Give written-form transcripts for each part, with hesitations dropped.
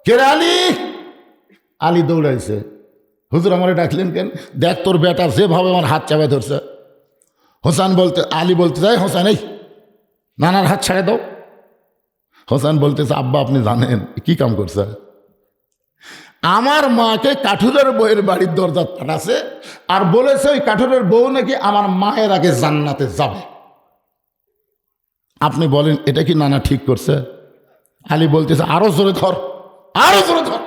কে রে আলী? আলী দৌড়াইছে, হুজুর আমারে ডাকলেন কেন? দেখ তোর বেটা যেভাবে আমার হাত চাপে ধরছে। হোসেন বলতে, আলী বলতে চাই, হোসেন এই নানার হাত ছেড়ে দাও। হোসেন বলতেছে, আব্বা আপনি জানেন কি কাম করছে? আমার মাকে কাঠুরের বউয়ের বাড়ির দরজা পাঠাছে আর বলেছে ওই কাঠুরের বউ নাকি আমার মায়ের আগে জান্নাতে যাবে। আপনি বলেন এটা কি নানা ঠিক করছে? আলী বলতেছে, আরো জোরে ধর, আরো জোরে ধর।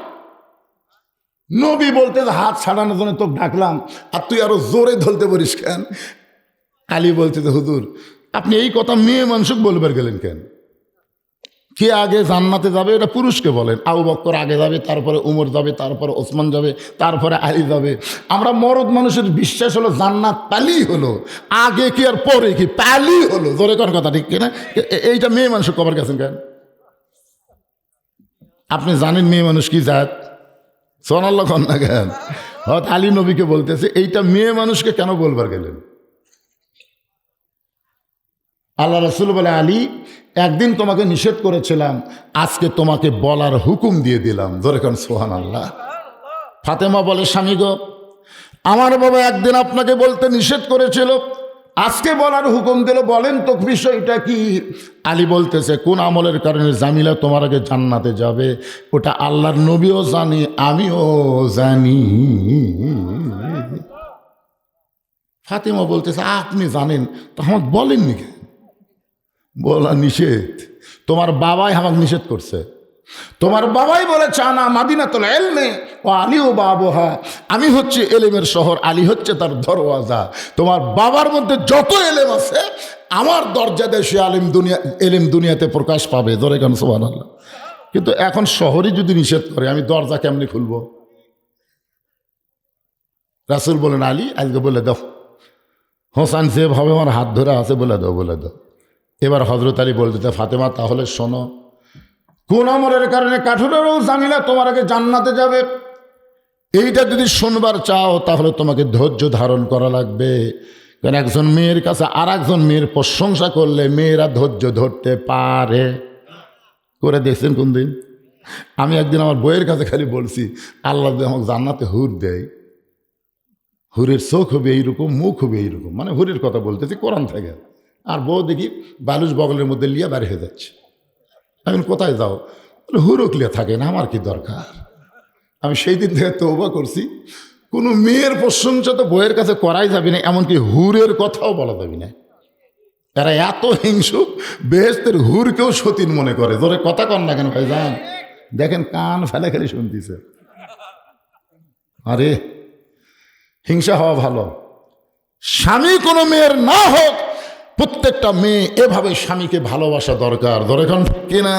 নবী বলতেছে, হাত ছাড়ানোর জন্য তোকে ডাকলাম আর তুই আরো জোরে ধরতে পারিস কেন? আলী বলতেছে, হুজুর আপনি এই কথা মেয়ে মানুষকে বলবার গেলেন কেন? কে আগে জান্নাতে যাবে এটা পুরুষকে বলেন। আবু বকর আগে যাবে, তারপরে উমর যাবে, তারপরে ওসমান যাবে, তারপরে আলী যাবে। আমরা মরদ মানুষের বিশ্বাস হলো জান্নাত পালি হলো, আগে কি আর পরে কি পালি হলো। জোরে কোন কথা ঠিক কিনা? এইটা মেয়ে মানুষ কবার গেছেন কেন? আপনি জানেন মেয়ে মানুষ কি জাত? সোনাল্লাহ কন না কেন? হয়তো আলী নবীকে বলতেছে এইটা মেয়ে মানুষকে কেন বলবার গেলেন? আল্লাহ রসুল বলে, আলী একদিন তোমাকে নিষেধ করেছিলাম, আজকে তোমাকে বলার হুকুম দিয়ে দিলাম। ধরে কোন সুবহানাল্লাহ। ফাতেমা বলে, স্বামী গো, আমার বাবা একদিন আপনাকে বলতে নিষেধ করেছিল, আজকে বলার হুকুম দিল, বলেন তো বিষয়টা কি? আলী বলতেছে, কোন আমলের কারণে জামিলা তোমার আগে জান্নাতে যাবে ওটা আল্লাহর নবীও জানি, আমিও জানি। ফাতেমা বলতেছে, আপনি জানেন তো আমাকে বলেননি কেন? বলা নিষেধ, তোমার বাবাই আমাকে নিষেধ করছে। তোমার বাবাই বলেছে, আনা মাদিনাতুল ইলমি ওয়া আলী ও বাবুহা, আমি হচ্ছে এলেমের শহর, আলী হচ্ছে তার দরওয়াজা। তোমার বাবার মধ্যে যত এলেম আছে আমার দরজা দিয়ে সে এলেম দুনিয়াতে প্রকাশ পাবে। ধরে কেন সুবহানাল্লাহ। কিন্তু এখন শহরই যদি নিষেধ করে, আমি দরজা কেমনি খুলবো? রাসূল বলেন, আলী আজকে বলে দাও, হোসেন যেভাবে আমার হাত ধরে আছে বলে দাও, বলে দাও। এবার হজরত আলী বলতে, ফাতেমা তাহলে শোনো, কোন আমলের কারণে কাঠুরেরও জামিলা তোমার আগে জান্নাতে যাবে এইটা যদি শুনবার চাও তাহলে তোমাকে ধৈর্য ধারণ করা লাগবে। কারণ একজন মেয়ের কাছে আর একজন মেয়ের প্রশংসা করলে মেয়েরা ধৈর্য ধরতে পারে। করে দেখছেন কোন দিন? আমি একদিন আমার বইয়ের কাছে খালি বলছি, আল্লাহ যদি আমাকে জান্নাতে হুর দেয়, হুরের চোখ হবে এইরকম, মুখ হবে এইরকম, মানে হুরের কথা বলতেছি কোরআন থেকে। আর বউ দেখি বালুচ বগলের মধ্যে লিয়া বের হয়ে যাচ্ছে। আমি কোথায় যাও? হুরক লিয়া থাকে না, আমার কি দরকার? আমি সেই দিন থেকে তওবা করছি, কোনো মেয়ের প্রশংসা তো বইয়ের কাছে করাই যাবে না, এমনকি হুরের কথাও বলা যাবে না। তারা এত হিংসুক, বেহেশতের হুরকেও সতীন মনে করে। ধরে কথা কন না কেন ভাই? যান দেখেন, কান ফেলে খালি শুনতেছে। আরে হিংসা হওয়া ভালো। স্বামী কোনো মেয়ের না হোক, প্রত্যেকটা মেয়ে এভাবে স্বামীকে ভালোবাসা দরকার। ধরে এখন কিনা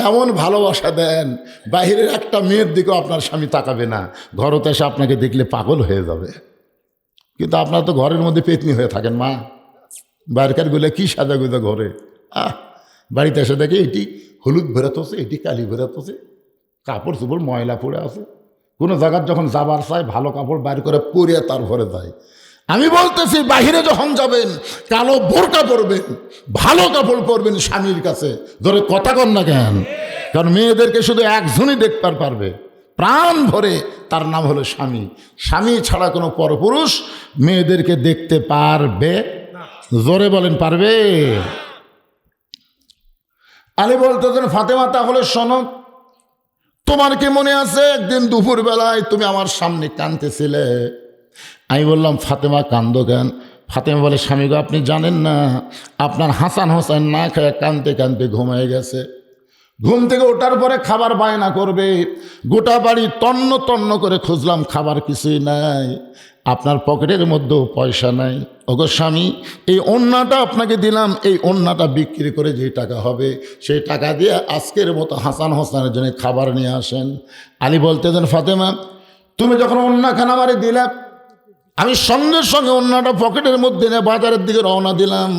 এমন ভালোবাসা দেন, বাহিরের একটা মেয়ের দিকেও আপনার স্বামী তাকাবে না, ঘরতে এসে আপনাকে দেখলে পাগল হয়ে যাবে। কিন্তু আপনার তো ঘরের মধ্যে পেতনি হয়ে থাকেন মা, বাইরকার গুলো কি সাজা গুজা ঘরে। বাড়িতে এসে দেখে এটি হলুদ বেরোতেছে, এটি কালি বেরোতেছে, কাপড় চোপড় ময়লা পড়ে আছে। কোনো জায়গার যখন যাবার চায় ভালো কাপড় বাইর করে পরিয়ে তার ঘরে যায়। আমি বলতেছি, বাহিরে যখন যাবেন কালো বোরকা পরবেন, ভালো কাপড় পরবেন স্বামীর কাছে। ধরে কথা কন না কেন? কারণ মেয়েদেরকে শুধু একজনই দেখতে পারবে প্রাণ ভরে, তার নাম হলো স্বামী। স্বামী ছাড়া কোনো পরপুরুষ মেয়েদেরকে দেখতে পারবে? জোরে বলেন, পারবে? আলী বলতেছেন, ফাতেমা তাহলে শোনো, তোমার কি মনে আছে একদিন দুপুর বেলায় তুমি আমার সামনে কাঁদতেছিলে? আমি বললাম, ফাতেমা কান্দো কেন? ফাতেমা বলে, স্বামী গো, আপনি জানেন না, আপনার হাসান হোসেন না খেয়ে কাঁদতে কাঁদতে ঘুমিয়ে গেছে। ঘুম থেকে ওঠার পরে খাবার বায়না করবে, গোটা বাড়ি তন্ন তন্ন করে খুঁজলাম, খাবার কিছুই নাই, আপনার পকেটের মধ্যেও পয়সা নাই। ওগো স্বামী, এই ওন্নাটা আপনাকে দিলাম, এই ওন্নাটা বিক্রি করে যে টাকা হবে সেই টাকা দিয়ে আজকের মতো হাসান হোসেনের জন্য খাবার নিয়ে আসেন। আলী বলতেছেন, ফাতেমা তুমি যখন ওন্নাখানা আমারে দিলে, আমি সঙ্গে সঙ্গে ওন্নাটা পকেটের মধ্যে নিয়ে বাজারের দিকে রওনা দিলাম।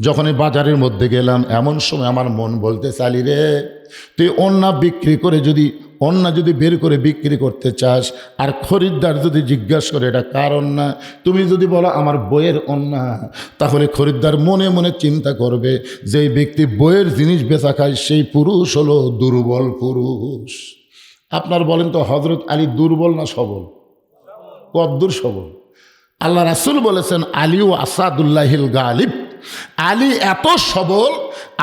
যখনই বাজারের মধ্যে গেলাম, এমন সময় আমার মন বলতে চালি, রে তুই ওন্না বিক্রি করে যদি অন্না যদি বের করে বিক্রি করতে চাস, আর খরিদ্দার যদি জিজ্ঞাসা করে এটা কার অন্না, তুমি যদি বলো আমার বইয়ের অন্না, তাহলে খরিদ্দার মনে মনে চিন্তা করবে যে এই ব্যক্তি বইয়ের জিনিস বেচা খায়, সেই পুরুষ হলো দুর্বল পুরুষ। আপনার বলেন তো হজরত আলী দুর্বল না সবল? কদ্দুর সবল? আল্লাহ রাসূল বলেছেন আলী ও আসাদুল্লাহিল গালিব, আলী এত সবল,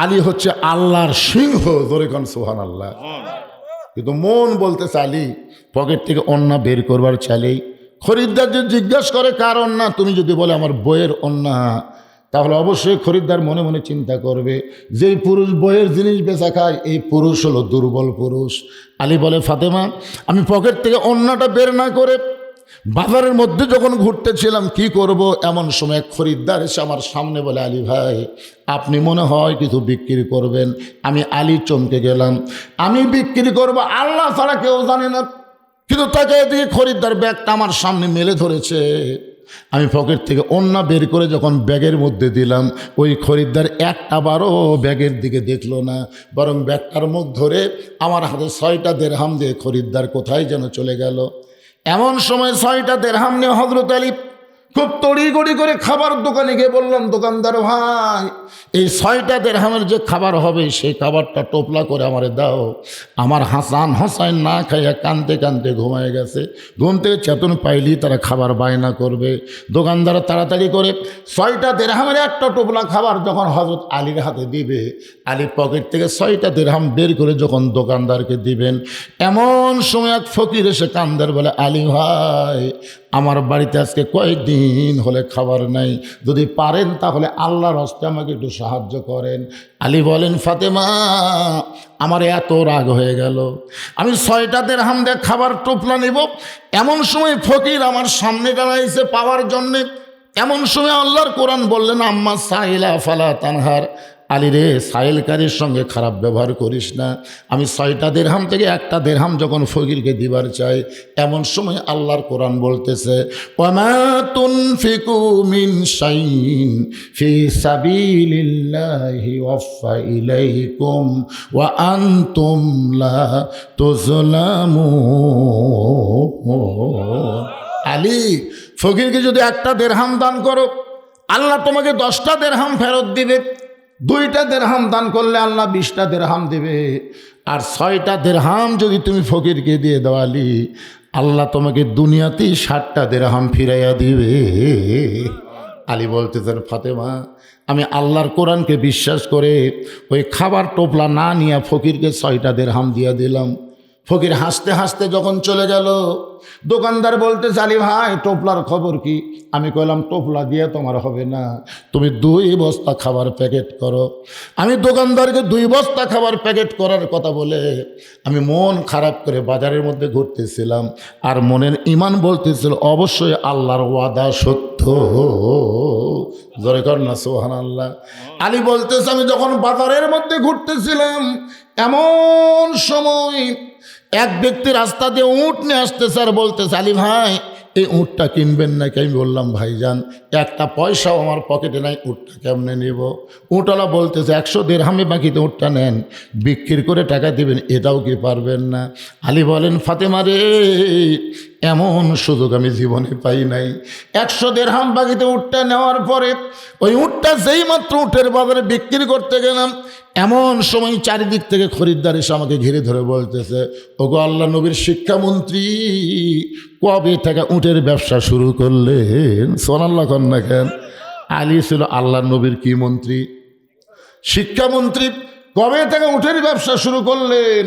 আলী হচ্ছে আল্লাহর সিংহ। ধরে কোন সুবহানাল্লাহ। কিন্তু মন বলতেছে আলী পকেট থেকে অন্না বের করবার চাইলেই খরিদ্দার যে জিজ্ঞাসা করে কার অন্না, তুমি যদি বলে আমার বইয়ের অন্না, তাহলে অবশ্যই খরিদ্দার মনে মনে চিন্তা করবে যেই পুরুষ বইয়ের জিনিস বেচা খায় এই পুরুষ হলো দুর্বল পুরুষ। আলী বলে ফাতেমা, আমি পকেট থেকে অন্যটা বের না করে বাজারের মধ্যে যখন ঘুরতেছিলাম কি করব, এমন সময় খরিদ্দার এসে আমার সামনে বলে আলী ভাই আপনি মনে হয় কিছু বিক্রি করবেন। আমি আলী চমকে গেলাম, আমি বিক্রি করব আল্লাহ ছাড়া কেউ জানে না। কিন্তু তাকে এদিকে খরিদ্দার ব্যাগটা আমার সামনে মেলে ধরেছে, আমি পকেট থেকে অন্না বের করে যখন ব্যাগের মধ্যে দিলাম, ওই খরিদ্দার একটা বারও ব্যাগের দিকে দেখলো না, বরং ব্যাগটার মুখ ধরে আমার হাতে 6টা দিরহাম দিয়ে খরিদ্দার কোথায় যেন চলে গেল। এমন সময় 6টা দিরহাম নিয়ে হযরত আলী খুব তড়িঘড়ি করে খাবার দোকানে গিয়ে বললাম, দোকানদার ভাই এই 6টা দিরহামের যে খাবার হবে সেই খাবারটা টোপলা করে আমারে দাও। আমার হাসান হোসাইন না খাইয়া কানতে কানতে ঘুমায় গেছে, ঘুম থেকে চেতন পাইলি তারা খাবার বায়না করবে। দোকানদার তাড়াতাড়ি করে 6টা দিরহামের একটা টোপলা খাবার যখন হযরত আলীর হাতে দিবে, আলী পকেট থেকে 6টা দিরহাম বের করে যখন দোকানদারকে দিবেন, এমন সময় এক ফকির এসে কান্দার বলে, আলী ভাই আমার বাড়িতে আজকে কয়েকদিন হলে খাবার নাই, যদি পারেন তাহলে আল্লাহর হস্তে আমাকে একটু সাহায্য করেন। আলী বলেন, ফাতেমা আমার এত রাগ হয়ে গেল, আমি 6টা দিরহাম দিয়ে খাবার টোপলা নেব, এমন সময় ফকির আমার সামনে দাঁড়াইছে পাওয়ার জন্যে। এমন সময় আল্লাহর কোরআন বললেন, আম্মা সাইলা ফালা তানহার, আলী রে সাইলকারীর সঙ্গে খারাপ ব্যবহার করিস না। আমি 6টা দিরহাম থেকে একটা দিরহাম যখন ফকিরকে দিবার চাই, এমন সময় আল্লাহর কোরআন বলতেছে, ওয়ামা তুনফিকু মিন শাইইন ফি সাবিলিল্লাহি ওয়াফা ইলাইকুম ওয়া আনতুম লা তুজলামুন। আলী ফকিরকে যদি একটা দিরহাম দান করো, আল্লাহ তোমাকে 10টা দিরহাম ফেরত দিবে। 2টা দিরহাম দান করলে আল্লাহ 20টা দিরহাম দেবে। আর 6টা দিরহাম যদি তুমি ফকিরকে দিয়ে দাও আলী, আল্লাহ তোমাকে দুনিয়াতেই 60টা দিরহাম ফিরাইয়া দিবে। আলী বলতেছেন, ফাতেমা আমি আল্লাহর কোরআনকে বিশ্বাস করে ওই খাবার টোপলা না নিয়ে ফকিরকে 6টা দিরহাম দিয়ে দিলাম। ফকির হাসতে হাসতে যখন চলে গেল, দোকানদার বলতে, আলী ভাই টোপলার খবর কি? আমি কইলাম, টোপলা দিয়ে তোমার হবে না, তুমি 2 বস্তা খাবার প্যাকেট করো। আমি দোকানদারকে 2 বস্তা খাবার প্যাকেট করার কথা বলে আমি মন খারাপ করে বাজারের মধ্যে ঘুরতেছিলাম, আর মনের ইমান বলতেছিল অবশ্যই আল্লাহর ওয়াদা সত্য। জোরে কর না সুবহানাল্লাহ। আলী বলতেছে, আমি যখন বাজারের মধ্যে ঘুরতেছিলাম, এমন সময় এক ব্যক্তি রাস্তা দিয়ে উট নিয়ে আসতেছে আর বলতেছে, আলী ভাই এই উটটা কিনবেন নাকি? আমি বললাম, ভাইজান একটা পয়সাও আমার পকেটে নাই, উটটা কেমনে নেব? উটওয়ালা বলতেছে, 100 দিরহামে বাকিতে উটটা নেন, বিক্রি করে টাকা দিবেন, এটাও কি পারবেন না? আলী বলেন, ফাতেমা রে এমন সুযোগ আমি জীবনে পাই নাই। 100 দিরহাম বাকিতে উটটা নেওয়ার পরে ওই উটটা যেই মাত্র উটের বাজারে বিক্রি করতে গেলাম, এমন সময় চারিদিক থেকে খরিদ্দার এসে আমাকে ঘিরে ধরে বলতেছে, ওগো আল্লাহ নবীর শিক্ষামন্ত্রী কবে থেকে উটের ব্যবসা শুরু করলেন? সুবহানাল্লাহ কন না কেন? আলী ছিল আল্লাহ নবীর কি মন্ত্রী? শিক্ষামন্ত্রী। কবে থেকে উটের ব্যবসা শুরু করলেন?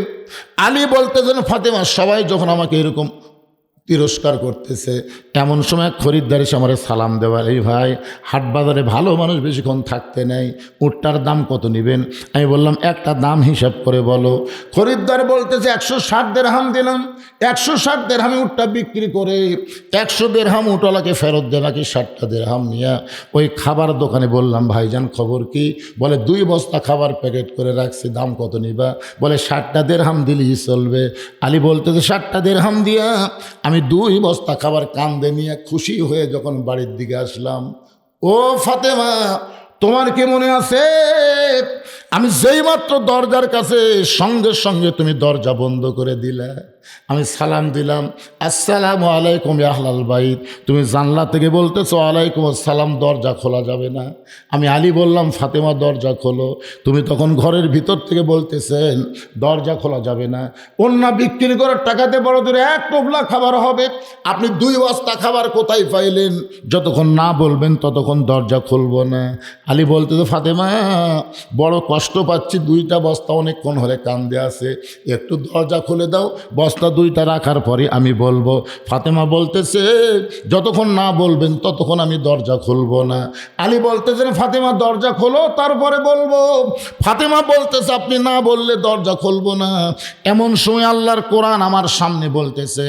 আলী বলতেছেন, ফাতেমা সবাই যখন আমাকে এরকম তিরস্কার করতেছে, এমন সময় খরিদ্দার এসে আমার সালাম দেওয়ার, এই ভাই হাট বাজারে ভালো মানুষ বেশিক্ষণ থাকতে নেই, উটটার দাম কত নেবেন? আমি বললাম, একটা দাম হিসাব করে বলো। খরিদ্দার বলতেছে, 160 দিরহাম দিলাম। 160 দিরহামে উটটা বিক্রি করে 100 দিরহাম উটওয়ালাকে ফেরত দেয়, নাকি 60টা দিরহাম নিয়ে ওই খাবার দোকানে বললাম, ভাইজান খবর কি? বলে 2 বস্তা খাবার প্যাকেট করে রাখছি, দাম কত নিবা? বলে 60টা দিরহাম দিলেই চলবে। আলী বলতেছে, 60টা দিরহাম দিয়া আমি 2 বস্তা খাবার কান্দে নিয়ে খুশি হয়ে যখন বাড়ির দিকে আসলাম, ও ফাতেমা তোমার কি মনে আছে আমি যেই মাত্র দরজার কাছে, সঙ্গে সঙ্গে তুমি দরজা বন্ধ করে দিলে। আমি সালাম দিলাম, আসসালামু আলাইকুম ইয়া আহলাল বাইত। তুমি জানলা থেকে বলতেছো ওয়ালাইকুম আসসালাম, দরজা খোলা যাবে না। আমি আলী বললাম ফাতেমা দরজা খোলো। তুমি তখন ঘরের ভিতর থেকে বলতেছেন দরজা খোলা যাবে না, অন্য বিক্রি করার টাকাতে বড় দূরে 1 টোপলা খাবার হবে, আপনি 2 বস্তা খাবার কোথায় পাইলেন? যতক্ষণ না বলবেন ততক্ষণ দরজা খুলবো না। আলী বলতেছে ফাতেমা বড় কষ্ট পাচ্ছি, 2টা বস্তা অনেকক্ষণ হলে কান্দে আছে, একটু দরজা খুলে দাও, বস্তা 2টা রাখার পরে আমি বলবো। ফাতেমা বলতেছে যতক্ষণ না বলবেন ততক্ষণ আমি দরজা খুলবো না। আলী বলতেছেন ফাতেমা দরজা খোলো তারপরে বলবো। ফাতেমা বলতেছে আপনি না বললে দরজা খুলবো না। এমন সময় আল্লাহর কোরআন আমার সামনে বলতেছে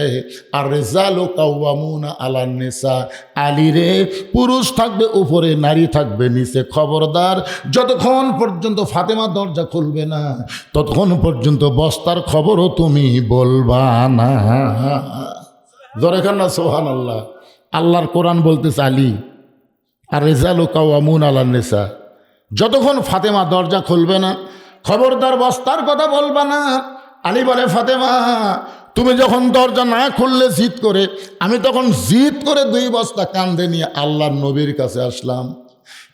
আর রিজালু কাওয়ামুনা আলান নিসা, আলী রে পুরুষ থাকবে উপরে, নারী থাকবে নিচে। খবরদার যতক্ষণ পর্যন্ত ফাতেমা দরজা খুলবে না ততক্ষণ পর্যন্ত বস্তার খবরও তুমি বলবা না। জোরে কান না সুবহানাল্লাহ। আল্লাহর কোরআন বলতেছে আলী আর রিজালু কাওয়ামুনা আলান নিসা, যতক্ষণ ফাতেমা দরজা খুলবে না খবরদার বস্তার কথা বলবা না। আলী বলে ফাতেমা তুমি যখন দরজা না খুললে জিদ করে, আমি তখন জিদ করে 2 বস্তা কান্দে নিয়ে আল্লাহর নবীর কাছে আসলাম।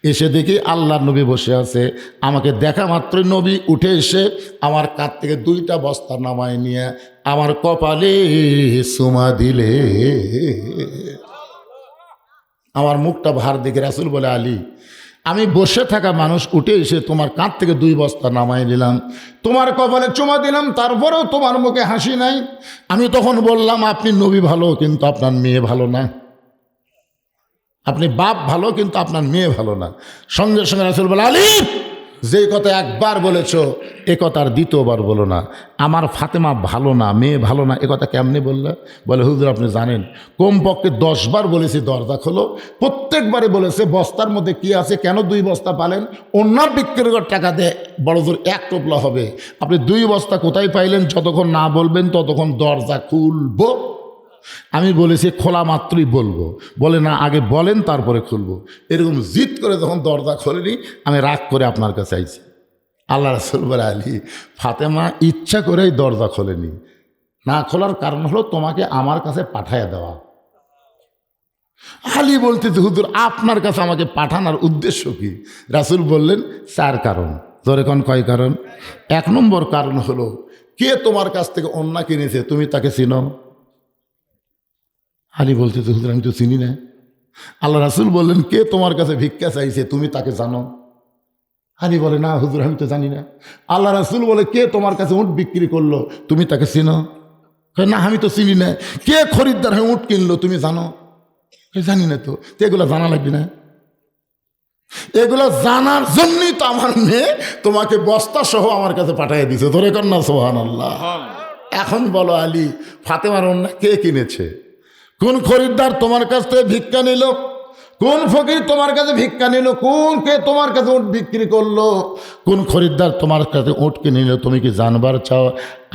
এসে দেখি আল্লাহর নবী বসে আছে। আমাকে দেখা মাত্রই নবী উঠে এসে আমার কাঁধ থেকে 2টা বস্তা নামায় নিয়ে আমার কপালে চুমা দিলে। আমার মুখটা ভার দেখে রাসূল বলে আলী আমি বসে থাকা মানুষ উঠে এসে তোমার কাঁধ থেকে 2 বস্তা নামাই নিলাম, তোমার কপালে চুমা দিলাম, তারপরেও তোমার মুখে হাসি নাই। আমি তখন বললাম আপনি নবী ভালো কিন্তু আপনার মেয়ে ভালো না, আপনি বাপ ভালো কিন্তু আপনার মেয়ে ভালো না। সঙ্গে সঙ্গে রাসূল বলে আলী যেই কথা একবার বলেছ এ কথা আর 2বার বলো না। আমার ফাতেমা ভালো না, মেয়ে ভালো না, এ কথা কেমনি বললে? বলে হুজুর আপনি জানেন কমপক্ষে 10 বার বলেছি দরজা খোলো, প্রত্যেকবারে বলেছে বস্তার মধ্যে কি আছে, কেন 2 বস্তা পালেন? অন্য বিক্রি করার টাকা দিয়ে বড় জোর 1 টোপলা হবে, আপনি 2 বস্তা কোথায় পাইলেন? যতক্ষণ না বলবেন ততক্ষণ দরজা খুলবো। আমি বলেছি খোলা মাত্রই বলবো। বলে না আগে বলেন তারপরে খুলবো। এরকম জিদ করে যখন দরজা খোলেনি আমি রাগ করে আপনার কাছে আইছি। আল্লাহ রাসূল বলে আলী ফাতেমা ইচ্ছা করেই দরজা খোলেনি, না খোলার কারণ হলো তোমাকে আমার কাছে পাঠাইয়া দেওয়া। আলী বলতে হুজুর আপনার কাছে আমাকে পাঠানোর উদ্দেশ্য কি? রাসূল বললেন 4 কারণ। ধরে কোন কয় কারণ? 1 নম্বর কারণ হলো কে তোমার কাছ থেকে অন্যায় কিনেছে তুমি তাকে চিনো? আলী বলতে হুজুর আমি তো চিনি না। আল্লাহ রাসূল বললেন কে তোমার কাছে ভিক্ষা চাইছে তুমি তাকে জানো? আলী বলে না হুজুর আমি তো জানি না। আল্লাহ রাসূল বলে কে তোমার কাছে উট বিক্রি করলো তুমি তাকে চিনো? না আমি তো চিনি না। কে খরিদ্দার হয়ে উট কিনলো তুমি জানো? জানি না। তো এগুলো জানা লাগবে না? এগুলো জানার জন্যই তো আমার মেয়ে তোমাকে বস্তা সহ আমার কাছে পাঠিয়ে দিছে। ধরে কর না সুবহানাল্লাহ। এখন বলো আলী ফাতেমার অন্যায় কে কিনেছে? কোন খরিদ্দার তোমার কাছ থেকে ভিক্ষা নিল? কোন ফকির তোমার কাছে ভিক্ষা নিল? কে তোমার কাছে উট বিক্রি করলো? কোন খরিদ্দার তোমার কাছে উট কিনে নিল? তুমি কি জানবার চাও?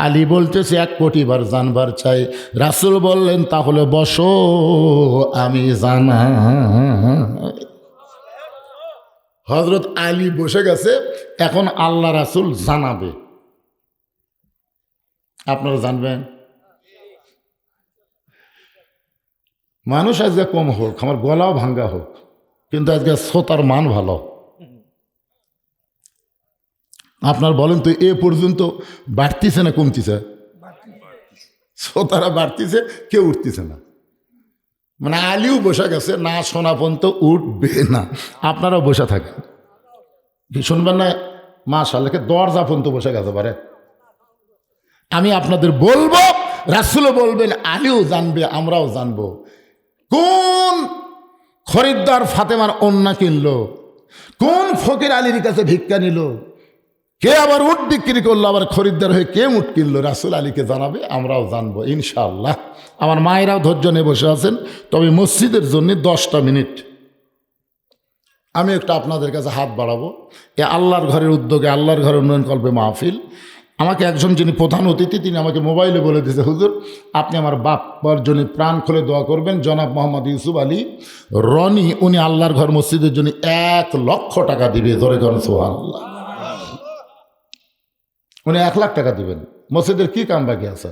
আলী বলতেছে 1 কোটি বার জানবার চাই। রাসূল বললেন তাহলে বসো আমি জানা। হযরত আলী বসে গেছে, এখন আল্লাহ রাসূল জানাবে। আপনারা জানবেন মানুষ আজকে কম হোক, আমার গলাও ভাঙ্গা হোক, কিন্তু আজকে শ্রোতার মান ভালো। আপনার বলেন তো এ পর্যন্ত বাড়তিছে না কমতিছে? শ্রোতারা বাড়তিছে, কেউ উঠতেছে না। মানে আলীও বসে গেছে, না শোনা পর্যন্ত উঠবে না। আপনারাও বসে থাকেন, শুনবেন না? মাশাআল্লাহ দরজা পর্যন্ত বসে গেছে পারে। আমি আপনাদের বলবো, রাসূলও বলবেন, আলীও জানবে, আমরাও জানবো কোন খরিদ্দার ফাতেমার অন্যায় কিনলো, কোন ফকির আলীর কাছে ভিক্ষা নিল, কে আবার উট বিক্রি করলো, আবার খরিদ্দার হয়ে কে উট কিনলো। রাসূল আলীকে জানাবে, আমরাও জানবো ইনশাআল্লাহ। আমার মায়েরাও ধৈর্য নিয়ে বসে আছেন। তবে মসজিদের জন্য 10টা মিনিট আমি একটু আপনাদের কাছে হাত বাড়াবো। এ আল্লাহর ঘরের উদ্যোগে, আল্লাহর ঘরের উন্নয়ন কল্পে মাহফিল। আমাকে একজন যিনি প্রধান অতিথি তিনি আমাকে মোবাইলে বলে দিয়েছে হুজুর আপনি আমার বাপ্পার জন্য প্রাণ খুলে দোয়া করবেন। জনাব মোহাম্মদ ইউসুফ আলী রনি, উনি আল্লাহর ঘর মসজিদের জন্য 1 লক্ষ টাকা দিবে। ধরে করেন সুবহানাল্লাহ। উনি 1 লাখ টাকা দিবেন। মসজিদের কি কাম বাকি আছে?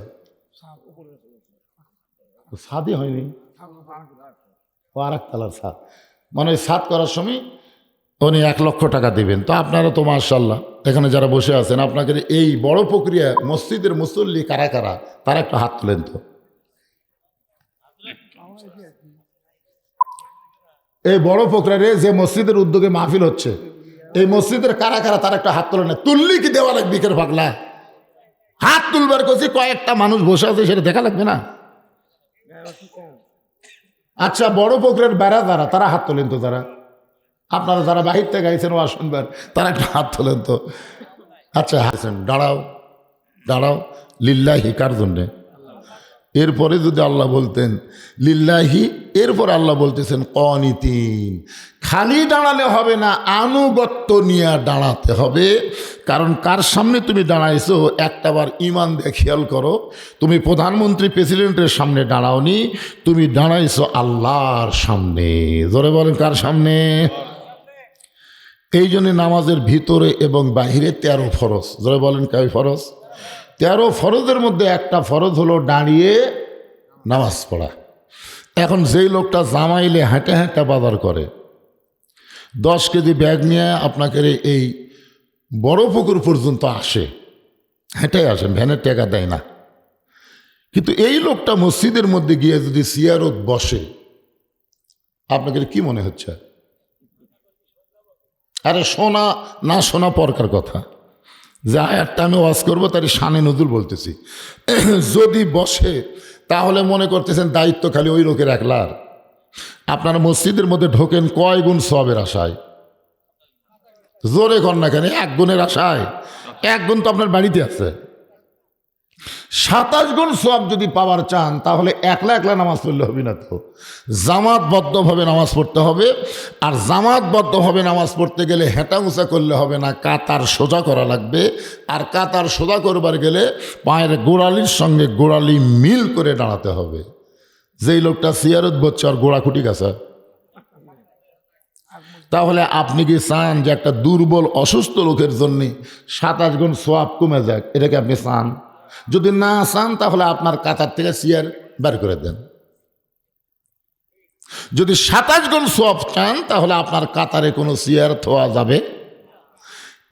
ছাদই হয়নি, ও আর এক তালার ছাদ, মানে ছাদ করার সময় উনি 1 লক্ষ টাকা দিবেন। তো আপনারা তো মাশাআল্লাহ এখানে যারা বসে আছেন, আপনাকে এই বড় প্রক্রিয়া মসজিদের মুসল্লি কারা কারা, তারা একটু হাত তোলেন তো। এই বড় প্রক্রিয়ারে যে মসজিদের উদ্যোগে মাহফিল হচ্ছে, এই মসজিদের কারা কারা, তারা একটা হাত তোলেন না। তুললি কি দেওয়া লাগবে বিকের পাগলা? হাত তুলবার করছি, কয়েকটা মানুষ বসে আছে, সেটা দেখা লাগবে না? আচ্ছা, বড় প্রক্রিয়ার বেড়া যারা, তারা হাত তোলেন তো। তারা আপনারা যারা বাহির থেকে গাইছেন ও শুনবেন, তারা একটু হাত তোলেন তো। আচ্ছা হাসেন, দাঁড়াও দাঁড়াও, লিল্লাহি কার জন্যে? এরপরে যদি আল্লাহ বলতেন লিল্লাহি, এরপর আল্লাহ বলতেছেন কনিতিন। খালি দাঁড়ালে হবে না, আনুগত্য নিয়ে দাঁড়াতে হবে। কারণ কার সামনে তুমি দাঁড়াইছো একটাবার ইমান দিয়ে খেয়াল করো। তুমি প্রধানমন্ত্রী প্রেসিডেন্টের সামনে দাঁড়াওনি, তুমি দাঁড়াইছো আল্লাহর সামনে। জোরে বলেন কার সামনে? এই জন্য নামাজের ভিতরে এবং বাহিরে 13 ফরজ। জোরে বলেন কয় ফরজ? 13 ফরজের মধ্যে একটা ফরজ হলো দাঁড়িয়ে নামাজ পড়া। এখন যেই লোকটা জামাইলে হাঁটে হাঁটে বাজার করে, 10 কেজি ব্যাগ নিয়ে আপনাকে এই বড় পুকুর পর্যন্ত আসে, হেঁটে আসেন, ভ্যানের টাকা দেয় না। কিন্তু এই লোকটা মসজিদের মধ্যে গিয়ে যদি সিয়ারত বসে, আপনাকে কি মনে হচ্ছে? আরে শোনা না শোনা পরকার কথা, যে আয়াতটা আমি ওয়াজ করবো তার শানে নজরুল বলতেছি। যদি বসে তাহলে মনে করতেছেন দায়িত্ব খালি ওই লোকের একলার। আপনারা মসজিদের মধ্যে ঢোকেন কয় গুণ সওয়াবের আশায়? জোরে কর না কেন? 1 গুণের আশায়। 1 গুণ তো আপনার বাড়িতে আছে। 27 গুণ সওয়াব যদি পাওয়ার চান, তাহলে একলা একলা নামাজ পড়লে হবে না, তো জামাতবদ্ধভাবে নামাজ পড়তে হবে। আর জামাতবদ্ধভাবে নামাজ পড়তে গেলে হেঁটা উঁচা করলে হবে না, কাতার সোজা করা লাগবে। আর কাতার সোজা করবার গেলে পায়ের গোড়ালির সঙ্গে গোড়ালি মিল করে দাঁড়াতে হবে। যেই লোকটা সিয়ারত বসছে আর গোড়াকুটি গাছা, তাহলে আপনি কি চান যে একটা দুর্বল অসুস্থ লোকের জন্য 27 গুণ সওয়াব কমে যাক? এটাকে আপনি চান? যদি না চান তাহলে আপনার কাতার থেকে চেয়ার বের করে দেন। যদি 27 গুণ সওয়াব চান তাহলে আপনার কাতারে কোনো চেয়ার থোয়া যাবে।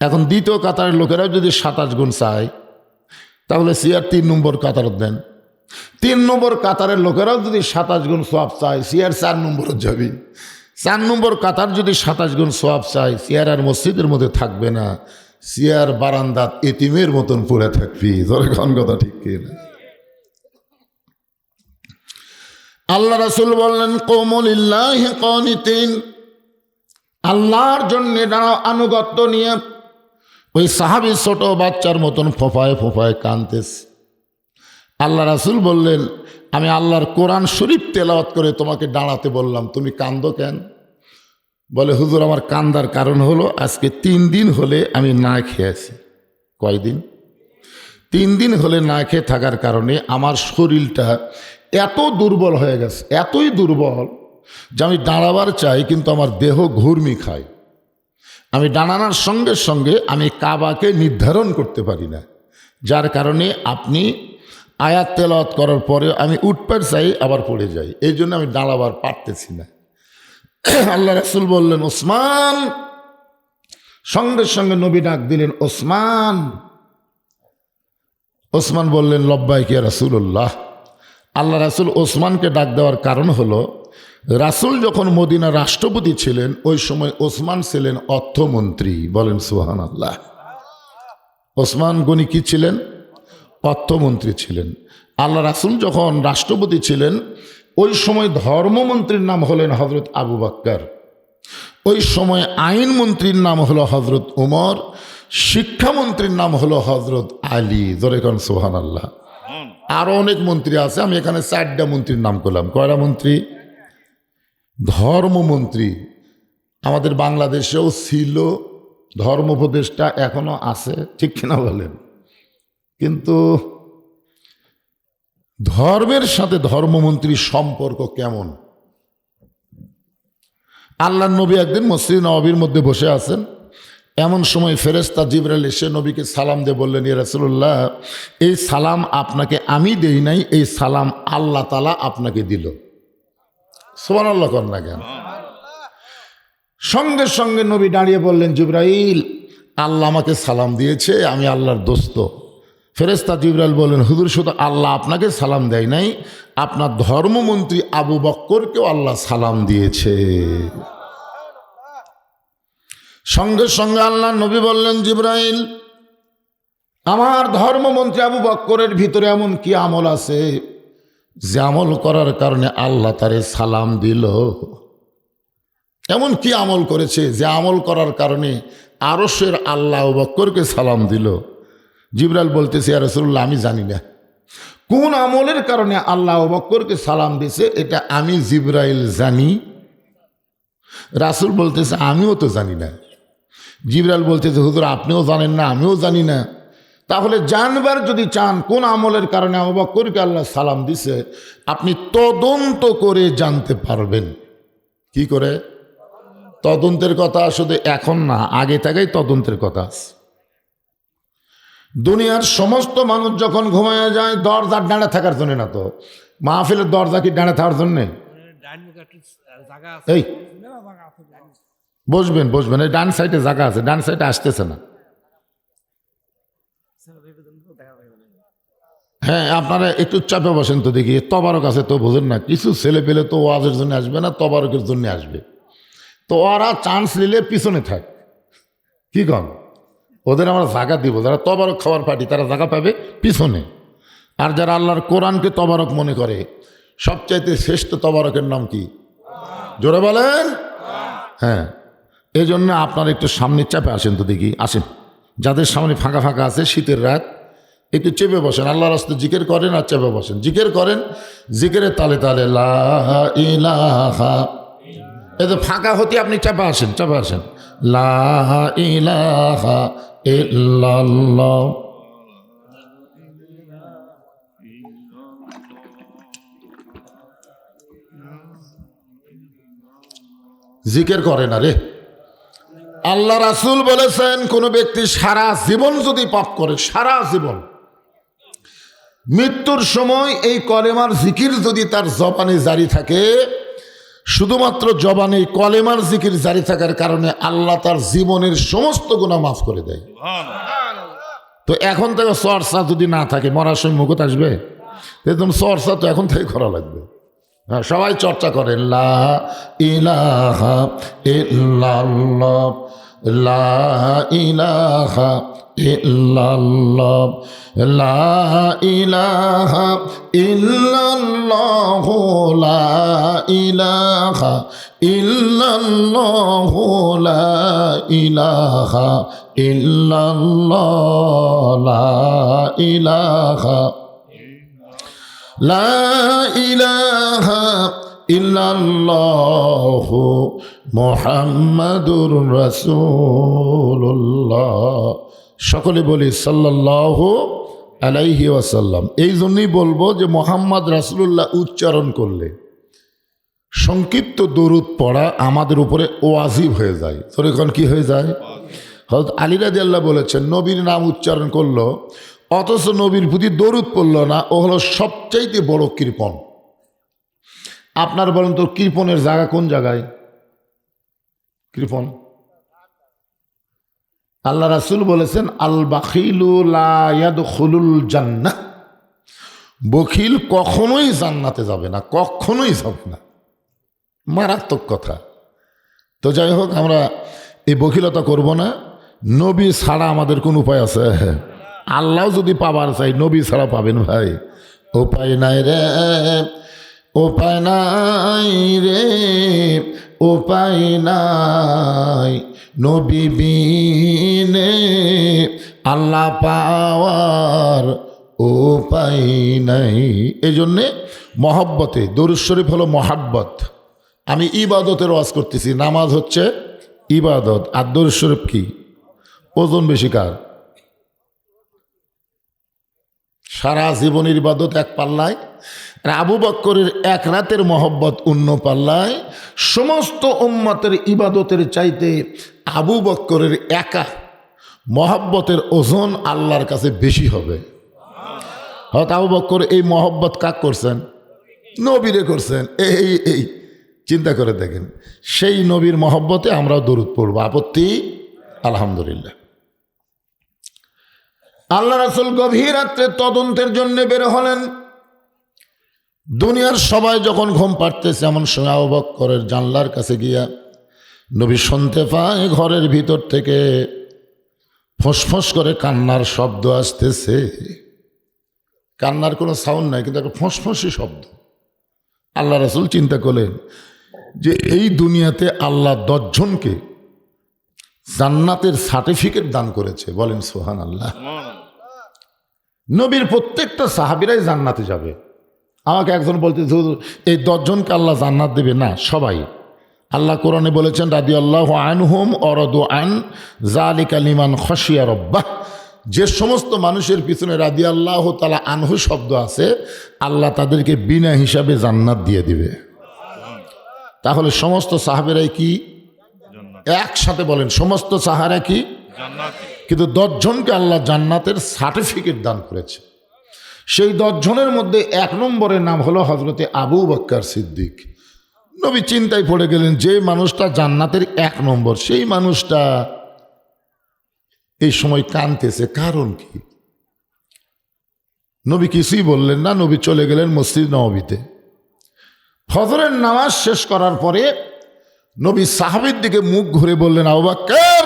এখন দ্বিতীয় কাতারের লোকেরাও যদি 27 গুণ চায়, তাহলে চেয়ার 3 নম্বর কাতার দেন। 3 নম্বর কাতারের লোকেরাও যদি 27 গুণ সওয়াব চায়, চেয়ার 4 নম্বরে যাবে। 4 নম্বর কাতার যদি 27 গুণ সওয়াব চায়, চেয়ার আর মসজিদের মধ্যে থাকবে না, চেয়ার বারান্দাত এতিমের মতন পড়ে থাকবি। ধরে কোন কথা ঠিক কিনা? আল্লাহ রাসূল বললেন কুমু লিল্লাহি কানিতিন, আল্লাহর জন্য দাঁড়াও আনুগত্য নিয়ে। ওই সাহাবী ছোট বাচ্চার মতন ফোফায় ফোফায় কাঁদতেছে। আল্লাহ রাসূল বললেন, আমি আল্লাহর কোরআন শরীফ তেলাওয়াত করে তোমাকে দাঁড়াতে বললাম, তুমি কান্দো কেন? বলে হুজুর, আমার কান্দার কারণ হলো আজকে 3 দিন হলে আমি না খেয়ে আছি। কয়দিন? 3 দিন হলে না খেয়ে থাকার কারণে আমার শরীরটা এত দুর্বল হয়ে গেছে, এতই দুর্বল যে আমি দাঁড়াবার চাই কিন্তু আমার দেহ ঘুরমি খায়। আমি দাঁড়ানোর সঙ্গে সঙ্গে আমি কাবাকে নির্ধারণ করতে পারি না, যার কারণে আপনি আয়াত তেলাওয়াত করার পরে আমি উঠবার চাই, আবার পড়ে যাই, এই জন্য আমি দাঁড়াবার পারতেছি না। আল্লাহ রাসূল বললেন ওসমান। সঙ্গে সঙ্গে নবী ডাক দিলেন ওসমান। ওসমান বললেন লব্বাইক ইয়া রাসূলুল্লাহ। আল্লাহ রাসূল ওসমানকে ডাক দেওয়ার কারণ হলো, রাসূল যখন মদিনা রাষ্ট্রপতি ছিলেন ওই সময় ওসমান ছিলেন অর্থমন্ত্রী। বলেন সুবহানাল্লাহ। ওসমান গনি কি ছিলেন? অর্থমন্ত্রী ছিলেন। আল্লাহ রাসূল যখন রাষ্ট্রপতি ছিলেন ওই সময় ধর্মমন্ত্রীর নাম হলেন হযরত আবু বকর, ওই সময় আইনমন্ত্রীর নাম হলো হযরত উমর, শিক্ষামন্ত্রীর নাম হলো হযরত আলী। জোরে কোন সুবহানাল্লাহ। আরো অনেক মন্ত্রী আছে, আমি এখানে 4টা মন্ত্রীর নাম করলাম। কয়টা মন্ত্রী? ধর্মমন্ত্রী আমাদের বাংলাদেশেও ছিল, ধর্ম উপদেষ্টা এখনো আছে, ঠিক কিনা বলেন? কিন্তু ধর্মের সাথে ধর্মমন্ত্রীর সম্পর্ক কেমন? আল্লাহর নবী একদিন মসজিদ নববীর মধ্যে বসে আছেন, এমন সময় ফেরেশতা জিবরাইল এসে নবীকে সালাম দিয়ে বললেন, ইয়া রাসূলুল্লাহ, এই সালাম আপনাকে আমি দেই নাই, এই সালাম আল্লাহ তাআলা আপনাকে দিল। সুবহানাল্লাহ কর না কেন? সঙ্গে সঙ্গে নবী দাঁড়িয়ে বললেন, জিবরাইল, আল্লাহ আমাকে সালাম দিয়েছে, আমি আল্লাহর দোস্ত। ফেরেশতা জিবরাইল বললেন, হুজুর, শুধু আল্লাহ আপনাকে সালাম দেয় নাই, আপনার ধর্মমন্ত্রী আবু বক্করকেও আল্লাহ সালাম দিয়েছে। সঙ্গে সঙ্গে আল্লাহ নবী বললেন, জিবরাইল, আমার ধর্মমন্ত্রী আবু বক্করের ভিতরে এমন কি আমল আছে যে আমল করার কারণে আল্লাহ তারে সালাম দিল? এমন কি আমল করেছে যে আমল করার কারণে আরশের আল্লাহ আবু বক্করকে সালাম দিল? জিবরাইল বলতেছে, ইয়া রাসূলুল্লাহ, আমি জানি না কোন আমলের কারণে আল্লাহ আবু বক্করকে সালাম দিয়েছে, এটা আমি জিবরাইল জানি। রাসূল বলতেছে, আমিও তো জানি না। জিবরাইল বলতেছে, হুজুর, আপনিও জানেন না, আমিও জানি না। তাহলে জানবার যদি চান কোন আমলের কারণে আবু বক্করকে আল্লাহ সালাম দিছে, আপনি তদন্ত করে জানতে পারবেন। কি করে? তদন্তের কথা শুধু এখন না, আগে থেকেই তদন্তের কথা আছে। দুনিয়ার সমস্ত মানুষ যখন ঘুমায় যায়, দরজার ডাঁড়ে থাকার জন্য না, তো মাহফিলের দরজা কি ডাঁড়ে থাকার জন্যে? এই বসবেন বসবেন, এই ডান সাইডে জায়গা আছে, ডান সাইডে আসতেছে না। হ্যাঁ, আপনারা একটু চাপে বসেন তো দেখি। তবারক আছে তো, বোঝেন না? কিছু ছেলে পেলে তো ওয়াজের জন্য আসবে না, তবারকের জন্য আসবে। তো ওরা চান্স নিলে পিছনে থাক, কি কন? ওদের আমরা জায়গা দিব। যারা তবারক খাওয়ার পার্টি তারা জায়গা পাবে পিছনে। আর যারা আল্লাহর কোরআনকে তবারক মনে করে, সবচাইতে শ্রেষ্ঠ তবারকের নাম কি? জোরে বলেন। হ্যাঁ, এই জন্য আপনারা একটু সামনে চাপে আসেন তো দেখি, আসেন। যাদের সামনে ফাঁকা ফাঁকা আছে, শীতের রাত, একটু চেপে বসেন, আল্লাহর রাস্তায় জিকির করেন আর চেপে বসেন, জিকির করেন। জিকিরের তালে তালে লা ইলাহা, এতে ফাঁকা হতে আপনি চাপে আসেন, চাপে আসেন। লা ইলাহা ইল্লাল্লাহ। জিকির করে না রে। আল্লাহ রাসূল বলেছেন, কোন ব্যক্তি সারা জীবন যদি পাপ করে, সারা জীবন, মৃত্যুর সময় এই কলেমার জিকির যদি তার জবানে জারি থাকে, শুধুমাত্র জবানে কলেমার জিকির জারি থাকার কারণে আল্লাহ তার জীবনের সমস্ত গুনাহ মাফ করে দেয়। তো এখন থেকে চর্চা যদি না থাকে, মরার সময় মুখত আসবে? একদম চর্চা তো এখন থেকে করা লাগবে। হ্যাঁ, সবাই চর্চা করেন, লা ইলাহা ইল্লাল্লাহ, লা ইলাহা ইল্লাল্লাহ, লা ইলাহা ইল্লাল্লাহ, লা ইলাহা ইল্লাল্লাহ, লা ইলাহা ইল্লাল্লাহ, লা ইলাহা, লা ইলাহা ইল্লাল্লাহ মুহাম্মাদুর রাসূলুল্লাহ। সকলে বলি সাল্লাল্লাহু আলাইহি ওয়াসাল্লাম। এই জন্যই বলবো যে মুহাম্মদ রাসূলুল্লাহ উচ্চারণ করলে সংক্ষিপ্ত দরুদ পড়া আমাদের উপরে ওয়াজিব হয়ে যায়। তোর এখন কি হয়ে যায়? হযরত আলী রাদিয়াল্লাহু বলেছেন, নবীর নাম উচ্চারণ করলো অথচ নবীর প্রতি দরুদ পড়ল না, ও হলো সবচাইতে বড় কৃপণ। আপনার বলেন তো, কৃপণের জায়গা কোন জায়গায়? কৃপণ, আল্লাহ রাসূল বলেছেন, আল বাখিলু লা ইয়াদখুলুল জান্নাহ, বখিল কখনোই জান্নাতে যাবে না, কখনোই যাবে না। মারাত্মক কথা। তো যাই হোক, আমরা এই বখিলতা করব না। নবী ছাড়া আমাদের কোন উপায় আছে? আল্লাহ যদি পাবার চাই, নবী ছাড়া পাবেন ভাই? উপায় নাই রে, উপায় নাই রে, উপায় নাই, নবী বিনে আল্লাহ পাওয়ার উপায় নাই। এই জন্যে মহব্বতে, দরুদ শরীফ হলো মহাব্বত। আমি ইবাদতের ওয়াজ করতেছি, নামাজ হচ্ছে ইবাদত, আর দরুদ শরীফ কি? ওজন বেশি কার? সারা জীবনের ইবাদত এক পাল্লায়, আবু বক্করের এক রাতের মহব্বত অন্য পাল্লায়। সমস্ত উম্মতের ইবাদতের চাইতে আবু বক্করের একা মহব্বতের ওজন আল্লাহর কাছে বেশি হবে। হয়তো আবু বক্কর এই মহব্বত কাক করছেন? নবীরে করছেন। এই চিন্তা করে দেখেন, সেই নবীর মহব্বতে আমরাও দরুদ পড়ব, আপত্তি? আলহামদুলিল্লাহ। আল্লাহ রাসূল গভীর রাত্রে তদন্তের জন্য বের হলেন। দুনিয়ার সবাই যখন ঘুম পাড়তেছে এমন সময় আবু বক্করের জানলার কাছে গিয়া নবী শুনতে পায় ঘরের ভিতর থেকে ফোঁসফোঁস করে কান্নার শব্দ আসতেছে। কান্নার কোনো সাউন্ড নাই, কিন্তু একটা ফোঁসফোঁসি শব্দ। আল্লাহ রাসূল চিন্তা করলেন যে এই দুনিয়াতে আল্লাহ 10 জনকে জান্নাতের সার্টিফিকেট দান করেছে। বলেন সুবহানাল্লাহ। নবীর প্রত্যেকটা সাহাবীরাই জান্নাতে যাবে। আমাকে একজন বলতে, এই 10 জনকে আল্লাহ জান্নাত দেবে না, সবাই। আল্লাহ কোরআনে বলেছেন রাদিয়াল্লাহু আনহুম ওয়ারাদু আন যালিকা লিমান খাশিয়া রাব্বাহ। যে সমস্ত মানুষের পিছনে রাদিয়াল্লাহু তাআলা আনহু শব্দ আছে, আল্লাহ তাদেরকে বিনা হিসাবে জান্নাত দিয়ে দিবে। তাহলে সমস্ত সাহাবীরাই কি একসাথে বলেন, সমস্ত সাহারা কি জান্নাতি? কিন্তু 10 জনকে আল্লাহ জান্নাতের সার্টিফিকেট দান করেছে। সেই 10 জনের মধ্যে 1 নম্বরের নাম হলো হযরতে আবু বকর সিদ্দিক। নবী চিন্তায় পড়ে গেলেন, যে মানুষটা জান্নাতের 1 নম্বর, সেই মানুষটা এই সময় কাঁদতেছে, কারণ কি? নবী কিছুই বললেন না। নবী চলে গেলেন মসজিদ নববীতে। ফজরের নামাজ শেষ করার পরে নবী সাহাবীর দিকে মুখ ঘুরে বললেন, আবু বকর,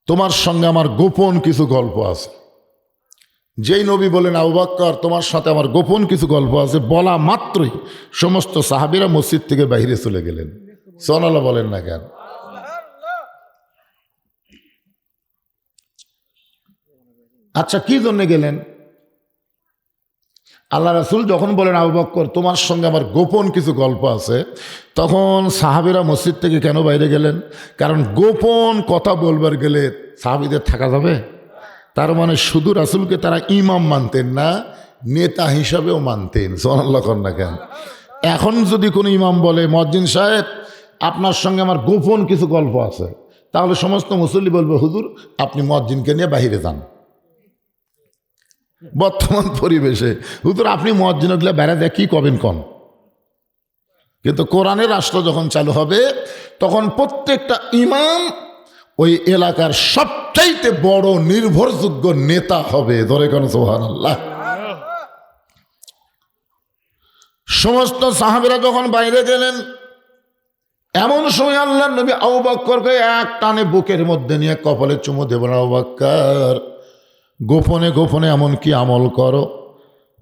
তোমার সঙ্গে আমার গোপন কিছু গল্প আছে। যেই নবী বলেন আবু বকর তোমার সাথে আমার গোপন কিছু গল্প আছে, বলা মাত্রই সমস্ত সাহাবীরা মসজিদ থেকে বাইরে চলে গেলেন। সুবহানাল্লাহ বলেন না কেন? আচ্ছা, কি জন্য গেলেন? আল্লাহ রাসূল যখন বলেন আবু বকর তোমার সঙ্গে আমার গোপন কিছু গল্প আছে, তখন সাহাবীরা মসজিদ থেকে কেন বাইরে গেলেন? কারণ গোপন কথা বলবার গেলে সাহাবীদের থাকা যাবে? তার মানে শুধু রাসূলকে তারা ইমাম মানতেন না, নেতা হিসাবেও মানতেন। সুবহানাল্লাহ কর না কেন? এখন যদি কোনো ইমাম বলে মুয়াজ্জিন সাহেব আপনার সঙ্গে আমার গোপন কিছু গল্প আছে, তাহলে সমস্ত মুসল্লি বলবে হুজুর আপনি মুয়াজ্জিনকে নিয়ে বাইরে যান। বর্তমান পরিবেশে হুজুর আপনি মুয়াজ্জিনগুলো বেড়া দেয় কি কবেন কন? কিন্তু কোরআনের রাষ্ট্র যখন চালু হবে তখন প্রত্যেকটা ইমাম ওই এলাকার সবচাইতে বড় নির্ভরযোগ্য নেতা হবে। ধরে কেন? সুবহানাল্লাহ। সমস্ত সাহাবীরা যখন বাইরে গেলেন, এমন সময় আল্লাহর নবী আবু বকরকে এক টানে বুকের মধ্যে নিয়ে কপালে চুমু দেবেন, আবু বকর গোপনে গোপনে এমন কি আমল করো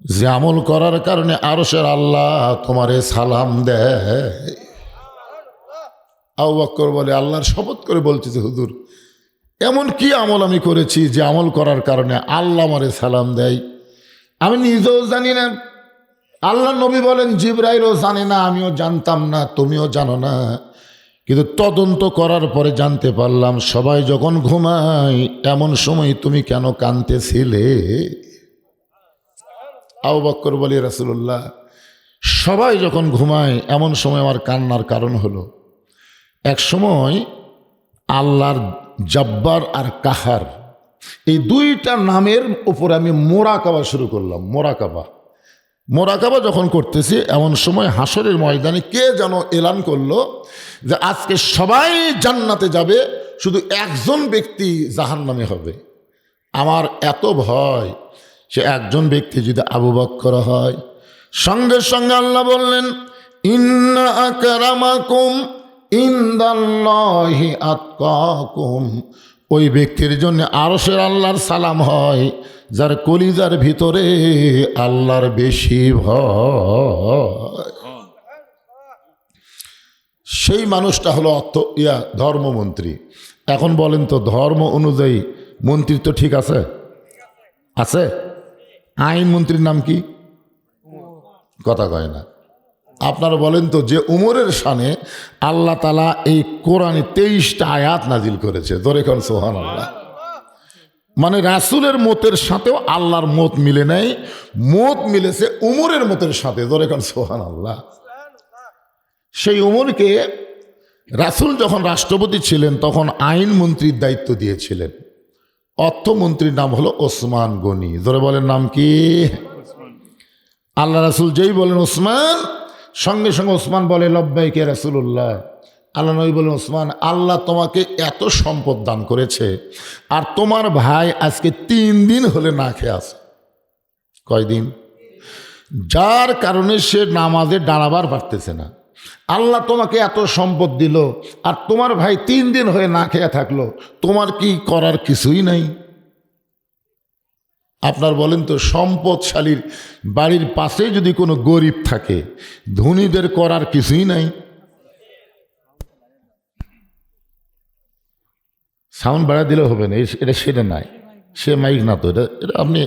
যে আমল করার কারণে আরশের আল্লাহ তোমারে সালাম দেয়? আবু বকর বলে, আল্লাহর শপথ করে বলতেছে হুজুর এমন কি আমল আমি করেছি যে আমল করার কারণে আল্লাহ আমারে সালাম দেয়? আমি নিজেও জানি না। আল্লাহ নবী বলেন জিবরাইলও জানে না, আমিও জানতাম না, তুমিও জানো না, কিন্তু তদন্ত করার পরে জানতে পারলাম সবাই যখন ঘুমায় এমন সময় তুমি কেন কাঁদতেছিলে? আবু বকর বলে, রাসূলুল্লাহ সবাই যখন ঘুমায় এমন সময় আমার কান্নার কারণ হলো, এক সময় আল্লাহর জব্বার আর কাহার এই 2টা নামের উপর আমি মোরাকাবা শুরু করলাম। মোরাকাবা যখন করতেছি এমন সময় হাসরের ময়দানে কে যেন এলান করলো যে আজকে সবাই জান্নাতে যাবে, শুধু একজন ব্যক্তি জাহান্নামে হবে। আমার এত ভয়, সে একজন ব্যক্তি যদি আবু বকর হয়। সঙ্গে সঙ্গে আল্লাহ বললেন ইন্না আকরামাকুম ইনদাল্লাহি আতকাকুম। ওই ব্যক্তির জন্য আরশের আল্লাহর সালাম হয় যার কলিজার ভিতরে আল্লাহর বেশি ভয়। সেই মানুষটা হলো ধর্মমন্ত্রী। এখন বলেন তো ধর্ম অনুযায়ী মন্ত্রী তো ঠিক আছে? আছে? আইন মন্ত্রীর নাম কি? কথা কয় না। আপনারা বলেন তো যে উমরের শানে আল্লাহ তাআলা এই কোরআনে 23টা আয়াত নাজিল করেছে। ধরে কোন সুবহানাল্লাহ। মানে রাসূলের মতের সাথেও আল্লাহর মত মিলে নাই, মত মিলেছে উমরের মতের সাথে। ধরে কোন সুবহানাল্লাহ। সেই উমরকে রাসূল যখন রাষ্ট্রপতি ছিলেন তখন আইন মন্ত্রীর দায়িত্ব দিয়েছিলেন। অর্থমন্ত্রীর নাম হলো ওসমান গনি। জোরে বলেন নাম কি? আল্লাহ রাসূল যেই বলেন ওসমান, সঙ্গে সঙ্গে ওসমান বলে লব্বাইক ইয়া রাসূলুল্লাহ। আল্লাহ নবী বলেন ওসমান, আল্লাহ তোমাকে এত সম্পদ দান করেছে আর তোমার ভাই আজকে 3 দিন হলে না খেয়ে আছে। কয়দিন? যার কারণে সে নামাজে দাঁড়াবার পারতেছে না। আল্লাহ তোমাকে এত সম্পদ দিল আর তোমার ভাই 3 দিন হয়ে না খেয়ে থাকলো, তোমার কি করার কিছুই নাই? আপনার বলেন তো, সম্পদশালীর বাড়ির পাশে যদি কোনো গরিব থাকে, ধনীদের করার কিছুই নাই? সাউন্ড বাড়া দিলে হবে না, এটা সেটা নাই, সে মাইক না তো। এটা এটা আপনি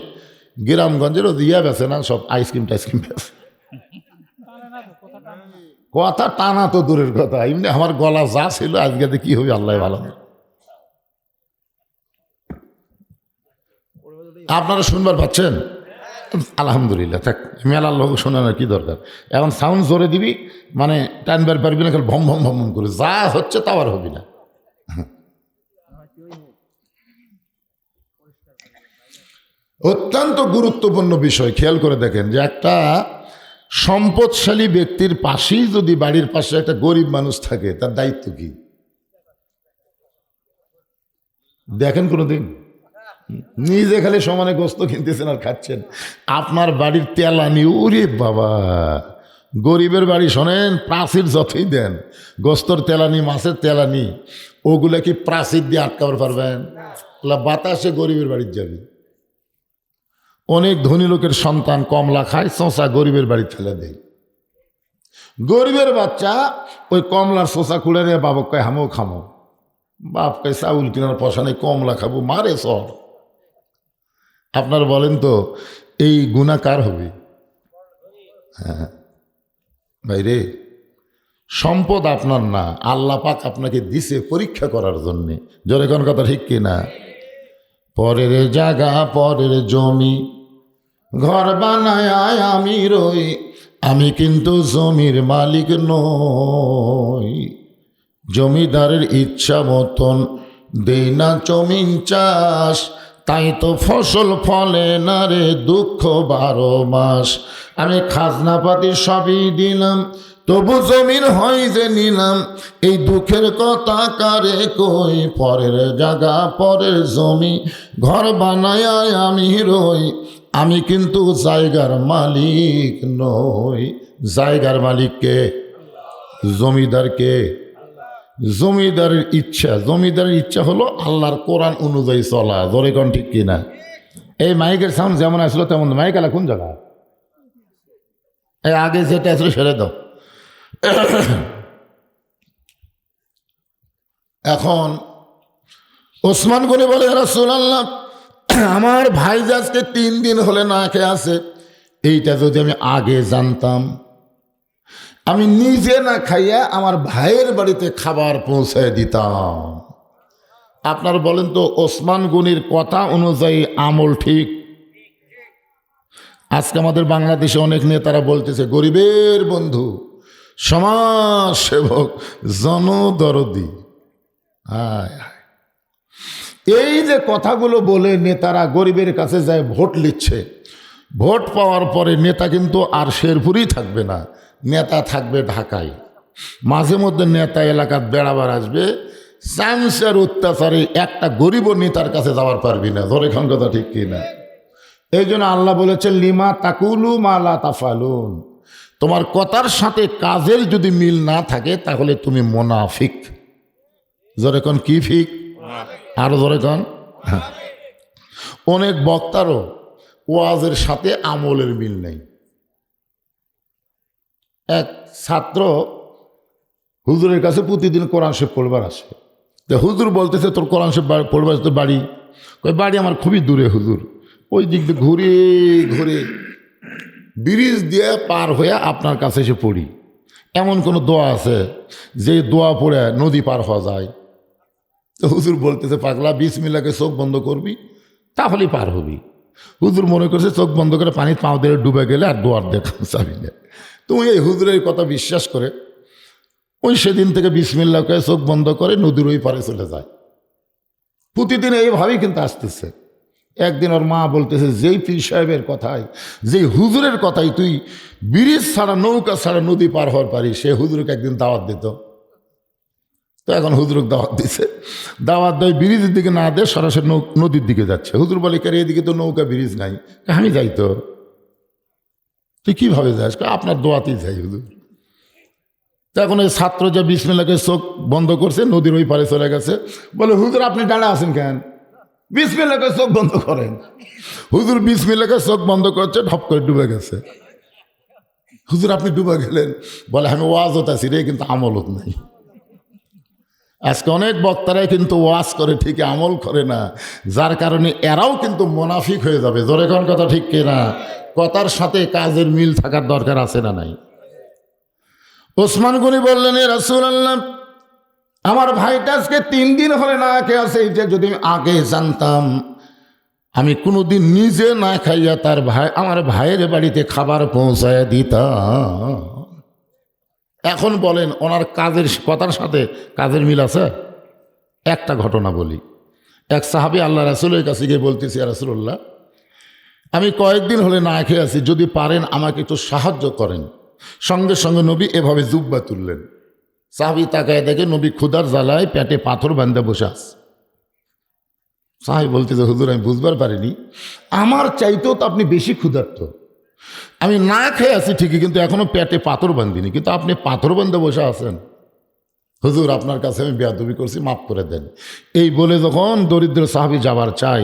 গ্রামগঞ্জেরও দিয়া বেছে না, সব আইসক্রিম টাইসক্রিম বেছে। কথা টানা তো দূরের কথা, এমনি আমার গলা যা ছিল আজকে কি হবে আল্লাহ ভালো। আপনারা শুনবার পাচ্ছেন? আলহামদুলিল্লাহ। থাক, মেলার লোক শোনানোর কি দরকার। এখন সাউন্ড জোরে দিবি মানে টানবার পারবি না, খালি ভম ভম ভম ভম করে যা হচ্ছে তাও আর হবি না। অত্যন্ত গুরুত্বপূর্ণ বিষয়, খেয়াল করে দেখেন যে একটা সম্পদশালী ব্যক্তির পাশেই যদি বাড়ির পাশে একটা গরিব মানুষ থাকে, তার দায়িত্ব কি দেখেন কোনোদিন? নিজে খালি সমানে গোস্ত কিনতেছেন আর খাচ্ছেন, আপনার বাড়ির তেলানি, ওরে বাবা, গরিবের বাড়ি শোনেন, প্রাচীর যতই দেন, গোস্তর তেলানি, মাছের তেলানি, ওগুলা কি প্রাচীর দিয়ে আটকাবার পারবেন? বাতাসে গরিবের বাড়ির যাবে। অনেক ধনী লোকের সন্তান কমলা খায়, শশা গরিবের বাড়ি ফেলে দেয়। গরিবের বাচ্চা ওই কমলার শশা খুলে নিয়ে বাবক কয় হামো খামো, বাপ কয় চাউল কেনার পয়সা নেই, কমলা খাবো, মারে সর। আপনার বলেন তো এই গুনাহ কার হবে? হ্যাঁ ভাইরে, সম্পদ আপনার না, আল্লাহ পাক আপনাকে দিছে পরীক্ষা করার জন্যে। জোরে কোন কথা ঠিক কিনা? পরের জায়গা পরের জমি ঘর বানায় আমি রই, আমি কিন্তু জমির মালিক নই। জমিদারের ইচ্ছা মতন দেই না জমিন চাষ, তাই তো ফসল ফলে না রে দুঃখ 12 মাস। আমি খাজনাপাতি সবই দিলাম, তবু জমিন হয় যে নিলাম, এই দুঃখের কথা কারে কই। পরের জায়গা পরের জমি ঘর বানায় আমি রই, আমি কিন্তু জায়গার মালিক নই। জায়গার মালিককে? জমিদারকে? জমিদারের ইচ্ছা, জমিদারের ইচ্ছা হলো আল্লাহর কোরআন অনুযায়ী চলা। ধরে কোন ঠিক কিনা? এই মাইকের সাউন্ড যেমন আসলো তেমন মাইক আলা কোন জায়গা? এই আগে যেটা আসলো সেরে দাও। এখন ওসমান গনি বলে, রাসূলুল্লাহ, আমার ভাই আজকে 3 দিন হলে না খেয়ে আছে, এইটা যদি আমি আগে জানতাম, আমি নিজে না খাইয়া আমার ভাইয়ের বাড়িতে খাবার পৌঁছায় দিতাম। আপনার বলেন তো, ওসমান গনির কথা অনুযায়ী আমল ঠিক? আজকে আমাদের বাংলাদেশে অনেক নেতারা বলতেছে গরিবের বন্ধু, সমাজ সেবক, জনদরদি। এই যে কথাগুলো বলে নেতারা গরিবের কাছে যায় ভোট নিচ্ছে, ভোট পাওয়ার পরে নেতা কিন্তু আর শেরপুরেই থাকবে না, নেতা থাকবে ঢাকায়। মাঝে মধ্যে নেতা এলাকার বেড়াবার আসবে, চামচার অত্যাচারে একটা গরিব নেতার কাছে যাওয়ার পারবি না। ধরে খান কথা ঠিক কিনা? এই জন্য আল্লাহ বলেছেন, লিমা তাকুলু মা লা তাফালুন, তোমার কথার সাথে কাজের যদি মিল না থাকে তাহলে তুমি মুনাফিক। জোরে কোন কি ফিক? আরো জোরে কোন। অনেক বক্তারও ওয়াজের সাথে আমলের মিল নেই। এক ছাত্র হুজুরের কাছে প্রতিদিন কোরআন শরীফ পড়বার আসে, তো হুজুর বলতেছে, তোর কোরআন শরীফ পড়বার তো বাড়ি? কই বাড়ি আমার খুবই দূরে হুজুর, ওই দিক দিয়ে ঘুরে ঘুরে ব্রিজ দিয়ে পার হয়ে আপনার কাছে এসে পড়ি। এমন কোনো দোয়া আছে যে দোয়া পড়ে নদী পার হওয়া যায়? তো হুজুর বলতেছে, পাগলা, বিসমিল্লাহকে চোখ বন্ধ করবি তাহলেই পার হবি। হুজুর মনে করছে চোখ বন্ধ করে পানি পাও দিয়ে ডুবে গেলে আর দোয়ার দেখা যাবি না। তুমি এই হুজুরের কথা বিশ্বাস করে ওই সেদিন থেকে বিসমিল্লাহ করে চোখ বন্ধ করে নদীর ওই পারে চলে যায়। প্রতিদিন এইভাবেই কিন্তু আসতেছে। একদিন ওর মা বলতেছে, যেই পীর সাহেবের কথায়, যেই হুজুরের কথাই তুই ব্রিজ ছাড়া নৌকা ছাড়া নদী পার হওয়ার পারিস, সে হুজুরকে একদিন দাওয়াত দিত। তো এখন হুজুরকে দাওয়াত দিছে, দাওয়াত দেয় ব্রিজের দিকে না দেয়, সরাসরি নদীর দিকে যাচ্ছে। হুজুর বলে, কে এদিকে তো নৌকা ব্রিজ নাই। আমি যাই তো। তুই কীভাবে যাস? আপনার দোয়াতেই যাই হুজুর। তো এখন এই ছাত্র যে বিসমিল্লাহকে চোখ বন্ধ করছে, নদীর ওই পারে চলে গেছে। বলে, হুজুর আপনি দাঁড়া আছেন কেন? বিসমিল্লাহকে চোখ বন্ধ করেন। হুজুর বিসমিল্লাহকে চোখ বন্ধ করছে, ঢপ করে ডুবে গেছে। হুজুর আপনি ডুবে গেলেন? বলে, আমি ওয়াজত আছি রে, কিন্তু আমলত নাই। আজকে অনেক বক্তারাই কিন্তু ওয়াজ করে, ঠিক আমল করে না, যার কারণে এরাও কিন্তু মুনাফিক হয়ে যাবে। জোরে কোন কথা ঠিক কিনা? কথার সাথে কাজের মিল থাকার দরকার আছে না নাই? ওসমান গনি বললেন, এ রাসূলুল্লাহ, আমার ভাইটা আজকে 3 দিন হলে না খেয়ে আছে। এটা যদি আমি আগে জানতাম, আমি কোনোদিন নিজে না খাইয়া তার ভাই, আমার ভাইয়ের বাড়িতে খাবার পৌঁছায় দিতাম। এখন বলেন, ওনার কাজের কথার সাথে কাজের মিল আছে? একটা ঘটনা বলি। এক সাহাবী আল্লাহ রাসূলের কাছে গিয়ে বলতেছি, ইয়া রাসূলুল্লাহ, আমি কয়েকদিন হলে না খেয়ে আছি, যদি পারেন আমাকে একটু সাহায্য করেন। সঙ্গে সঙ্গে নবী এভাবে জুব্বা তুললেন। সাহাবী তাকায় দেখে নবী ক্ষুধার জ্বালায় পেটে পাথর বাঁধে বসে আছে। সাহাবী বলতেছে, হুজুর আমি বুঝবার পারিনি, আমার চাইতেও তো আপনি বেশি ক্ষুধার্ত। আমি না খেয়ে আছি ঠিকই, কিন্তু এখনো পেটে পাথর বাঁধিনি, কিন্তু আপনি পাথর বাঁধে বসে আছেন। হুজুর আপনার কাছে আমি বেয়াদবি করছি, মাফ করে দেন। এই বলে যখন দরিদ্র সাহাবী যাবার চাই,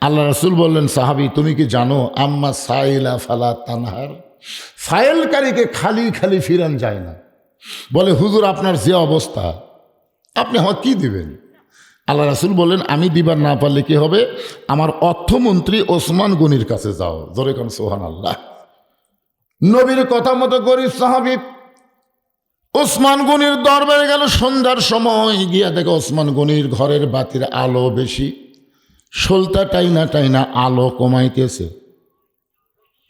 আল্লাহ রাসূল বললেন, সাহাবী তুমি কি জানো, আম্মা সাইলা ফালা তানহার, সায়েলকারীকে খালি খালি ফিরান যায় না। বলে, হুজুর আপনার যে অবস্থা, আপনি আমার কি দিবেন? আল্লাহ রাসূল বললেন, আমি দিবার না পারলে কি হবে, আমার অর্থমন্ত্রী ওসমান গনির কাছে যাও। জোরে কোন সুবহানাল্লাহ। নবীর কথা মতো গরিব সাহাবী ওসমান গনির দরবারে গেল। সন্ধ্যার সময় গিয়া দেখে ওসমান গনির ঘরের বাতির আলো বেশি, সলতা টাইনা টাইনা আলো কমাইতেছে।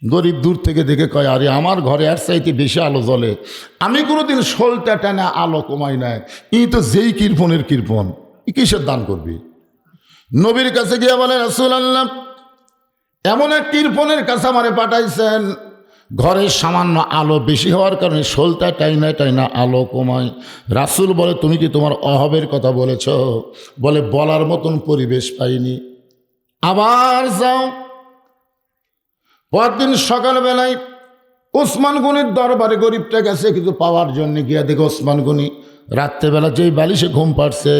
গরিব দূর থেকে দেখে কয়, আরে আমার ঘরে আর চাইতে বেশি আলো জ্বলে, আমি কোনোদিন সলতা টাইনা আলো কমাই নাই। ই তো যেই কৃপণের কৃপণ, ই কিসের দান করবি? নবীর কাছে গিয়া বলে, রাসূলুল্লাহ, এমন এক কৃপণের কাছে আমারে পাঠাইছেন, ঘরের সামান্য আলো বেশি হওয়ার কারণে সলতা টাইনা টাইনা আলো কমায়। রাসূল বলে, তুমি কি তোমার অভাবের কথা বলেছ? বলে, বলার মতন পরিবেশ পাইনি। আবার যাও। পরদিন সকালবেলায় ওসমান গনির দরবারে গরিবটা গেছে কিছু পাওয়ার জন্য। গিয়া দেখে ওসমান গনি রাত্রেবেলা যেই বালিশে ঘুম পাড়ছে,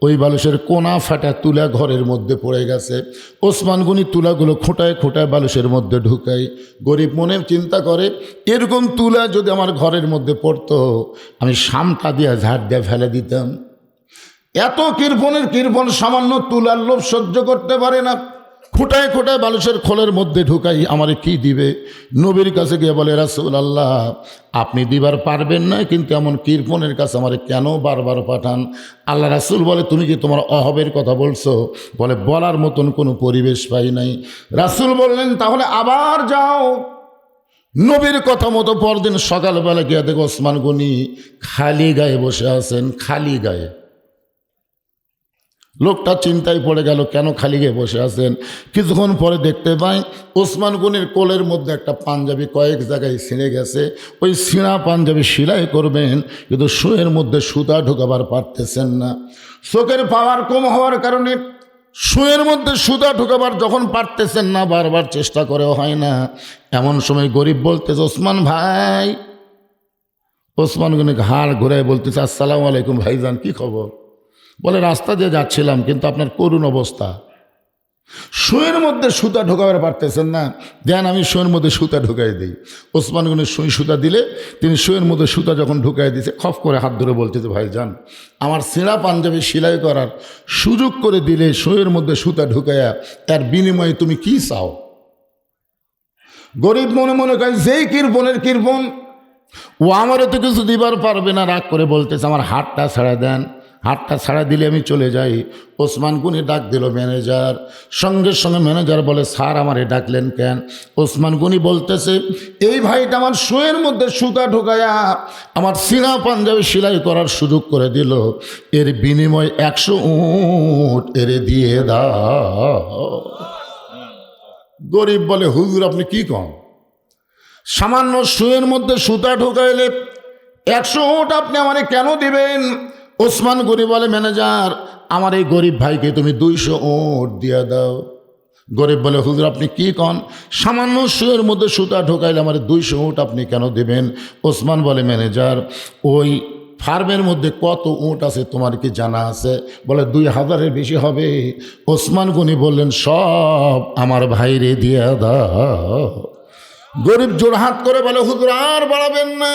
ওই বালিশের কোনা ফাটা তুলা ঘরের মধ্যে পড়ে গেছে। ওসমান গনি তুলাগুলো খোঁটায় খোঁটায় বালিশের মধ্যে ঢুকায়। গরিব মনে চিন্তা করে, এরকম তুলা যদি আমার ঘরের মধ্যে পড়তো, আমি শামটা দিয়া ঝাড় দিয়ে ফেলে দিতাম। এত কৃপণের কৃপণ সামান্য তুলার লোভ সহ্য করতে পারে না। খোঁটায় খোঁটায় বালিশের খোলের মধ্যে ঢুকাই, আমারে কি দিবে? নবীর কাছে গিয়ে বলে, রাসূলুল্লাহ, আপনি দিবার পারবেন না, কিন্তু এমন কৃপণের কাছে আমারে কেন বারবার পাঠান? আল্লাহ রাসূল বলে, তুমি কি তোমার অভাবের কথা বলছো? বলে, বলার মতন কোনো পরিবেশ পাই নাই। রাসূল বললেন, তাহলে আবার যাও। নবীর কথা মতো পরদিন সকালবেলা গিয়ে দেখো ওসমান গনি খালি গায়ে বসে আছেন। খালি গায়ে। লোকটা চিন্তায় পড়ে গেল, কেন খালি গায়ে বসে আছেন? কিছুক্ষণ পরে দেখতে পাই ওসমান গনির কোলের মধ্যে একটা পাঞ্জাবি কয়েক জায়গায় ছিঁড়ে গেছে। ওই ছিঁড়া পাঞ্জাবি সেলাই করবেন, কিন্তু শুয়ের মধ্যে সুতা ঢোকাবার পারতেছেন না। চোখের পাওয়ার কম হওয়ার কারণে শুয়ের মধ্যে সুতা ঢোকাবার যখন পারতেছেন না, বারবার চেষ্টা করেও হয় না। এমন সময় গরিব বলতেছে, ওসমান ভাই। ওসমান গনি ঘাড় ঘুরায় বলতেছে, আসসালামু আলাইকুম ভাইজান, কি খবর? বলে, রাস্তা দিয়ে যাচ্ছিলাম, কিন্তু আপনার করুণ অবস্থা, শুয়ের মধ্যে সুতা ঢোকাবার পারতেছেন না, দেন আমি শুয়ের মধ্যে সুতা ঢুকাই দিই। ওসমান গনি সুই সুতা দিলে তিনি শুয়ের মধ্যে সুতা যখন ঢুকাই দিয়েছে, খপ করে হাত ধরে বলতেছে, ভাইজান, আমার ছেঁড়া পাঞ্জাবি সেলাই করার সুযোগ করে দিলে, শুয়ের মধ্যে সুতা ঢুকাইয়া, তার বিনিময়ে তুমি কি চাও? গরিব মনে মনে কয়, যেই কৃপণের কৃপণ, ও আমারও তো কিছু দিবার পারবে না। রাগ করে বলতেছে, আমার হাতটা ছেড়ে দেন। হাতটা ছাড়া দিলে আমি চলে যাই। ওসমান গনি ডাক দিল ম্যানেজার, সঙ্গে সঙ্গে ম্যানেজার বলে, স্যার আমারে ডাকলেন কেন? ওসমান গনি বলতেছে, এই ভাইটা আমার শোয়ের মধ্যে সুতা ঢোকায়া আমার সিনা পাঞ্জাবি সেলাই করার সুযোগ করে দিল, এর বিনিময় 100 উট এরে দিয়ে দাও। গরিব বলে, হুজুর আপনি কি কন? সামান্য শোয়ের মধ্যে সুতা ঢোকাইলে 100 উট আপনি আমারে কেন দিবেন? ওসমান গনি বলে, ম্যানেজার আমার এই গরিব ভাইকে তুমি 200 উট দিয়ে দাও। গরিব বলে, হুজুর আপনি কি কন? সামান্য শোয়ের মধ্যে সুতা ঢোকাইলে আমার 200 উট আপনি কেন দেবেন? ওসমান বলে, ম্যানেজার ওই ফার্মের মধ্যে কত উট আছে তোমার কি জানা আছে? বলে 2000-এর বেশি হবে। ওসমান গনি বললেন, সব আমার ভাইরে দিয়ে দাও। গরিব জোড়হাত করে বলে, হুজুর আর বাড়াবেন না,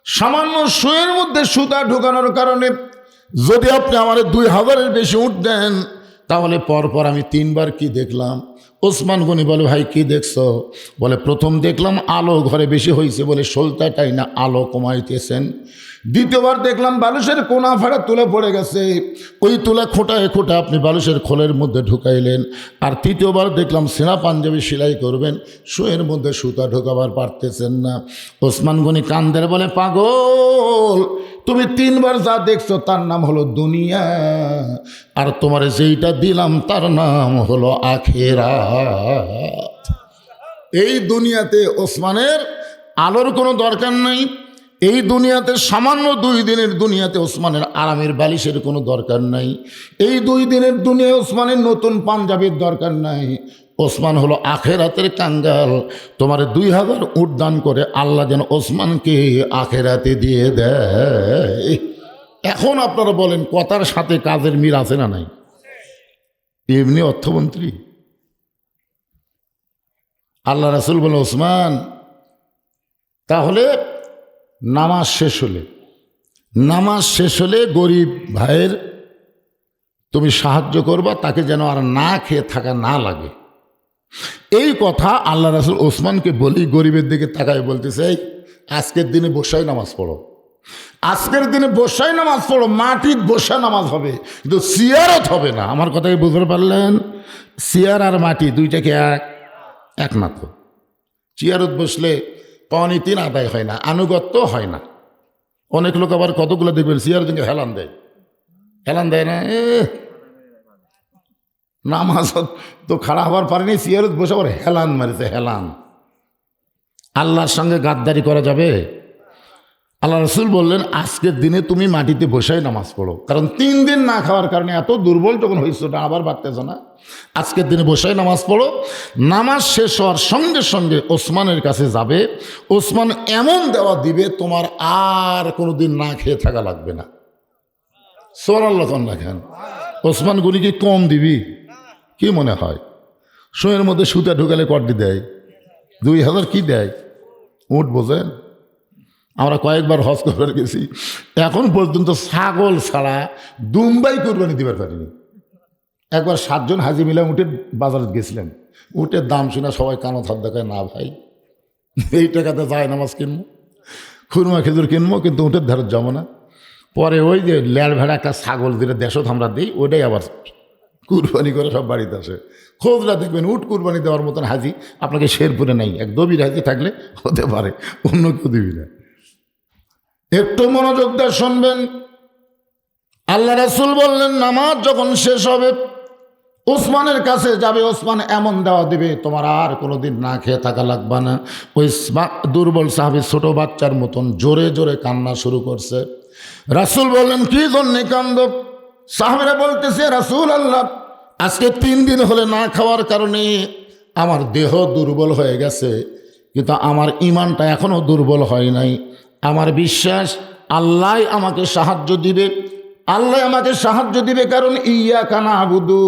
সামান্য শোয়ের মধ্যে সুতা ঢোকানোর কারণে যদি আপনি আমার 2000-এর বেশি উঠ দেন, তাহলে পরপর আমি 3বার কি দেখলাম? ওসমান গনি বলে, ভাই কি দেখছো? বলে, প্রথম দেখলাম আলো ঘরে বেশি হয়েছে বলে সলতাটাই না আলো কমাইতেছেন। দ্বিতীয়বার দেখলাম বালুশের কোনা ফাড়া তুলে পড়ে গেছে, ওই তুলা খোঁটায় খোঁটা আপনি বালুশের খোলের মধ্যে ঢুকাইলেন। আর তৃতীয়বার দেখলাম সেনা পাঞ্জাবি সেলাই করবেন, শোয়ের মধ্যে সুতা ঢোকাবার পারতেছেন না। ওসমান গনি কান্দের বলে, পাগল, তুমি 3বার যা দেখছো তার নাম হলো দুনিয়া, আর তোমার যেইটা দিলাম তার নাম হলো আখিরাত। এই দুনিয়াতে ওসমানের আলোর কোনো দরকার নাই। এই দুনিয়াতে সামান্য 2 দিনের দুনিয়াতে ওসমানের আরামের বালিশের কোনো দরকার নাই। এই 2 দিনের দুনিয়ায় ওসমানের নতুন পাঞ্জাবির দরকার নাই। ওসমান হলো আখেরাতের কাঙ্গাল। তোমার 2000 উট দান করে আল্লাহ যেন ওসমানকে আখেরাতে দিয়ে দেয়। এখন আপনারা বলেন, কথার সাথে কাজের মিল আছে না নাই? এমনি অর্থমন্ত্রী আল্লাহ রাসূল বলে, ওসমান তাহলে নামাজ শেষ হলে গরিব ভাইয়ের তুমি সাহায্য করবা, তাকে যেন আর না খেয়ে থাকা না লাগে। এই কথা আল্লাহ রাসূল ওসমানকে বলি, গরিবের দিকে তাকায় বলতেছে, আজকের দিনে বসাই নামাজ পড়ো, আজকের দিনে বসাই নামাজ পড়ো, মাটির বসা নামাজ হবে, কিন্তু সিয়ারত হবে না। আমার কথাকে বুঝতে পারলেন? সিয়ার আর মাটি দুইটাকে এক না তো। চেয়ারত বসলে পাওনি 3 আদায় হয় না, আনুগত্য হয় না। অনেক লোক আবার কতগুলো দেখবেন চেয়ারের দিকে হেলান দেয় না, নামাজ তো খাড়া হবার পারেনি, চেয়ারত বসে আবার হেলান মারিছে, হেলান। আল্লাহর সঙ্গে গাদ্দারি করা যাবে? আল্লাহ রাসূল বললেন, আজকের দিনে তুমি মাটিতে বসাই নামাজ পড়ো, কারণ 3 দিন না খাওয়ার কারণে এত দুর্বল যখন হয়েছে ওটা আবার বাড়তেছ না। আজকের দিনে বসাই নামাজ পড়ো। নামাজ শেষ হওয়ার সঙ্গে সঙ্গে ওসমানের কাছে যাবে, ওসমান এমন দেওয়া দিবে তোমার আর কোনো দিন না খেয়ে থাকা লাগবে না। সুবহানাল্লাহ রাখেন। ওসমান গনি কি কম দিবি? কি মনে হয়? শোয়ের মধ্যে সুতা ঢুকালে কড্ডি দেয়, 2000 কি দেয়? উঠ বোঝেন? আমরা কয়েকবার হজ করে গেছি, এখন পর্যন্ত ছাগল ছাড়া দুম্বাই কোরবানি দিবার পারিনি। একবার 7 জন হাজি মিলে উঠে বাজারে গেছিলেন, উটের দাম শুনে সবাই কানো থাপ দেখায়, না ভাই এই টাকাতে যায় নামাজ কিনবো, খুরমা খেজুর কিনবো, কিন্তু উটের ধারে যাবো না। পরে ওই যে লেয়ার ভেড়া একটা ছাগল দিলে দেশত আমরা দিই, ওটাই আবার কুরবানি করে সব বাড়িতে আসে। খোঁজরা দেখবেন উট কুরবানি দেওয়ার মতন হাজি আপনাকে শেরপুরে নেই, এক দবির হাজি থাকলে হতে পারে, অন্য কেউ দিবি না। একটু মনোযোগ দিয়ে শুনবেন। আল্লাহ রাসূল বললেন, নামাজ যখন শেষ হবে ওসমানের কাছে যাবে, ওসমান এমন দেওয়া দিবে তোমার আর কোনোদিন না খেয়ে থাকা লাগবে না। ওই দুর্বল সাহাবী ছোট বাচ্চার মতন জোরে জোরে কান্না শুরু করছে। রাসূল বললেন, কি জন্যে কান্দ? সাহাবীরা বলতেছে, রাসূল আল্লাহ, আজকে 3 দিন হলে না খাওয়ার কারণে আমার দেহ দুর্বল হয়ে গেছে, কিন্তু আমার ঈমানটা এখনো দুর্বল হয় নাই। আমার বিশ্বাস আল্লাহ আমাকে সাহায্য দিবে, আল্লাহ আমাকে সাহায্য দিবে, কারণ ইয়্যাকা না'বুদু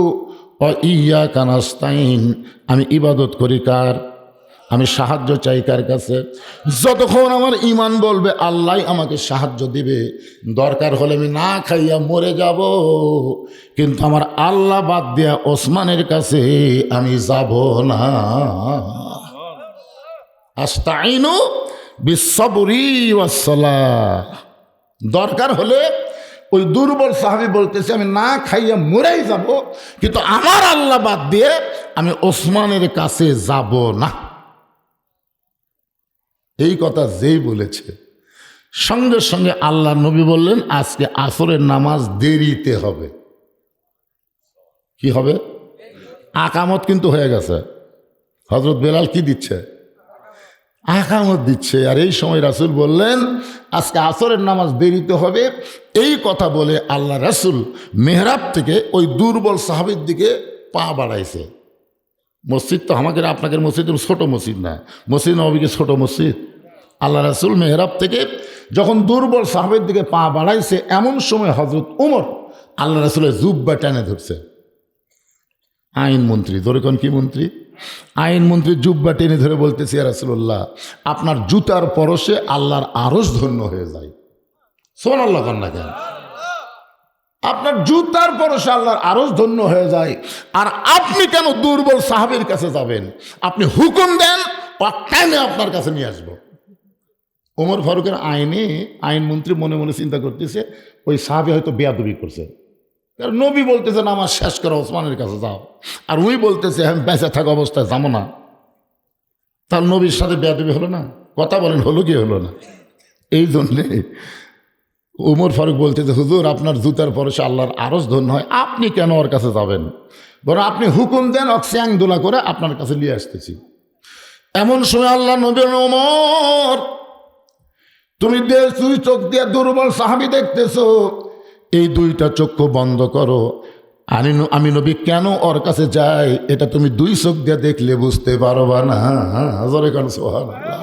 ওয়া ইয়্যাকা নাস্তাইন। আমি ইবাদত করি কার? আমি সাহায্য চাই কার কাছে? যতক্ষণ আমার ঈমান বলবে আল্লাহ আমাকে সাহায্য দিবে, দরকার হলে আমি না খাইয়া মরে যাব, কিন্তু আমার আল্লাহ বাদ দিয়া ওসমানের কাছে আমি যাব না। আস্তাইনু বিসসবরি ওয়াসসালাহ। দরকার হলে ওই দুর্বল সাহাবী বলতেছে আমি না খাইয়া মরেই যাব, কিন্তু আমার আল্লাহ বাদ দিয়ে আমি ওসমানের কাছে যাব না। এই কথা যেই বলেছে সঙ্গে সঙ্গে আল্লাহ নবী বললেন আজকে আসরের নামাজ দেরিতে হবে। কি হবে? আকামত কিন্তু হয়ে গেছে। হযরত বেলাল কি দিচ্ছে? আকামত দিচ্ছে। আর এই সময় রাসূল বললেন আজকে আসরের নামাজ দেরিতে হবে। এই কথা বলে আল্লাহ রাসূল মেহরাব থেকে ওই দুর্বল সাহাবীর দিকে পা বাড়াইছে। মসজিদ তো আমাদের আপনাদের মসজিদ ছোট মসজিদ না, মসজিদ নববীকে ছোট মসজিদ। আল্লাহ রাসূল মেহরাব থেকে যখন দুর্বল সাহাবীর দিকে পা বাড়াইছে, এমন সময় হযরত ওমর আল্লাহ রাসূলের জুব্বা টেনে ধরছে। আইনমন্ত্রী, ধরে কোন কি মন্ত্রী? আইনমন্ত্রী জুব্বা টেনে ধরে বলতেছে ইয়া রাসূলুল্লাহ, আপনার জুতার পরশে আল্লাহর আরশ ধন্য হয়ে যায়। সুবহানাল্লাহ কন্যা কেন? আপনার জুতার পরশে আল্লাহর আরশ ধন্য হয়ে যায়, আর আপনি কেন দুর্বল সাহাবীর কাছে যাবেন? আপনি হুকুম দেন, টাইমে আপনার কাছে নিয়ে আসবো। ওমর ফারুকের আইনমন্ত্রী মনে মনে চিন্তা করতেছে ওই সাহাবী হয়তো বেয়াদবি করছে, কারণ নবী বলতেছে নামাজ শেষ করো, ওসমানের কাছে যাও, আর উনি বলতেছে আমি বেঁচে থাকা অবস্থায় যাবো না। তাহলে নবীর সাথে বেয়াদবি হলো না? কথা বলেন, হলো কি হলো না? এই জন্যে ওমর ফারুক বলতেছে হুজুর আপনার জুতার পরশে আল্লাহর আরশ ধন্য হয়, আপনি কেন ওর কাছে যাবেন? বরং আপনি হুকুম দেন, অক্সিয়াং দোলা করে আপনার কাছে নিয়ে আসতেছি। এমন সময় আল্লাহ নবী, ওমর তুমি দুই চোখ দিয়ে দুর্বল সাহাবী দেখতেছো, এই দুইটা চক্ষু বন্ধ করো। আমি নবী কেন ওর কাছে যাই এটা তুমি দুই চোখ দিয়ে দেখলে বুঝতে পারবা না। সুবহানাল্লাহ।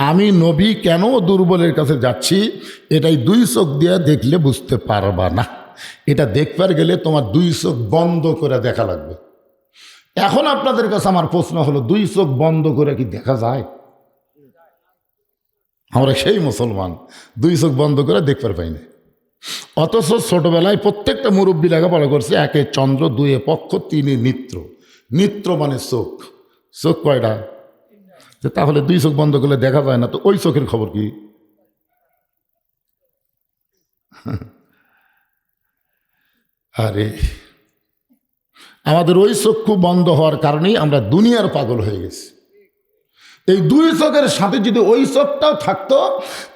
আমি নবী কেন দুর্বলের কাছে যাচ্ছি এটাই দুই চোখ দিয়ে দেখলে বুঝতে পারবা না। এটা দেখবার গেলে তোমার দুই চোখ বন্ধ করে দেখা লাগবে। এখন আপনাদের কাছে আমার প্রশ্ন হলো, দুই চোখ বন্ধ করে কি দেখা যায়? আমরা সেই মুসলমান দুই চোখ বন্ধ করে দেখবার পাই না। অথচ ছোটবেলায় প্রত্যেকটা মুরব্বী লেখাপড়া করছে, একে চন্দ্র, দুয়ে পক্ষ, তিনে নিত্র। নিত্র মানে চোখ। চোখ কয়টা? তাহলে দুই চোখ বন্ধ করলে দেখা যায় না, তো ওই চোখের খবর কি? আরে আমাদের ওই চক্ষু বন্ধ হওয়ার কারণেই আমরা দুনিয়ার পাগল হয়ে গেছি। এই দুই চোখের সাথে যদি ওই চোখটাও থাকতো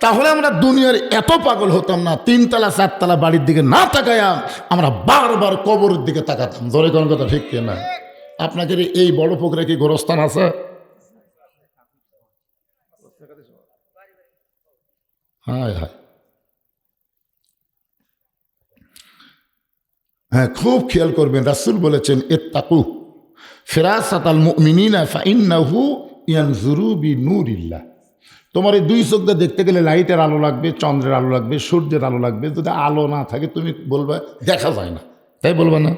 তাহলে আমরা দুনিয়ার এত পাগল হতাম না। 3 তলা 4 তলা বাড়ির দিকে না তাকায়া আমরা বারবার কবরের দিকে তাকাতাম। ধরে কোন কথা ঠিক কিনা? আপনাদের এই বড় পুকুরে কি গোরস্থান আছে? হায় হায়, হ্যাঁ খুব খেয়াল করবেন। রাসূল বলেছেন ইত্তাকু ফিরাসাতাল মুমিনিনা ফাইন্নাহু ইয়ানজুরু বিনূরিল্লাহ। তোমার এই দুই চোখ দিয়ে দেখতে গেলে লাইটের আলো লাগবে, চন্দ্রের আলো লাগবে, সূর্যের আলো লাগবে। যদি আলো না থাকে তুমি বলবে দেখা যায় না, তাই বলবে না?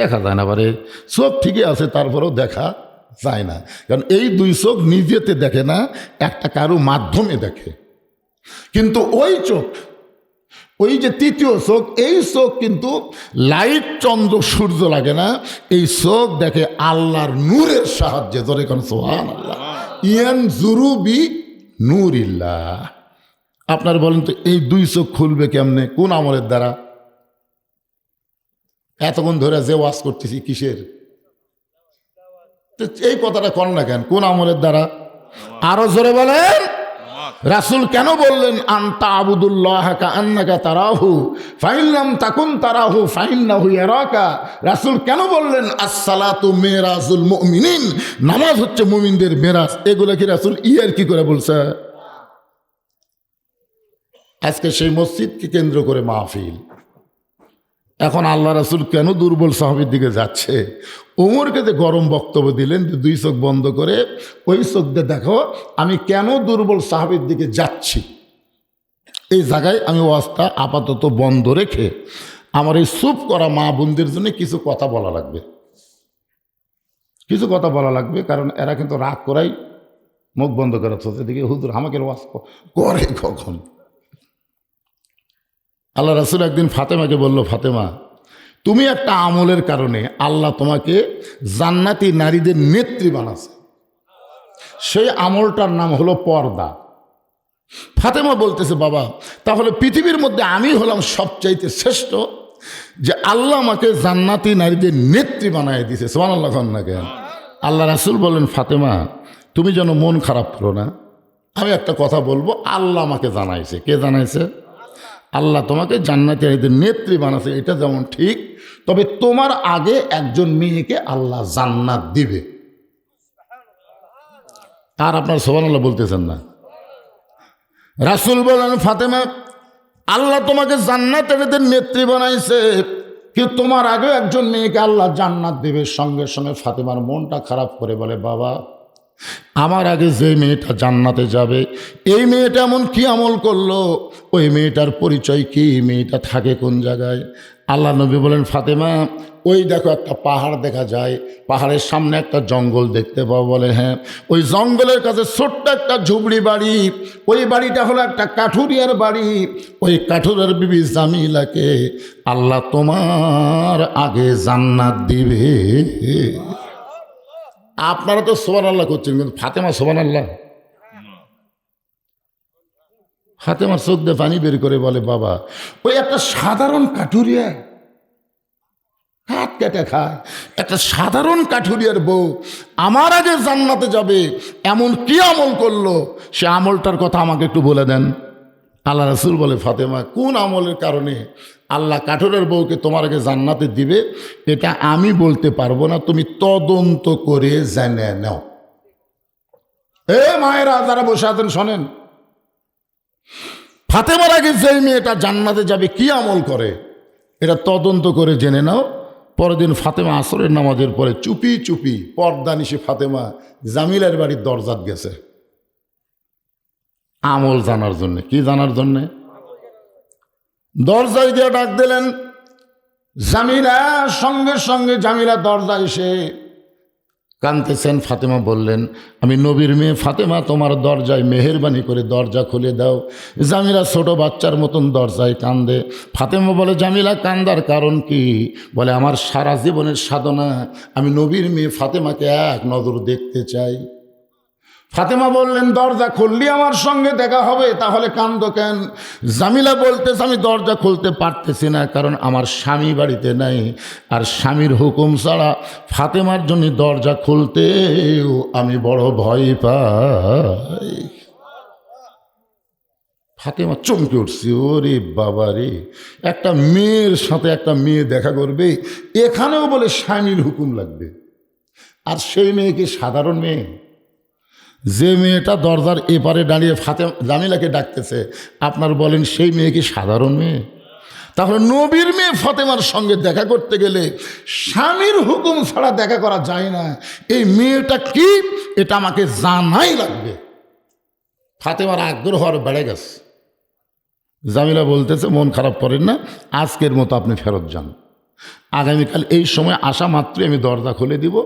দেখা যায় না, বারে চোখ ঠিকই আছে তারপরেও দেখা যায় না। কারণ এই দুই চোখ নিজেতে দেখে না, একটা কারো মাধ্যমে দেখে। কিন্তু ওই চোখ, ওই যে তৃতীয় চোখ, এই চোখ কিন্তু লাইট, চন্দ্র, সূর্য লাগে না। এই চোখ দেখে আল্লাহর নূরের সাহায্যে। ধরে কোন সুবহানাল্লাহ, ইয়ানজুরু বিনূরিল্লাহ। আপনার বলেন তো এই দুই চোখ খুলবে কেমনে? কোন আমলের দ্বারা? এতক্ষণ ধরে যে ওয়াজ করতেছি কিসের? এই কথাটা কর না কেন? কোন আমলের দ্বারা? আরো জোরে বলেন। রাসূল কেন বললেন আনতা আবুদুল্লাহ কাআন্নাকা তারাহু ফাইন লাম তাকুন তারাহু ফাইন্নাহু ইয়ারাকা? রাসূল কেন বললেন আসসালাতু মিরাজুল মুমিনিন, নামাজ হচ্ছে মুমিনদের মেরাজ? এগুলো কি রাসূল ইয়ার কি করে বলছে? আজকে সেই মসজিদকে কেন্দ্র করে মাহফিল। এখন আল্লাহ রাসূল কেন দুর্বল সাহাবীর দিকে যাচ্ছে? ওমরকে যে গরম বক্তব্য দিলেন যে দুই চোখ বন্ধ করে ওই চোখ দিয়ে দেখো আমি কেন দুর্বল সাহাবীর দিকে যাচ্ছি। এই জায়গায় আমি ওয়াজটা আপাতত বন্ধ রেখে আমার এই চুপ করা মা বোনদের জন্য কিছু কথা বলা লাগবে। কিছু কথা বলা লাগবে, কারণ এরা কিন্তু রাগ করাই মুখ বন্ধ করে চলছে। দেখি হুজুর আমাকে ওয়াজ করে কখন? আল্লাহ রাসূল একদিন ফাতেমাকে বলল, ফাতেমা তুমি একটা আমলের কারণে আল্লাহ তোমাকে জান্নাতি নারীদের নেত্রী বানাচ্ছে। সেই আমলটার নাম হলো পর্দা। ফাতেমা বলতেছে, বাবা তাহলে পৃথিবীর মধ্যে আমি হলাম সবচাইতে শ্রেষ্ঠ, যে আল্লাহ আমাকে জান্নাতি নারীদের নেত্রী বানায় দিয়েছে। সুবহানাল্লাহ না কেন? আল্লাহ রাসূল বলেন, ফাতেমা তুমি যেন মন খারাপ করো না, আমি একটা কথা বলবো, আল্লাহ আমাকে জানাইছে। কে জানাইছে? আল্লাহ তোমাকে জান্নাতি নারীদের নেত্রী বানাইছে, এটা যেমন ঠিক, তবে তোমার আগে একজন মেয়েকে আল্লাহ জান্নাত দিবে। আর আপনার সুবহানাল্লাহ বলতেছেন না? রাসূল বলেন, ফাতেমা আল্লাহ তোমাকে জান্নাতের নেত্রী বানাইছে, কিন্তু তোমার আগে একজন মেয়েকে আল্লাহ জান্নাত দেবে। সঙ্গে সঙ্গে ফাতেমার মনটা খারাপ করে বলে, বাবা আমার আগে যে মেয়েটা জান্নাতে যাবে, এই মেয়েটা এমন কি আমল করলো, ওই মেয়েটার পরিচয় কি, মেয়েটা থাকে কোন জায়গায়? আল্লাহ নবী বলেন, ফাতেমা ওই দেখো একটা পাহাড় দেখা যায়, পাহাড়ের সামনে একটা জঙ্গল দেখতে পাও। বলে হ্যাঁ। ওই জঙ্গলের কাছে ছোট্ট একটা ঝুপড়ি বাড়ি, ওই বাড়িটা হলো একটা কাঠুরিয়ার বাড়ি। ওই কাঠুরিয়ার বিবি জামিলাকে আল্লাহ তোমার আগে জান্নাত দিবে। আপনারা তো সুবহানাল্লাহ করছেন, কিন্তু ফাতেমা সুবহানাল্লাহ। ফাতেমার চোখ দিয়ে পানি বের করে বলে, বাবা ওই একটা সাধারণ কাঠুরিয়া, হাত কেটে খায়, একটা সাধারণ কাঠুরিয়ার বউ আমার আগে জান্নাতে যাবে, এমন কি আমল করলো, সে আমলটার কথা আমাকে একটু বলে দেন। আল্লাহ রাসূল বলে, ফাতেমা কোন আমলের কারণে আল্লাহ কাঠুরের বউকে তোমার আগে জান্নাতে দিবে এটা আমি বলতে পারবো না, তুমি তদন্ত করে জেনে নাও। এ মায়েরা যারা বসে আছেন শোনেন, ফাতেমার আগে যেই মেয়েটা জান্নাতে যাবে কি আমল করে এটা তদন্ত করে জেনে নাও। পরের দিন ফাতেমা আসরের নামাজের পরে চুপি চুপি পর্দা নিশে ফাতেমা জামিলার বাড়ির দরজাত গেছে আমল জানার জন্যে। কি জানার জন্যে? দরজায় দিয়ে ডাক দিলেন জামিলা, সঙ্গে সঙ্গে জামিলা দরজা এসে কাঁদতেছেন। ফাতেমা বললেন, আমি নবীর মেয়ে ফাতেমা, তোমার দরজায় মেহেরবানি করে দরজা খুলে দাও। জামিলা ছোট বাচ্চার মতন দরজায় কান্দে। ফাতেমা বলে, জামিলা কান্দার কারণ কি? বলে, আমার সারা জীবনের সাধনা, আমি নবীর মেয়ে ফাতেমাকে এক নজর দেখতে চাই। ফাতেমা বললেন, দরজা খুললি আমার সঙ্গে দেখা হবে, তাহলে কান্দো কেন? জামিলা বলতেছে, আমি দরজা খুলতে পারতেছি না, কারণ আমার স্বামী বাড়িতে নাই, আর স্বামীর হুকুম ছাড়া ফাতেমার জন্য দরজা খুলতেও আমি বড় ভয় পাই। ফাতেমা চমকে উঠছি, ওরে বাবা রে, একটা মেয়ের সাথে একটা মেয়ে দেখা করবে, এখানেও বলে স্বামীর হুকুম লাগবে। আর সেই মেয়ে কি সাধারণ মেয়ে? যে মেয়েটা দরজার এপারে দাঁড়িয়ে জামিলাকে ডাকতেছে, আপনার বলেন সেই মেয়ে কি সাধারণ মেয়ে? তাহলে নবীর মেয়ে ফাতেমার সঙ্গে দেখা করতে গেলে স্বামীর হুকুম ছাড়া দেখা করা যায় না। এই মেয়েটা কি এটা আমাকে জানাই লাগবে। ফাতেমার আগ্রহ আর বেড়ে গেছে। জামিলা বলতেছে, মন খারাপ করেন না, আজকের মতো আপনি ফেরত যান, আগামীকাল এই সময় আসা মাত্রই আমি দরজা খুলে দিব,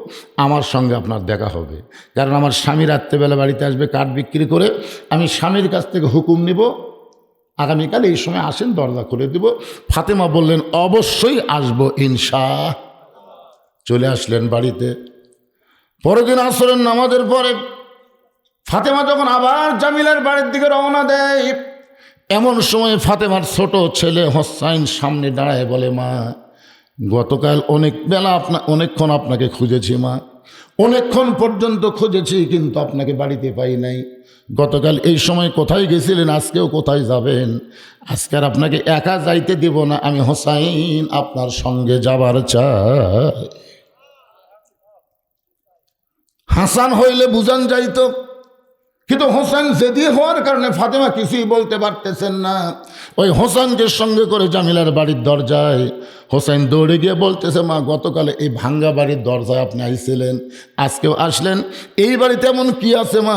আমার সঙ্গে আপনার দেখা হবে। কারণ আমার স্বামী রাত্রেবেলা বাড়িতে আসবে কাঠ বিক্রি করে, আমি স্বামীর কাছ থেকে হুকুম নিব, আগামীকাল এই সময় আসেন, দরজা খুলে দিব। ফাতেমা বললেন, অবশ্যই আসবো ইনশাআল্লাহ। চলে আসলেন বাড়িতে। পরের দিন আসরের নামাজের পরে ফাতেমা যখন আবার জামিলার বাড়ির দিকে রওনা দেয়, এমন সময় ফাতেমার ছোট ছেলে হোসাইন সামনে দাঁড়ায় বলে, মা গতকাল অনেক বেলা অনেকক্ষণ আপনাকে খুঁজেছি মা, অনেকক্ষণ পর্যন্ত খুঁজেছি, কিন্তু আপনাকে বাড়িতে পাই নাই। গতকাল এই সময় কোথায় গেছিলেন, আজকেও কোথায় যাবেন? আজকে আর আপনাকে একা যাইতে দিব না, আমি হোসাইন আপনার সঙ্গে যাবার চাই। হাসান হইলে বুঝান যাইতো, কিন্তু হোসেন জেদি হওয়ার কারণে ফাতেমা কিছুই বলতে পারতেছেন না। ওই হোসেনকে সঙ্গে করে জামিলার বাড়ির দরজায় হোসেন দৌড়ে গিয়ে বলতেছে, মা গতকালে এই ভাঙ্গা বাড়ির দরজায় আপনি আইছিলেন, আজকেও আসলেন, এই বাড়িতে এমন কি আছে মা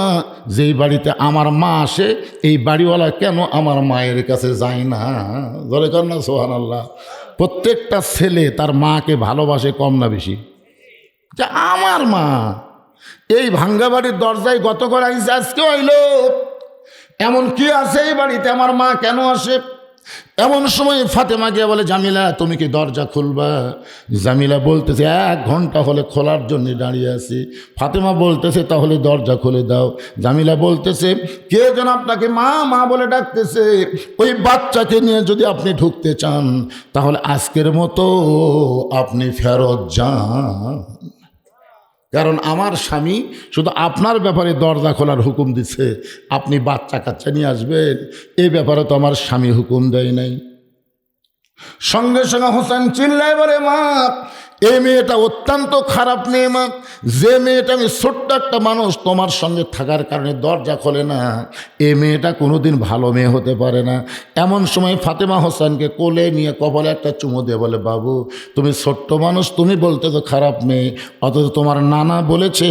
যেই বাড়িতে আমার মা আসে, এই বাড়িওয়ালা কেন আমার মায়ের কাছে যায় না? ধরে কর না সুবহানাল্লাহ। প্রত্যেকটা ছেলে তার মাকে ভালোবাসে কম না বেশি? যে আমার মা এই ভাঙ্গা বাড়ির দরজায় গতকাল আইসে, আজকেও আইলো, এমন কি আছে এই বাড়িতে আমার মা কেন আসে? এমন সময় ফাতেমা গিয়ে বলে, জামিলা তুমি কি দরজা খুলবা? জামিলা বলতেছে 1 ঘন্টা হলে খোলার জন্য দাঁড়িয়ে আছি। ফাতেমা বলতেছে তাহলে দরজা খুলে দাও। জামিলা বলতেছে, কে যেন আপনাকে মা মা বলে ডাকতেছে, ওই বাচ্চাকে নিয়ে যদি আপনি ঢুকতে চান তাহলে আজকের মতো আপনি ফেরত যান, কারণ আমার স্বামী শুধু আপনার ব্যাপারে দরজা খোলার হুকুম দিচ্ছে, আপনি বাচ্চা কাচ্চা নিয়ে আসবেন এই ব্যাপারে তো আমার স্বামী হুকুম দেয় নাই। সঙ্গে সঙ্গে হোসেন চিল্লায় বলে, মা এই মেয়েটা অত্যন্ত খারাপ মেয়ে মা, যে মেয়েটা আমি ছোট্ট একটা মানুষ তোমার সঙ্গে থাকার কারণে দরজা খোলে না, এই মেয়েটা কোনোদিন ভালো মেয়ে হতে পারে না। এমন সময় ফাতেমা হোসেনকে কোলে নিয়ে কপালে একটা চুমু দিয়ে বলে, বাবু তুমি ছোট্ট মানুষ, তুমি বলতে তো খারাপ মেয়ে, অথচ তোমার নানা বলেছে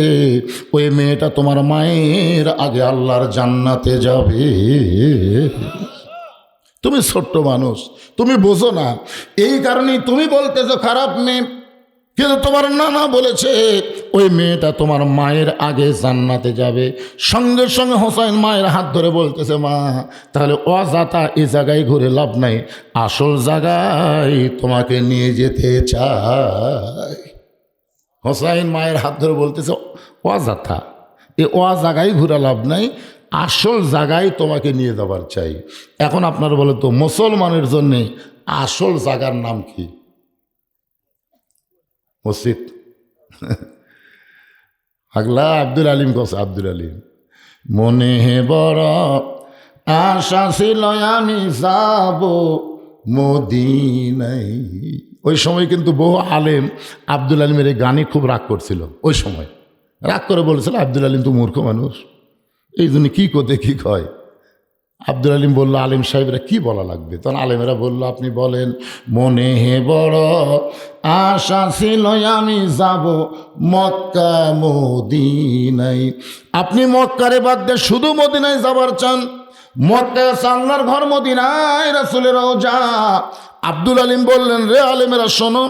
ওই মেয়েটা তোমার মায়ের আগে আল্লাহর জান্নাতে যাবে। তুমি ছোট্ট মানুষ, তুমি বোঝো না, এই কারণেই তুমি বলতেছো খারাপ মেয়ে, কিন্তু তোমার নানা বলেছে ওই মেয়েটা তোমার মায়ের আগে জান্নাতে যাবে। সঙ্গে সঙ্গে হোসেন মায়ের হাত ধরে বলতেছে, মা তাহলে অযথা এই জায়গায় ঘুরে লাভ নাই, আসল জায়গায় তোমাকে নিয়ে যেতে চাই। হোসেন মায়ের হাত ধরে বলতেছে, অযথা এ জায়গায় ঘুরে লাভ নাই, আসল জায়গায় তোমাকে নিয়ে যাবার চাই। এখন আপনারা বলে তো মুসলমানের জন্য আসল জায়গার নাম কি? মসজিদ। আগলা আব্দুল আলিম কস, আব্দুল আলিম, মনে বড় আশা ছিল আমি যাব মদিনায়। ওই সময় কিন্তু বহু আলেম আব্দুল আলিমের এই গানে খুব রাগ করছিল। ওই সময় রাগ করে বলেছিল, আব্দুল আলিম তো মূর্খ মানুষ, এই জন্য কী করতে কী কয়। আব্দুল আলিম বলল, আলিম সাহেবরা কি বলা লাগবে? তখন আলেমেরা বলল, আপনি বলেন, মনে বড় আশা ছিল আমি যাব মক্কা মদিনায়। আপনি মক্কারে বাদ দিয়ে শুধু মদিনায় যাবার চান? মক্কায় আল্লাহর ঘর, মদিনায় রাসূলের রওজা। আব্দুল আলিম বললেন, রে আলেমেরা শোনো,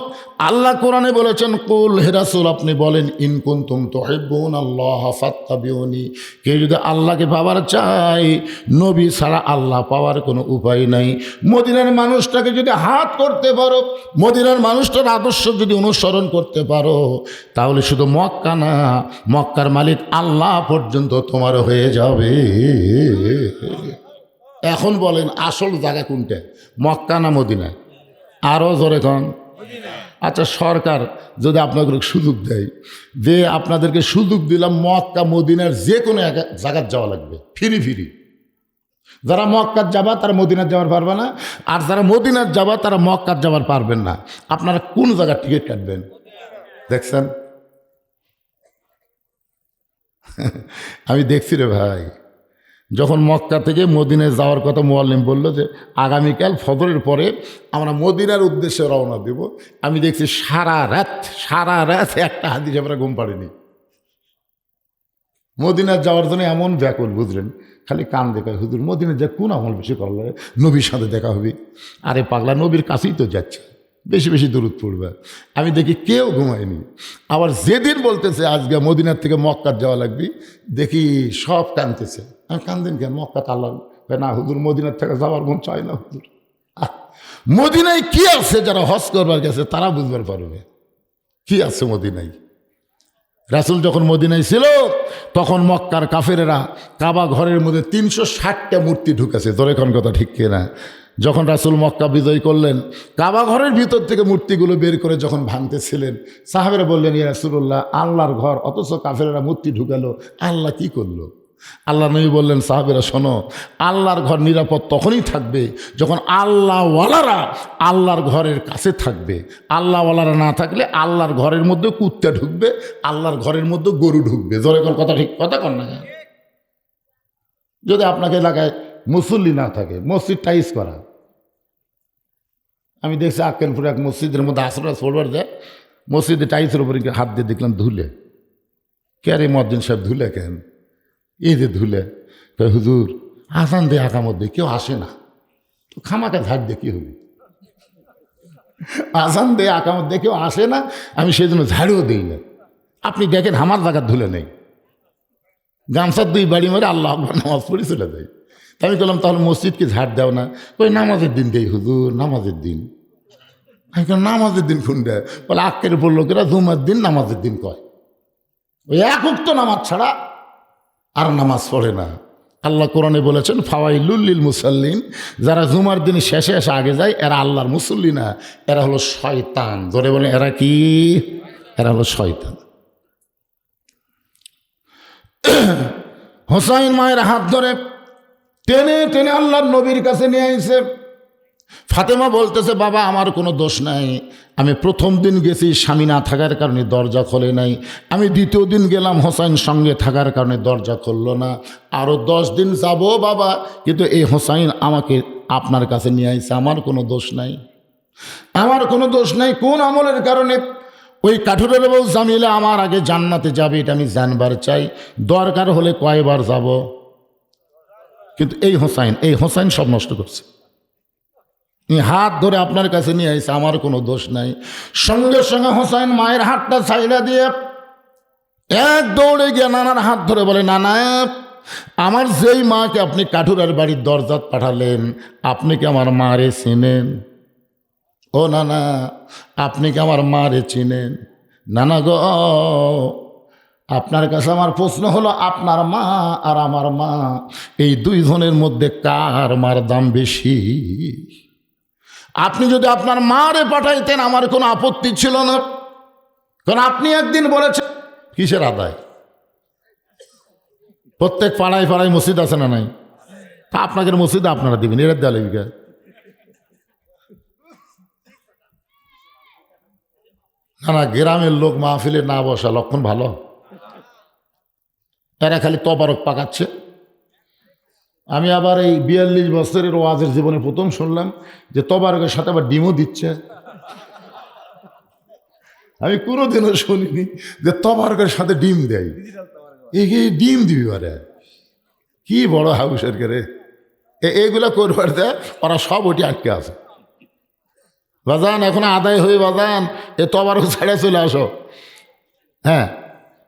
আল্লাহ কোরআনে বলেছেন, কুল হে রাসূল আপনি বলেন, ইন কুনতুম তুহিব্বুনাল্লাহ ফাত্তাবিউনি, কেউ যদি আল্লাহকে পাওয়ার চায় নবী ছাড়া আল্লাহ পাওয়ার কোনো উপায় নাই। মদিনার মানুষটাকে যদি হাত করতে পারো, মদিনার মানুষটার আদর্শ যদি অনুসরণ করতে পারো, তাহলে শুধু মক্কা না, মক্কার মালিক আল্লাহ পর্যন্ত তোমার হয়ে যাবে। এখন বলেন আসল জায়গা কোনটা, মক্কা না মদিনা? আরও জোরে কন। আচ্ছা, সরকার যদি আপনাদের সুযোগ দেয়, যে আপনাদেরকে সুযোগ দিলাম মক্কা মদিনার যে কোনো এক জায়গায় যাওয়া লাগবে ফিরি ফিরি, যারা মক্কার যাবা তারা মদিনার যাওয়ার পারবে না, আর যারা মদিনার যাবা তারা মক্কার যাওয়ার পারবেন না, আপনারা কোন জায়গার টিকিট কাটবেন? দেখছেন, আমি দেখছি রে ভাই, যখন মক্কা থেকে মদিনায় যাওয়ার কথা মুআল্লিম বলল যে আগামীকাল ফজরের পরে আমরা মদিনার উদ্দেশ্যে রওনা দেব, আমি দেখছি সারা রাত একটা হাদিস আমরা ঘুম পাড়িনি। মদিনার যাওয়ার জন্য এমন ব্যাকুল, বুঝলেন, খালি কান দেখায়, হুজুর মদিনায় যা কোন আমল বেশি করা লাগে, নবীর সাথে দেখা হবে। আরে পাগলা, নবীর কাছেই তো যাচ্ছে, বেশি বেশি দূরত পড়বে। আমি দেখি কেউ ঘুমায়নি। আবার যেদিন বলতেছে আজকে মদিনার থেকে মক্কার যাওয়া লাগবে, দেখি সব কাঁদতেছে। আমি কান্দেন কেন? মক্কা তো আল্লাহ না, হুজুর মদিনার থেকে যাওয়ার মন চায় না হুজুর। মদিনায় কি আছে? যারা হজ করবার গেছে তারা বুঝবার পারবে কি আছে মদিনায়। রাসূল যখন মদিনায় ছিল তখন মক্কার কাফেরেরা কাবা ঘরের মধ্যে 360টা মূর্তি ঢুকেছে। তোর এখন কথা ঠিক কিনা? যখন রাসূল মক্কা বিজয় করলেন, কাবা ঘরের ভিতর থেকে মূর্তিগুলো বের করে যখন ভাঙতেছিলেন, সাহাবেরা বললেন, ইয়া রাসূলুল্লাহ, আল্লাহর ঘর, অথচ কাফেরেরা মূর্তি ঢুকালো, আল্লাহ কি করলো? আল্লাহ নবী বললেন, সাহাবেরা শোনো, আল্লাহর ঘর নিরাপদ তখনই থাকবে যখন আল্লাহওয়ালারা আল্লাহর ঘরের কাছে থাকবে। আল্লাহওয়ালারা না থাকলে আল্লাহর ঘরের মধ্যে কুত্তা ঢুকবে, আল্লাহর ঘরের মধ্যে গরু ঢুকবে। জোরে কোন কথা, ঠিক কথা কর না? যদি আপনাকে এলাকায় মুসল্লি না থাকে, মসজিদ টাইস করা, আমি দেখছি আক্কেলপুরে এক মসজিদের মধ্যে আসরা পড়বার যায়, মসজিদে টাইসের উপরে হাত দিয়ে দেখলাম ধুলে। কে রে মুয়াজ্জিন সাহেব, ধুলে কেন? এই যে ধুলে, হুজুর আজান দিয়ে আকামত দিয়ে কেউ আসে না, তো খামাকে ঝাড় দিয়ে কী হবে? আজান দিয়ে আকামত দিয়ে কেউ আসে না, আমি সেই জন্য ঝাড়িও দিই না। আপনি দেখেন আমার জায়গার ধুলে নেই, গামছার 2 বাড়ি মারে আল্লাহ আকবার নামাজ পড়ে চলে যায়। আমি বললাম তাহলে মসজিদকে ঝাড় দাও না? ওই নামাজের দিন দেই হুজুর, নামাজের দিন। আমি কেন নামাজের দিন কোন দেয়? বলে আক্কের উপর লোকেরা জুমার দিন নামাজের দিন কয়, ওই এক উক্ত নামাজ ছাড়া আর নামাজ পড়ে না। আল্লাহ কোরআনে বলেছেন ফাওয়াইলুল লিল মুসাল্লিন, যারা জুমার দিন শেষে এসে আগে যায় এরা আল্লাহর মুসল্লি না, এরা হলো শয়তান। ধরে বলে এরা কি? এরা হলো শয়তান। হোসাইন মায়ের হাত ধরে টেনে টেনে আল্লাহর নবীর কাছে নিয়ে আইছে। ফাতেমা বলতেছে বাবা আমার কোনো দোষ নাই, আমি প্রথম দিন গেছি স্বামী না থাকার কারণে দরজা খোলে নাই, আমি দ্বিতীয় দিন গেলাম হোসাইন সঙ্গে থাকার কারণে দরজা খুললো না, আরও 10 দিন যাব বাবা, কিন্তু এই হোসাইন আমাকে আপনার কাছে নিয়ে আইছে, আমার কোনো দোষ নাই, আমার কোনো দোষ নাই। কোন আমলের কারণে? ওই কাঠুরের বউ জামিলে আমার আগে জান্নাতে যাবে এটা আমি জানবার চাই, দরকার হলে কয়বার যাব। কিন্তু এই হোসাইন সব নষ্ট করছে। হাত ধরে আপনার কাছে নিয়ে আইছে, আমার কোনো দোষ নাই। সঙ্গে সঙ্গে হোসাইন মায়ের হাতটা ছাইড়া দিয়ে এক দৌড়ে গিয়ে নানার হাত ধরে বলে নানা, আমার যেই মাকে আপনি কাঠুরার বাড়ির দরজাত পাঠালেন আপনি কি আমার মারে চিনেন? ও নানা আপনি কি আমার মারে চিনেন? নানা গো আপনার কাছে আমার প্রশ্ন হলো আপনার মা আর আমার মা এই দুইজনের মধ্যে কার মার দাম বেশি? আপনি যদি আপনার মারে পাঠাইতেন আমার কোনো আপত্তি ছিল না, কারণ আপনি একদিন বলেছেন কিসের আদায়? প্রত্যেক পাড়ায় পাড়ায় মসজিদ আছে না নাই? তা আপনাদের মসজিদে আপনারা দিবেন, এর দেওয়া না না। গ্রামের লোক মাহফিলে না বসা লক্ষণ ভালো, এরা খালি তবারক পাকাচ্ছে। আমি আবার এই 42 বছরের ওয়াজের জীবনে প্রথম শুনলাম যে তবারকের সাথে আবার ডিমও দিচ্ছে। আমি কোনোদিনও শুনিনি যে তবারকের সাথে ডিম দেয়। এই ডিম দিবি আরে কি বড় হাউসের করে এইগুলা করবার দেয়, ওরা সব ওটি আটকে আছে। বাজান এখন আদায় হয়ে বাজান এ তবারক ছেড়ে চলে আসো। হ্যাঁ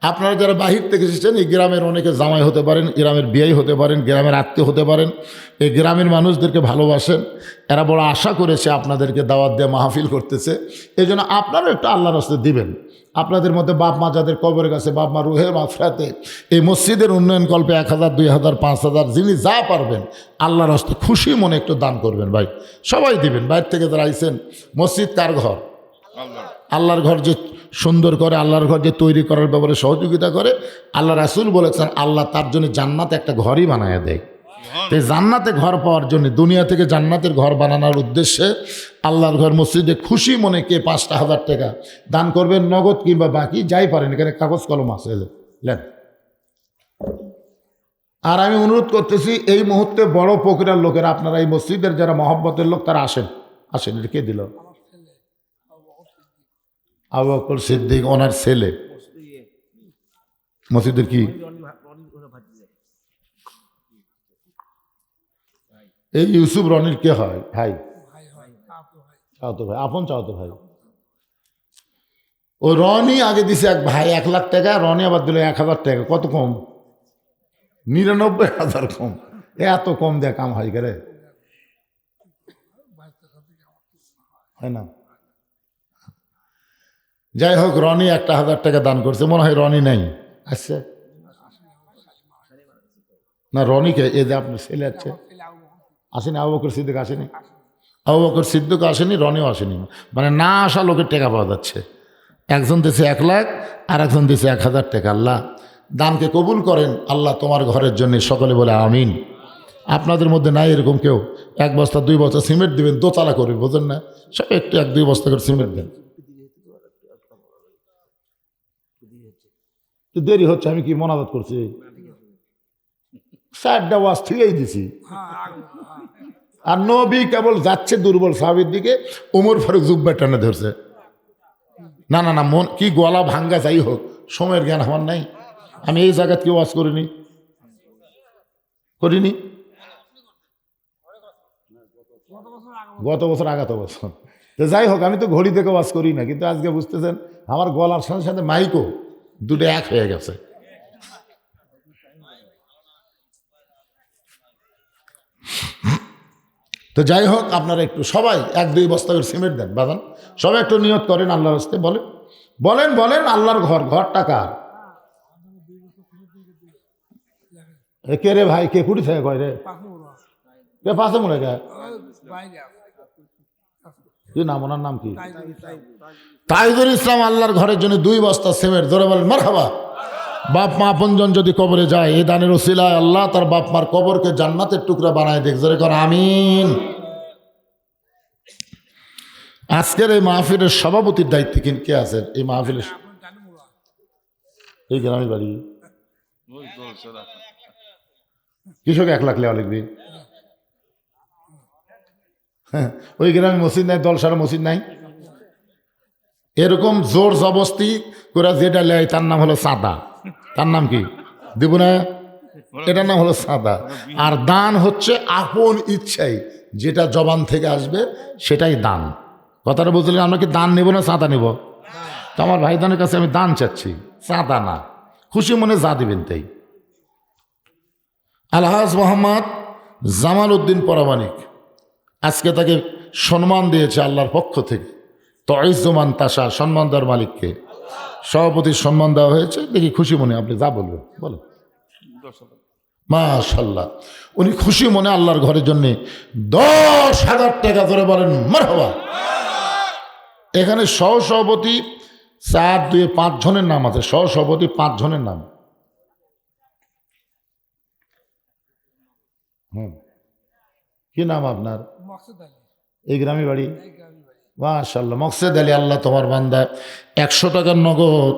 আপনারা যারা বাহির থেকে এসেছেন এই গ্রামের অনেকে জামাই হতে পারেন, গ্রামের বিয়েই হতে পারেন, গ্রামের আত্মীয় হতে পারেন, এই গ্রামের মানুষদেরকে ভালোবাসেন, এরা বড় আশা করেছে আপনাদেরকে দাওয়াত দিয়ে মাহফিল করতেছে, এই জন্য আপনারাও একটু আল্লাহর রাস্তায় দিবেন। আপনাদের মধ্যে বাপ মা যাদের কবরের কাছে, বাপ মা রুহের মাগফিরাতে এই মসজিদের উন্নয়ন কল্পে 1000, 2000, 5000 যিনি যা পারবেন আল্লাহর রাস্তায় খুশি মনে একটু দান করবেন ভাই, সবাই দিবেন। বাইরে থেকে যারা আইছেন, মসজিদ কার ঘর? আল্লাহর ঘর যে সুন্দর করে, আল্লাহর ঘর যে তৈরি করার ব্যাপারে সহযোগিতা করে, আল্লাহ রাসূল বলেছেন আল্লাহ তার জন্য জান্নাতে একটা ঘরই বানায় দেয়। তো জান্নাতে ঘর পাওয়ার জন্য দুনিয়া থেকে জান্নাতের ঘর বানানোর উদ্দেশ্যে আল্লাহর ঘর মসজিদে খুশি মনে কে 5,000 টাকা দান করবেন, নগদ কিংবা বাকি যাই পারেন, এখানে কাগজ কলম আছে লেন। আর আমি অনুরোধ করতেছি এই মুহূর্তে বড় প্রক্রিয়ার লোকেরা, আপনারা এই মসজিদের যারা মহব্বতের লোক তারা আসেন। এটা কে দিল? আবু বকর সিদ্দিক, ওনার ছেলে মসজিদের কি এই ইউসুফ রনির কে হয়? ভাই চাওতো ভাই, আপন চাওতো ভাই। ও রনি আগে দিছে এক ভাই 1 লাখ টাকা, রনি আবার দিল 1000 টাকা। কত কম? 99,000 কম। এত কম দেয় কাম হয় করে, হয় না? যাই হোক রনি 1,000 টাকা দান করছে, মনে হয় রনি নাই আচ্ছা না, রনিকে এই যে আপনার ছেলে আছে আসেনি, আবু বকর সিদ্দিক আসেনি, আবু বকর সিদ্দিক আসেনি, রনিও আসেনি, মানে না আসা লোকের টাকা পাওয়া যাচ্ছে। একজন দিয়েছে 1 লাখ আর একজন দিয়েছে 1000 টাকা। আল্লাহ দানকে কবুল করেন, আল্লাহ তোমার ঘরের জন্য সকলে বলে আমিন। আপনাদের মধ্যে নাই এরকম কেউ 1 বস্তা 2 বস্তা সিমেন্ট দিবেন, দোতলা করবেন, বোঝেন না? সব একটু 1-2 বস্তা করে সিমেন্ট দেন। দেরি হচ্ছে, আমি কি মনাজাত করছি? 4টা ওয়াজ থেকেই দিছি। আর নবী কেবল যাচ্ছে দুর্বল সাহাবীর দিকে, ওমর ফারুক জুব্বা টানে ধরছে। না না না, মন কি গলা ভাঙ্গা, যাই হোক সময়ের জ্ঞান আমার নাই। আমি এই জায়গাত কি ওয়াজ করিনি গত বছর, আগাত বছর। তো যাই হোক আমি তো ঘড়ি দেখে ওয়াজ করি না, কিন্তু আজকে বুঝতেছেন আমার গলার সাথে সাথে মাইকও দুটো এক হয়ে গেছে। তো যাই হোক, আপনারা একটু সবাই 1-2 বস্তা করে সিমেন্ট দেন বাজান, সবাই একটু নিয়ত করেন আল্লাহর হস্তে, বলেন বলেন বলেন আল্লাহর ঘর টাকা কে রে ভাই, কে কুড়ি থেকে কয় রে, কে পাশে মনে গে কি নাম, ওনার নাম কি? তাইজুল ইসলাম আল্লাহর ঘরের জন্য 2 বস্তা সিমেন্ট, ধরে বলেন মারহাবা। বাপ মা আপনজন যদি কবরে যায়, এই দানের ওসিলায় আল্লাহ তার বাপ মার কবরকে জান্নাতের টুকরা বানায় দেখ, জোরে কর আমিন। আজকের এই মাহফিলের সভাপতির দায়িত্বে কে আছেন? এই মাহফিলের এই গ্রামের বাড়ি কৃষক 1 লাখ লেওয়া লিখবি, ওই গ্রামে মসজিদ নাই, দলসার মসজিদ নাই, এরকম জোর জবস্তি করে যেটা লেয় তার নাম হলো সাদা। তার নাম কি দিব না, এটার নাম হলো সাদা। আর দান হচ্ছে আপন ইচ্ছাই যেটা জবান থেকে আসবে সেটাই দান। কথাটা বুঝলেন? আমরা কি দান নেব না চাঁদা নেব? তো আমার ভাইদানের কাছে আমি দান চাচ্ছি, চাঁদা না, খুশি মনে যা দিবেন তাই। আলহাজ মোহাম্মদ জামাল উদ্দিন পরামানিক আজকে তাকে সম্মান দিয়েছে আল্লাহর পক্ষ থেকে। তো ইজ্জমান তাসা, সম্মান দেওয়ার মালিককে সভাপতির সম্মান দেওয়া হয়েছে। দেখি খুশি মনে আপনি যা বলবেন বলো। মাশাআল্লাহ, উনি খুশি মনে আল্লাহর ঘরের জন্য 10,000 টাকা ধরে বলেন মারহাবা। এখানে সহসভাপতি 4, 2, 5 জনের নাম আছে, সহসভাপতি 5 জনের নাম। কি নাম আপনার? এই গ্রামে বাড়ি? মাশাআল্লাহ, মকসেদ আলী, আল্লাহ তোমার বান্দা 100 টাকার নগদ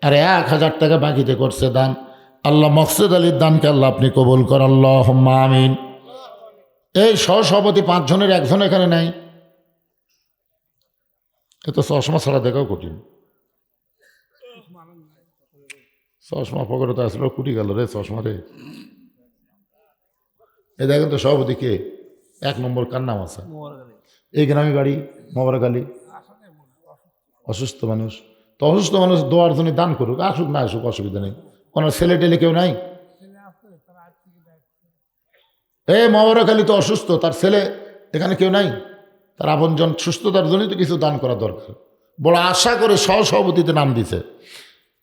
আর 1000 টাকা বাকিতে করছে দান। আল্লাহ মকসেদ আলীর দানকে আল্লাহ আপনি কবুল কর, আল্লাহুম্মা আমিন। এই সহসভাপতি 5 জনের 1 জন এখানে নাই, এ তো চশমা ছাড়া দেখাও কঠিন। চশমা পকেটে তো আসলে কুটি গেল রে চশমা রে। এই দেখেন তো সভাপতি কে, 1 নম্বর কার নাম আছে? এই গ্রামে বাড়ি মোবারক আলী। অসুস্থ মানুষ, তো অসুস্থ মানুষ দোয়ার জন্য দান করুক, আসুক না আসুক অসুবিধা নেই। ওনার ছেলে টেলে কেউ নাই? এই মোবারক আলী তো অসুস্থ, তার ছেলে এখানে কেউ নাই? তার আপনজন সুস্থতার জন্যই তো কিছু দান করা দরকার। বড় আশা করে সহসভাপতিতে নাম দিছে,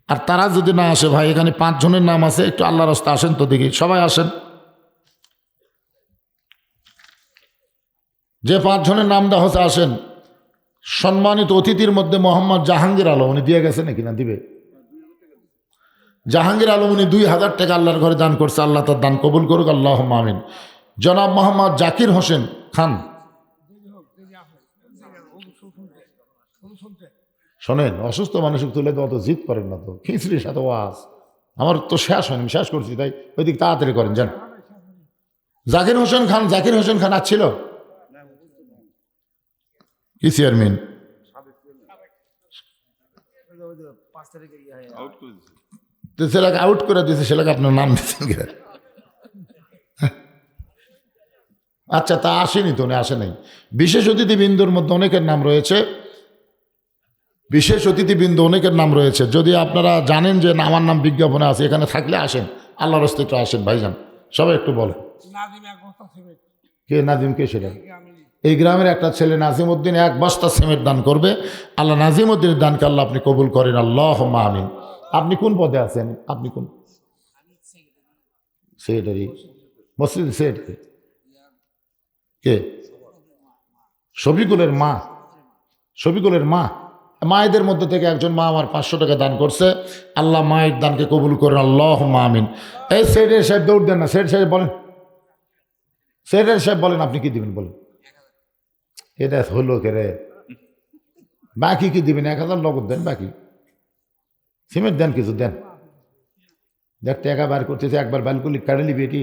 আর তারা যদি না আসে, ভাই এখানে 5 জনের নাম আছে, একটু আল্লাহর রাস্তায় আসেন তো দেখি, সবাই আসেন। যে 5 জনের নাম দেওয়া হচ্ছে আসেন। সম্মানিত অতিথির মধ্যে মোহাম্মদ জাহাঙ্গীর আলম, উনি দিয়ে গেছে নাকি না দিবে? জাহাঙ্গীর আলম উনি 2000 টাকা আল্লাহর ঘরে দান করছে, আল্লাহ তার দান কবুল করুক, আল্লাহুম্মা আমিন। জনাব মোহাম্মদ জাকির হোসেন খান, শোনেন, অসুস্থ মানুষকে তুলে দেওয়া তো জিদ করেন না তো, খিচড়ির সাথে ওয়াজ। আমার তো শেষ হয়নি, আমি শেষ করছি, তাই ওই দিক তাড়াতাড়ি করেন যান। জাকির হোসেন খান, জাকির হোসেন খান আসছিল কি চেয়ারম্যান? ছেলেকে আউট করে দিয়েছে, ছেলেকে আপনার নাম দিচ্ছেন। আচ্ছা, তা আসেনি তো, উনি আসে নাই। বিশেষ অতিথিবৃন্দুর মধ্যে অনেকের নাম রয়েছে, বিশেষ অতিথিবৃন্দ অনেকের নাম রয়েছে। যদি আপনারা জানেন যে আমার নাম বিজ্ঞাপনে আছে, এখানে থাকলে আসেন, আল্লাহর রাস্তায় একটু আসেন ভাইজান, সবাই একটু বলেন। কে নাজিম? কে সেটা? এই গ্রামের একটা ছেলে নাজিম উদ্দিন 1 বস্তা সিমেন্ট দান করবে। আল্লাহ নাজিম উদ্দিনের দানকে আল্লাহ আপনি কবুল করেন, আল্লাহুম্মা আমিন। আপনি কোন পদে আছেন? আপনি কোন সেক্রেটারি? মসজিদ সেক্রেটারি কে? শফিকুলের মা? শফিকুলের মা, মায়েদের মধ্যে থেকে একজন মা আমার 500 টাকা দান করছে, আল্লাহ মায়ের দানকে কবুল করেন, আল্লাহুম্মা আমিন। এই সেক্রেটারি সাহেব দৌড় দেন না, সেক্রেটারি সাহেব বলেন, সেক্রেটারি সাহেব বলেন আপনি কি দিবেন বলেন। এটা হলো কে রে? বাকি কি দিবেন? 1000 নগদ দেন, বাকি সিমেন্ট দেন, কিছু দেন। দেখ টাকা বার করতেছে, একবার ব্যালকুলি কাটে নিবি এটি।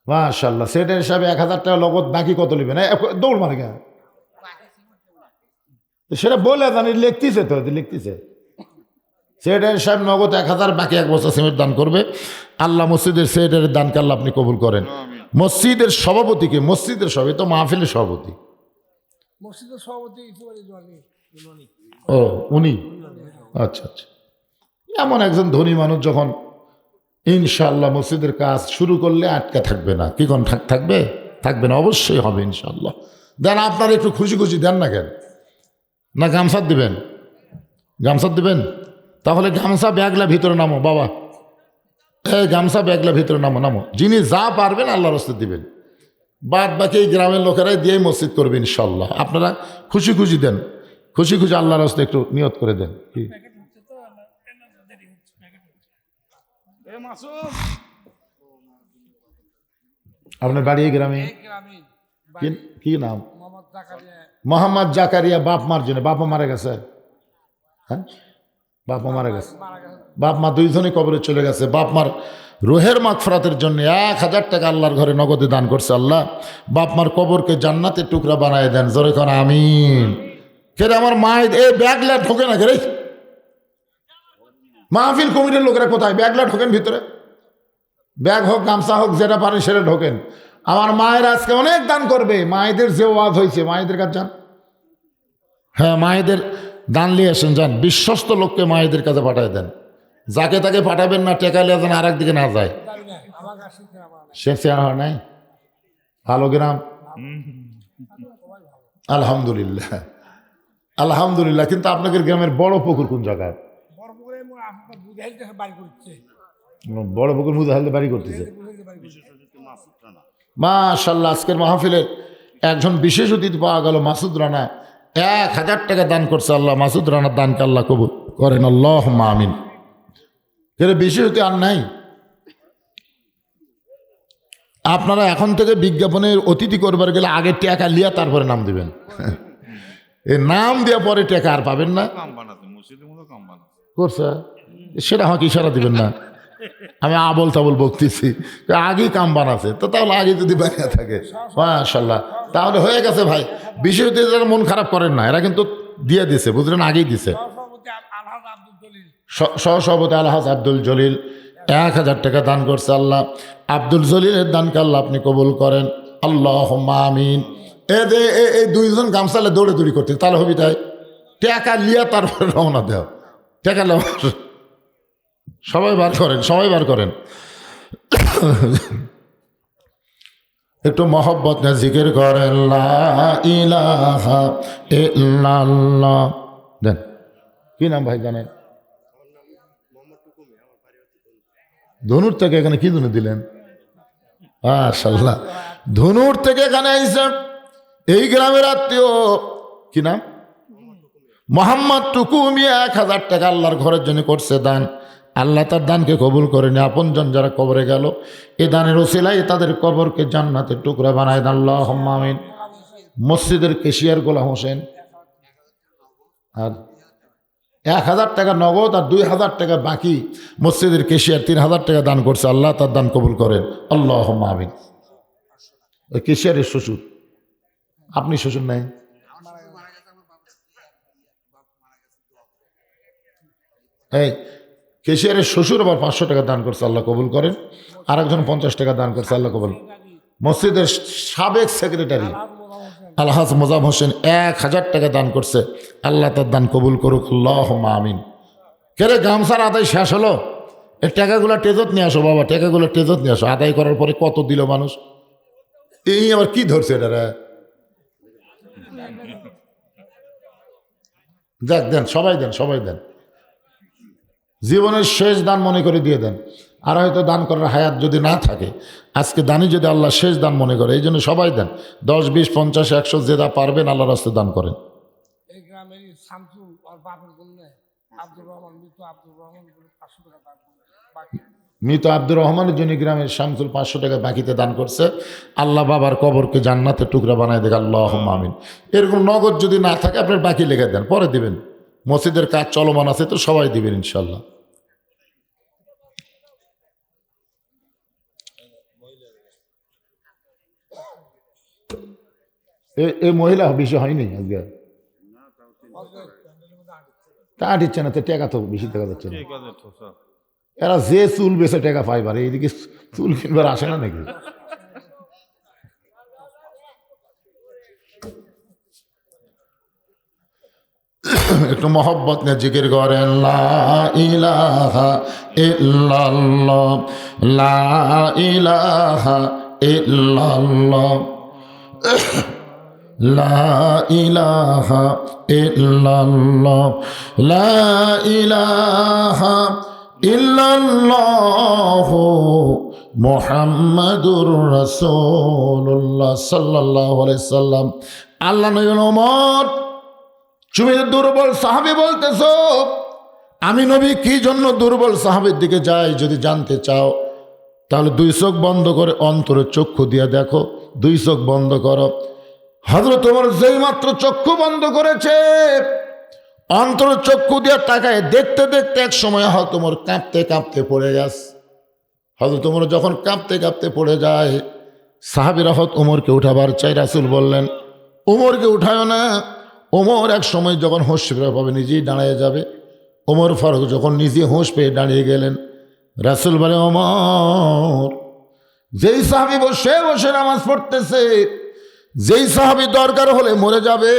মাশাআল্লাহ, সেটার হিসাবে 1000 টাকা নগদ, বাকি কত নেবেন? দৌড় মানে কেন সেটা বলে জানি, লিখতেছে তো, লিখতেছে। সেটার সাহেব নগদ 1000, বাকি 1 বছর সিমেন্ট দান করবে। আল্লাহ মসজিদের সেটারের দানকে আল্লাহ আপনি কবুল করেন। মসজিদের সভাপতিকে, মসজিদের সভাপতি তো মাহফিলের সভাপতি, মসজিদের সভাপতি ও উনি। আচ্ছা আচ্ছা, এমন একজন ধনী মানুষ যখন ইনশাআল্লাহ মসজিদের কাজ শুরু করলে আটকা থাকবে না। কি কোন থাকবে? থাকবে না, অবশ্যই হবে ইনশাআল্লাহ। দেন আপনারা একটু খুশি খুশি দেন না কেন? না গামছা দিবেন? গামছা দিবেন? তাহলে গামছা ব্যাগলা ভিতরে নামো বাবা, এই গামছা ব্যাগলা ভিতরে নামো নামো। যিনি যা পারবেন আল্লাহর রাস্তায় দিবেন, বাদ বাকি এই গ্রামের লোকেরাই দিয়েই মসজিদ করবে ইনশাআল্লাহ। আপনারা খুশি খুশি দেন, খুশি খুশি আল্লাহর রাস্তায় একটু নিয়ত করে দেন। কি আপনার বাড়ি এই গ্রামে? কি নাম? মোহাম্মদ জাকারিয়া। বাপ মার জন্য? বাপা মারা গেছে? হ্যাঁ, বাপা মারা গেছে। বাপ মা দুইজনই কবরে চলে গেছে। বাপ মার রুহের মাগফিরাতের জন্য 1000 টাকা আল্লাহর ঘরে নগদে দান করছে। আল্লাহ বাপ মার কবরকে জান্নাতের টুকরা বানায় দেন। জোরে কোন আমিন। কেরে আমার মায়ের এই ব্যাগলা ঢোকে না কেরে? মাহফিল কমিটির লোকেরা কোথায়? ব্যাগলা ঢোকেন ভিতরে, ব্যাগ হোক গামছা হোক যেটা পারেন সেটা ঢোকেন। আমার মায়ের আজকে অনেক দান করবে। মায়েদের যে ওয়াজ হয়েছে, মায়েদের কাছে যান। হ্যাঁ, মায়েদের দান নিয়ে আসেন, যান। বিশ্বস্ত লোককে মায়েদের কাছে পাঠায় দেন। যাকে তাকে পাঠাবেন না, টেকা লিয়ে যেন আর একদিকে না যায়। সে চেয়ার হয় নাই? ভালো গ্রাম, আলহামদুলিল্লাহ আলহামদুলিল্লাহ। কিন্তু আপনাদের গ্রামের বড় পুকুর কোন জায়গায়? বড় পুকুর মুজাহিদে বাড়ি করতেছে। মাশাআল্লাহ। আজকের মাহফিলের একজন বিশেষ অতিথি পাওয়া গেল, মাসুদ রানা। 1000 টাকা দান করছে। আল্লাহ মাসুদ রানার দানকে আল্লাহ কবুল করেন, আল্লাহুম্মা আমিন। এর বেশি হতে আর নাই। আপনারা এখন থেকে বিজ্ঞাপনের অতিথি করবার গেলে আগে টাকা লিয়া তারপরে নাম দিবেন। এই নাম দেওয়া পরে টাকা আর পাবেন না। করছে সেটা আমাকে ইশারা দিবেন না, আমি আবল তাবল বকতেছি। আগেই কাম বানাছে তো, তাহলে আগে যদি বানিয়ে থাকে মাশাআল্লাহ তাহলে হয়ে গেছে ভাই। বিশেষ যারা মন খারাপ করেন না, এরা কিন্তু দিয়ে দিছে, বুঝলেন, আগেই দিছে। সহসভাপতি আলহাজ আব্দুল জলিল 1000 টাকা দান করছে। আল্লাহ আব্দুল জলিলের দানকে আল্লাহ আপনি কবুল করেন, আল্লাহুম্মা আমিন। এই দুইজন গামছালে দৌড়ে করতে, তাহলে হবি তাই টাকা লিয়া তারপরে রওনা দেও। টাকা লো, সবাই বার করেন, সবাই বার করেন। একটু মহব্বত না জিকির করেন, লা ইলাহা ইল্লাল্লাহ। দেন। কি নাম ভাই জানেন? ধনুর থেকে এখানে কি ধনু দিলেন? মাশাআল্লাহ, ধনুর থেকে এখানে আইসে। এই গ্রামের আত্মীয়, কি নাম? মোহাম্মদ টুকু মিয়া 1000 টাকা আল্লাহর ঘরের জন্য করছে দান। আল্লাহ তার দানকে কবুল করেনি। আপনজন যারা কবরে গেল, এই দানের ওসিলায় তাদের কবরকে জান্নাতের টুকরা বানায় দেন, আল্লাহুম্মা আমিন। মসজিদের কেশিয়ার গোলাম হোসেন আর 1000 টাকা নগদ আর 2000 টাকা বাকি। মসজিদের কেশিয়ার 3000 টাকা দান করছে। আল্লাহ তার দান কবুল করেন, আল্লাহুম্মা আমিন। ওই কেশিয়ারের শ্বশুর, আপনি শ্বশুর নাই? এই কেশিয়ারের শ্বশুর আবার 500 টাকা দান করছে, আল্লাহ কবুল করেন। আর একজন 50 টাকা দান করছে, আল্লাহ কবুল। মসজিদের সাবেক সেক্রেটারি আলহাজ মোজাম হোসেন 1000 টাকা দান করছে, আল্লাহ তার দান কবুল করুক, আল্লাহুম্মা আমিন। কেরে গামছার আদায় শেষ হলো? এই টাকাগুলো টেজত নিয়ে আসো বাবা, টাকাগুলো টেজত নিয়ে আসো। আদায় করার পরে কত দিল মানুষ? এই আবার কি ধরছে এটা? যাক, দেন, সবাই দেন, সবাই দেন। জীবনের শেষ দান মনে করে দিয়ে দেন। আর হয়তো দান করার হায়াত যদি না থাকে, আজকে দানই যদি আল্লাহ শেষ দান মনে করে, এই জন্য সবাই দেন। 10, 20, 50, 100 যে দা পারবেন আল্লাহর রাস্তায় দান করেন। মৃত আব্দুর রহমানের জন্য গ্রামের শামসুল 500 টাকা বাকিতে দান করছে। আল্লাহ বাবার কবরকে জান্নাতের টুকরা বানায় দেখ, আল্লাহুম্মা আমিন। এরকম নগদ যদি না থাকে আপনার বাকি লেগে দেন, পরে দিবেন। মসজিদের কাজ চলমান আছে তো সবাই দিবেন ইনশাল্লাহ। এই মহিলা বেশি হয়নি আজকে, তা দিচ্ছে না তো, টাকা তো বেশি টাকা যাচ্ছে না। এরা যে চুল বেছে টাকা পাইবার, এইদিকে চুল কিনবার আসে না নাকি? একটু মহব্বত নিয়ে জিকির করেন, লা ইলাহা ইল্লাল্লাহ, লা ইলাহা ইল্লাল্লাহ, লা ইলাহা ইল্লাল্লাহ, লা ইলাহা ইল্লাল্লাহ মুহাম্মাদুর রাসূলুল্লাহ সাল্লাল্লাহু আলাইহি সাল্লাম। আল্লাহ নবী ওমর, তুমি দুর্বল সাহাবী বলতেছো, আমি নবী কি জন্য দুর্বল সাহাবীর দিকে যাই? যদি জানতে চাও তাহলে দুই চোখ বন্ধ করে অন্তরের চক্ষু দিয়ে দেখো। দুই চোখ বন্ধ করো। হযরত ওমর যেই মাত্র চক্ষু বন্ধ করেছে, অন্তরের চক্ষু দিয়ে তাকায় দেখতে দেখতে এক সময় হযরত ওমর কাঁপতে কাঁপতে পড়ে গেছে। হযরত ওমর যখন কাঁপতে কাঁপতে পড়ে যায়, সাহাবীরা হযরত ওমরকে উঠাবার চাই। রাসূল বললেন, ওমরকে উঠায় না। ওমর এক সময় যখন হোশ ফিরে পাবে নিজেই দাঁড়িয়ে যাবে। ওমর ফারুক যখন নিজে হোশ পেয়ে দাঁড়িয়ে গেলেন, রাসূল বলে, ওমর, যেই সাহাবী বসে বসে নামাজ পড়তেছে, যেই সাহাবী দরকার হলে মরে যাবে,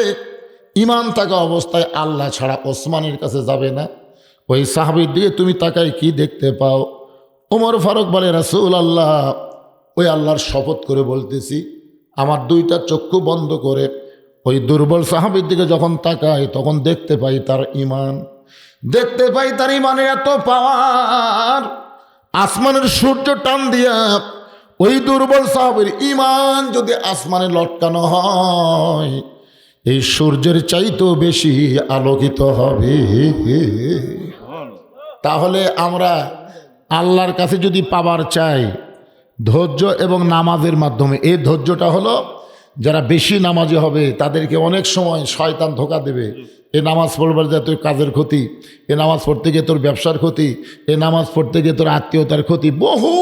ঈমান থাকা অবস্থায় আল্লাহ ছাড়া ওসমানের কাছে যাবে না, ওই সাহাবীর দিকে তুমি তাকাই কি দেখতে পাও? ওমর ফারুক বলে, রাসূল আল্লাহ, ওই আল্লাহর শপথ করে বলতেছি, আমার দুইটা চক্ষু বন্ধ করে ওই দুর্বল সাহাবীর দিকে যখন তাকাই তখন দেখতে পাই তার ঈমান, দেখতে পাই তার ঈমানের এত পাওয়ার, আসমানের সূর্য টান দিয়া ওই দুর্বল সাহাবীর ঈমান যদি আসমানে লটকানো হয়, এই সূর্যের চাইতেও বেশি আলোকিত হবে। তাহলে আমরা আল্লাহর কাছে যদি পাবার চাই ধৈর্য এবং নামাজের মাধ্যমে, এই ধৈর্যটা হলো যারা বেশি নামাজি হবে তাদেরকে অনেক সময় শয়তান ধোঁকা দেবে। এ নামাজ পড়বার যা তোর কাজের ক্ষতি, এ নামাজ পড়তে গিয়ে তোর ব্যবসার ক্ষতি, এ নামাজ পড়তে গিয়ে তোর আত্মীয়তার ক্ষতি, বহু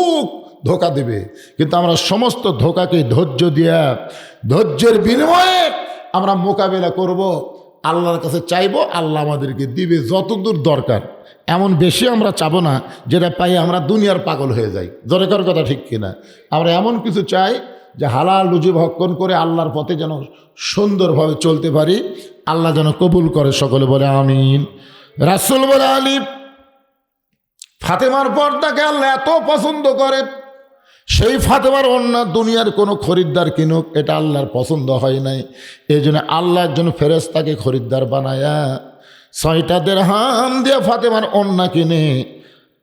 ধোঁকা দেবে। কিন্তু আমরা সমস্ত ধোঁকাকে ধৈর্য দিয়া, ধৈর্যের বিনিময়ে আমরা মোকাবেলা করব, আল্লাহর কাছে চাইবো, আল্লাহ আমাদেরকে দিবে যতদূর দরকার। এমন বেশি আমরা চাবো না যেটা পাই আমরা দুনিয়ার পাগল হয়ে যাই। জোরেকার কথা ঠিক কিনা? আমরা এমন কিছু চাই যে হালাল রুজি ভক্ষণ করে আল্লাহর পথে যেন সুন্দরভাবে চলতে পারি, আল্লাহ যেন কবুল করে। সকলে বলে আমিন। রাসূল বলে, আলী ফাতেমার পর্দাকে আল্লাহ এত পছন্দ করে, সেই ফাতেমার ওড়না দুনিয়ার কোনো খরিদ্দার কিনুক, এটা আল্লাহর পছন্দ হয় নাই। এই জন্য আল্লাহ একজন ফেরেশতাকে খরিদ্দার বানায়া 6টা দিরহাম দিয়ে ফাতেমার ওড়না কিনে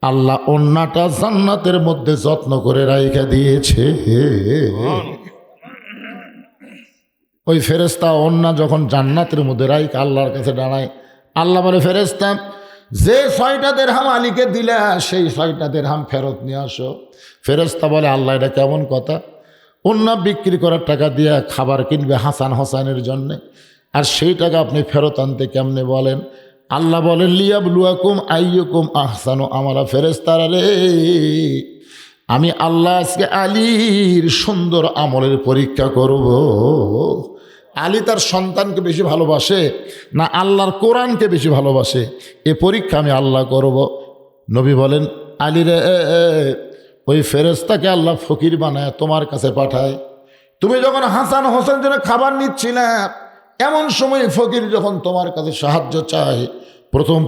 আল্লাহ ওড়নাটা জান্নাতের মধ্যে যত্ন করে রাইখা দিয়েছে। ওই ফেরেশতা ওড়না যখন জান্নাতের মধ্যে রাইখা আল্লাহর কাছে দাঁড়ায়, আল্লাহ বলে, ফেরেশতা, যে 6টা দিরহাম আলীকে দিলা সেই 6টা দিরহাম ফেরত নিয়ে আসো। ফেরেশতা বলে, আল্লাহ এটা কেমন কথা? ওড়না বিক্রি করার টাকা দিয়ে খাবার কিনবে হাসান হোসেনের জন্যে, আর সেই টাকা আপনি ফেরত আনতে কেমনে বলেন? আল্লাহ বলেন, লিয়াবলুয়াকুম আইয়ুকুম আহসানু আমালা। ফেরেশতারা রে, আমি আল্লাহ আজকে আলীর সুন্দর আমলের পরীক্ষা করব। আলী তার সন্তানকে বেশি ভালোবাসে না আল্লাহর কোরআনকে বেশি ভালোবাসে, এ পরীক্ষা আমি আল্লাহ করব। নবী বলেন, আলী রে, ওই ফেরেশতাকে আল্লাহ ফকির বানায় তোমার কাছে পাঠায়। তুমি যখন হাসান হোসেন জন্য খাবার নিচ্ছিলে, এমন সময় ফকির যখন তোমার কাছে সাহায্য চায়,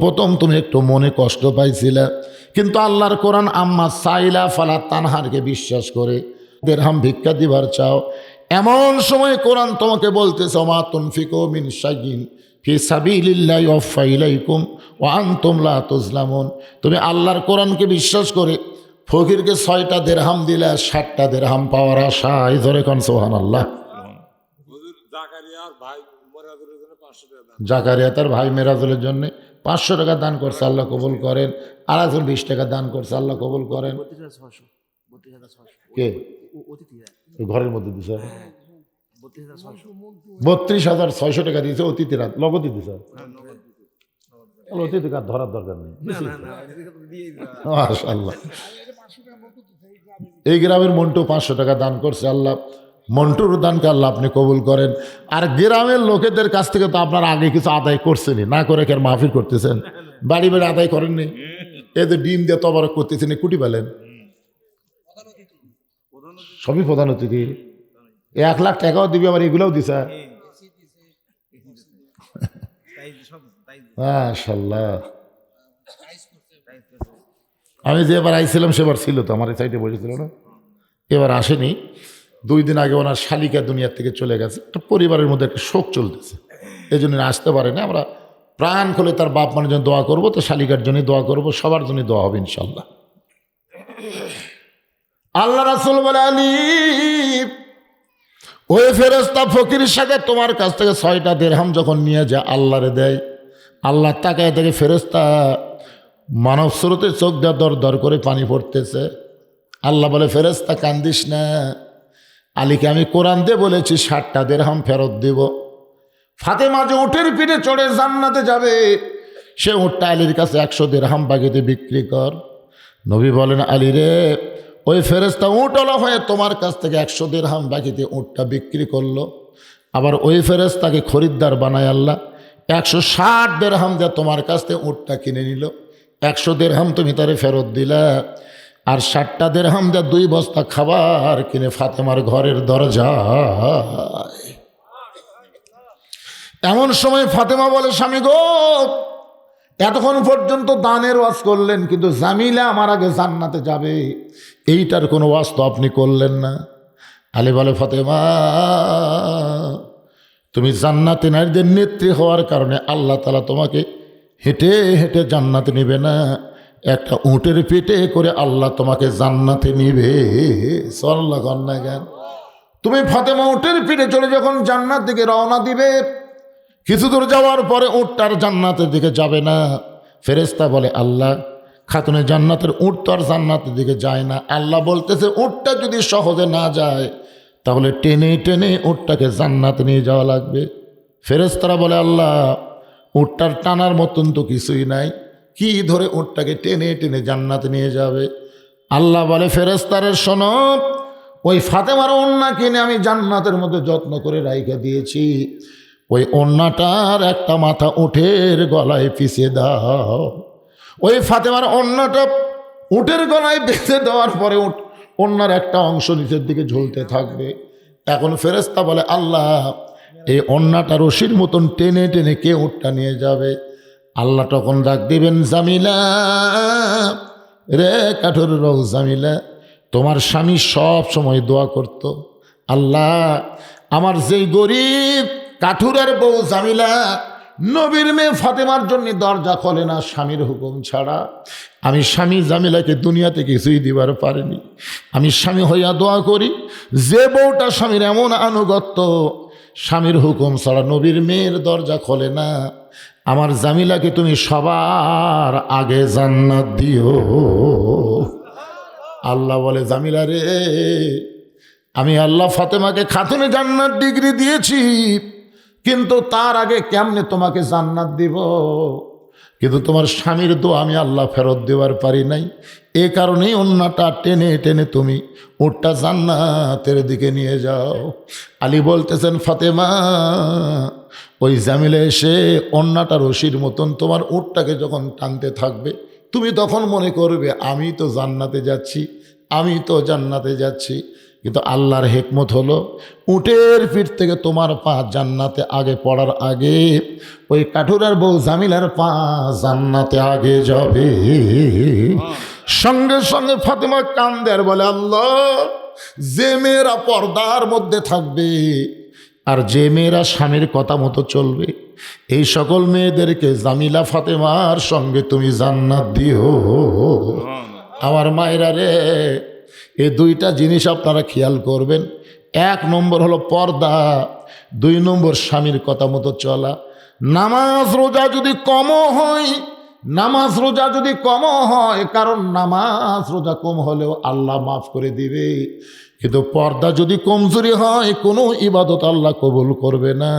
প্রথম তুমি একটু মনে কষ্ট পাইছিলে, কিন্তু আল্লাহর কোরআন আম্মা সাইলা ফালা তানহারকে বিশ্বাস করে দিরহাম ভিক্ষা দিবার চাও, এমন সময় কোরআন তোমাকে বলতেছে, মা তুনফিকু মিন শাইইন ফি সাবিলিল্লাহি ওয়াফা ইলাইকুম ওয়া আনতুম লা তুজলামুন। তুমি আল্লাহর কোরআনকে বিশ্বাস করে ফকিরকে 6টা দিরহাম দিলে 60টা দিরহাম পাওয়ার আশায়। ধরে কোন সুবহানাল্লাহ। জাকারিয়া তার ভাই মেরাজুলের জন্য 500 টাকা দান করছে, আল্লাহ কবুল করেন। আর একজন 20 টাকা দান করছে, আল্লাহ কবুল করেন। কে ঘরের মধ্যে দিছে? 32,600 টাকা দিয়েছে অতিথিরা, লগতি দিছে। অতিথি কার ধরার দরকার নেই। মাশাআল্লাহ। এই গ্রামের মন্টু 500 টাকা দান করছে, আল্লাহ মন্টুর দানকে আল্লাহ আপনি কবুল করেন। আর গ্রামের লোকেদের কাছ থেকে তো আপনার আগে কিছু আদায় করছেনই, না করে কেন মাহফিল করতেছেন? বাড়ি বাড়ি আদায় করেননি? এই যে ডিম দিয়ে তবরক করতেছেন, কুটি পেলেন? সবই প্রধান অতিথি। 1 লাখ টাকাও দিবি, আবার এগুলোও দিছে। মাশাআল্লাহ। আমি যে এবার আইছিলাম সেবার ছিল তো, আমার এই সাইডে বসেছিল না, এবার আসেনি। 2 দিন আগে ওনার শালিকা দুনিয়ার থেকে চলে গেছে, একটা পরিবারের মধ্যে একটা শোক চলতেছে, এই জন্য আসতে পারে না। আমরা প্রাণ খুলে তার বাপ মানের জন্য দোয়া করবো, তো শালিকার জন্য দোয়া করবো, সবার জন্য দোয়া হবে ইনশাল্লাহ। আল্লাহ রাসূল বলে, আলী ওই ফেরেশতা ফকিরের সাথে তোমার কাছ থেকে 6টা দিরহাম যখন নিয়ে যায় আল্লাহরে দেয়, আল্লাহ তাকায় থেকে ফেরেশতা মানব স্রোতে চোখ দিয়ে দর দর করে পানি পড়তেছে। আল্লাহ বলে, ফেরেশতা কান্দিস না, আলীকে আমি কোরআন দিয়ে বলেছি 60টা দিরহাম ফেরত দিব। ফাতেমা যে উটের পিঠে চড়ে জান্নাতে যাবে, সে উটটা আলীর কাছে 100 দিরহাম বাকিতে বিক্রি কর। নবী বলেন, আলী রে, ওই ফেরেশতা উটওয়ালা হয়ে তোমার কাছ থেকে 100 দিরহাম বাকিতে উটটা বিক্রি করলো, আবার ওই ফেরেশতাকে খরিদ্দার বানায় আল্লাহ 160 দিরহাম দিয়ে তোমার কাছ থেকে উটটা কিনে নিল। 100 দিরহাম তুমি তারে ফেরত দিলা, আর 60টা দিরহাম দিয়ে 2 বস্তা খাবার কিনে ফাতেমার ঘরের দরজায়। এমন সময় ফাতেমা বলে, স্বামী গো, এতক্ষণ পর্যন্ত দানের ওয়াজ করলেন, কিন্তু জামিলা আমার আগে জান্নাতে যাবে, এইটার কোনো ওয়াজ তো আপনি করলেন না। আলী বলে, ফাতেমা, তুমি জান্নাতে নারীদের নেত্রী হওয়ার কারণে আল্লাহ তাআলা তোমাকে হেঁটে হেঁটে জান্নাতে নিবে না, একটা উটের পেটে করে আল্লাহ তোমাকে জান্নাতে নিবে। সাল্লাল্লাহু আলাইহি ওয়াসাল্লাম। তুমি ফাতেমা উটের পিঠে চলে যখন জান্নাত দিকে রওনা দিবে, কিছু দূর যাওয়ার পরে উটটার জান্নাতের দিকে যাবে না। ফেরেশতা বলে, আল্লাহ, খাতুনে জান্নাতের উট তো আর জান্নাতের দিকে যায় না। আল্লাহ বলতেছে, উটটা যদি সহজে না যায় তাহলে টেনে টেনে উটটাকে জান্নাতে নিয়ে যাওয়া লাগবে। ফেরেশতারা বলে, আল্লাহ, উটটার টানার মতন তো কিছুই নাই, কি ধরে উটটাকে টেনে টেনে জান্নাতে নিয়ে যাবে? আল্লাহ বলে, ফেরেশতারা শোনো, ওই ফাতেমার ওড়না কিনে আমি জান্নাতের মধ্যে যত্ন করে রাইখা দিয়েছি, ওই ওড়নাটার একটা মাথা উটের গলায় পিষে দাও। ওই ফাতেমার ওড়নাটা উটের গলায় বেঁধে দেওয়ার পরে ওড়নার একটা অংশ নিচের দিকে ঝুলতে থাকবে। এখন ফেরেশতা বলে, আল্লাহ, এই ওড়নাটা রশির মতন টেনে টেনে কে উটটা নিয়ে যাবে? আল্লাহ তখন ডাক দিবেন, জামিলা রে, কাঠুর রও জামিলা, তোমার স্বামী সব সময় দোয়া করত, আল্লাহ, আমার যেই গরিব কাঠুরের বউ জামিলা নবীর মেয়ে ফাতেমার জন্য দরজা খোলে না স্বামীর হুকুম ছাড়া, আমি স্বামী জামিলাকে দুনিয়াতে কিছুই দিবার পারিনি। আমি স্বামী হইয়া দোয়া করি, যে বউটা স্বামীর এমন আনুগত্য, স্বামীর হুকুম ছাড়া নবীর মেয়ের দরজা খোলে না, আমার জামিলাকে তুমি সবার আগে জান্নাত দিও। আল্লাহ বলে, জামিলা রে, আমি আল্লাহ ফাতেমাকে খাতুনে জান্নাত ডিগ্রি দিয়েছি, কিন্তু তার আগে কেমনে তোমাকে জান্নাত দিব? কিন্তু তোমার স্বামীর দোয়া আমি আল্লাহ ফেরত দেওয়ার পারি নাই, এ কারণেই ওড়নাটা টেনে টেনে তুমি উটটা জান্নাতের দিকে নিয়ে যাও। আলী বলতেছেন, ফাতেমা, ওই জামিলা এসে ওড়নাটা রশির মতন তোমার উটটাকে যখন টানতে থাকবে, তুমি তখন মনে করবে আমি তো জান্নাতে যাচ্ছি, আমি তো জান্নাতে যাচ্ছি। কিন্তু আল্লাহর হিকমত হলো, উটের পিঠ থেকে তোমার পা জান্নাতে আগে পড়ার আগে ওই কাঠুরার বউ জামিলার পা জান্নাতে আগে যাবে। সঙ্গে সঙ্গে ফাতেমা কান্দে আর বলে, আল্লাহ, যে মেয়েরা পর্দার মধ্যে থাকবে আর যে মেয়েরা স্বামীর কথা মতো চলবে, এই সকল মেয়েদেরকে জামিলা ফাতেমার সঙ্গে তুমি জান্নাত দিও। আমার মায়েরা রে, এই 2টা জিনিস আপনারা খেয়াল করবেন। 1 নম্বর হলো পর্দা, 2 নম্বর স্বামীর কথা মতো চলা। নামাজ রোজা যদি কমও হয়, কারণ নামাজ রোজা কম হলেও আল্লাহ মাফ করে দিবে, কিন্তু পর্দা যদি কমজোরি হয় কোনো ইবাদত আল্লাহ কবুল করবে না।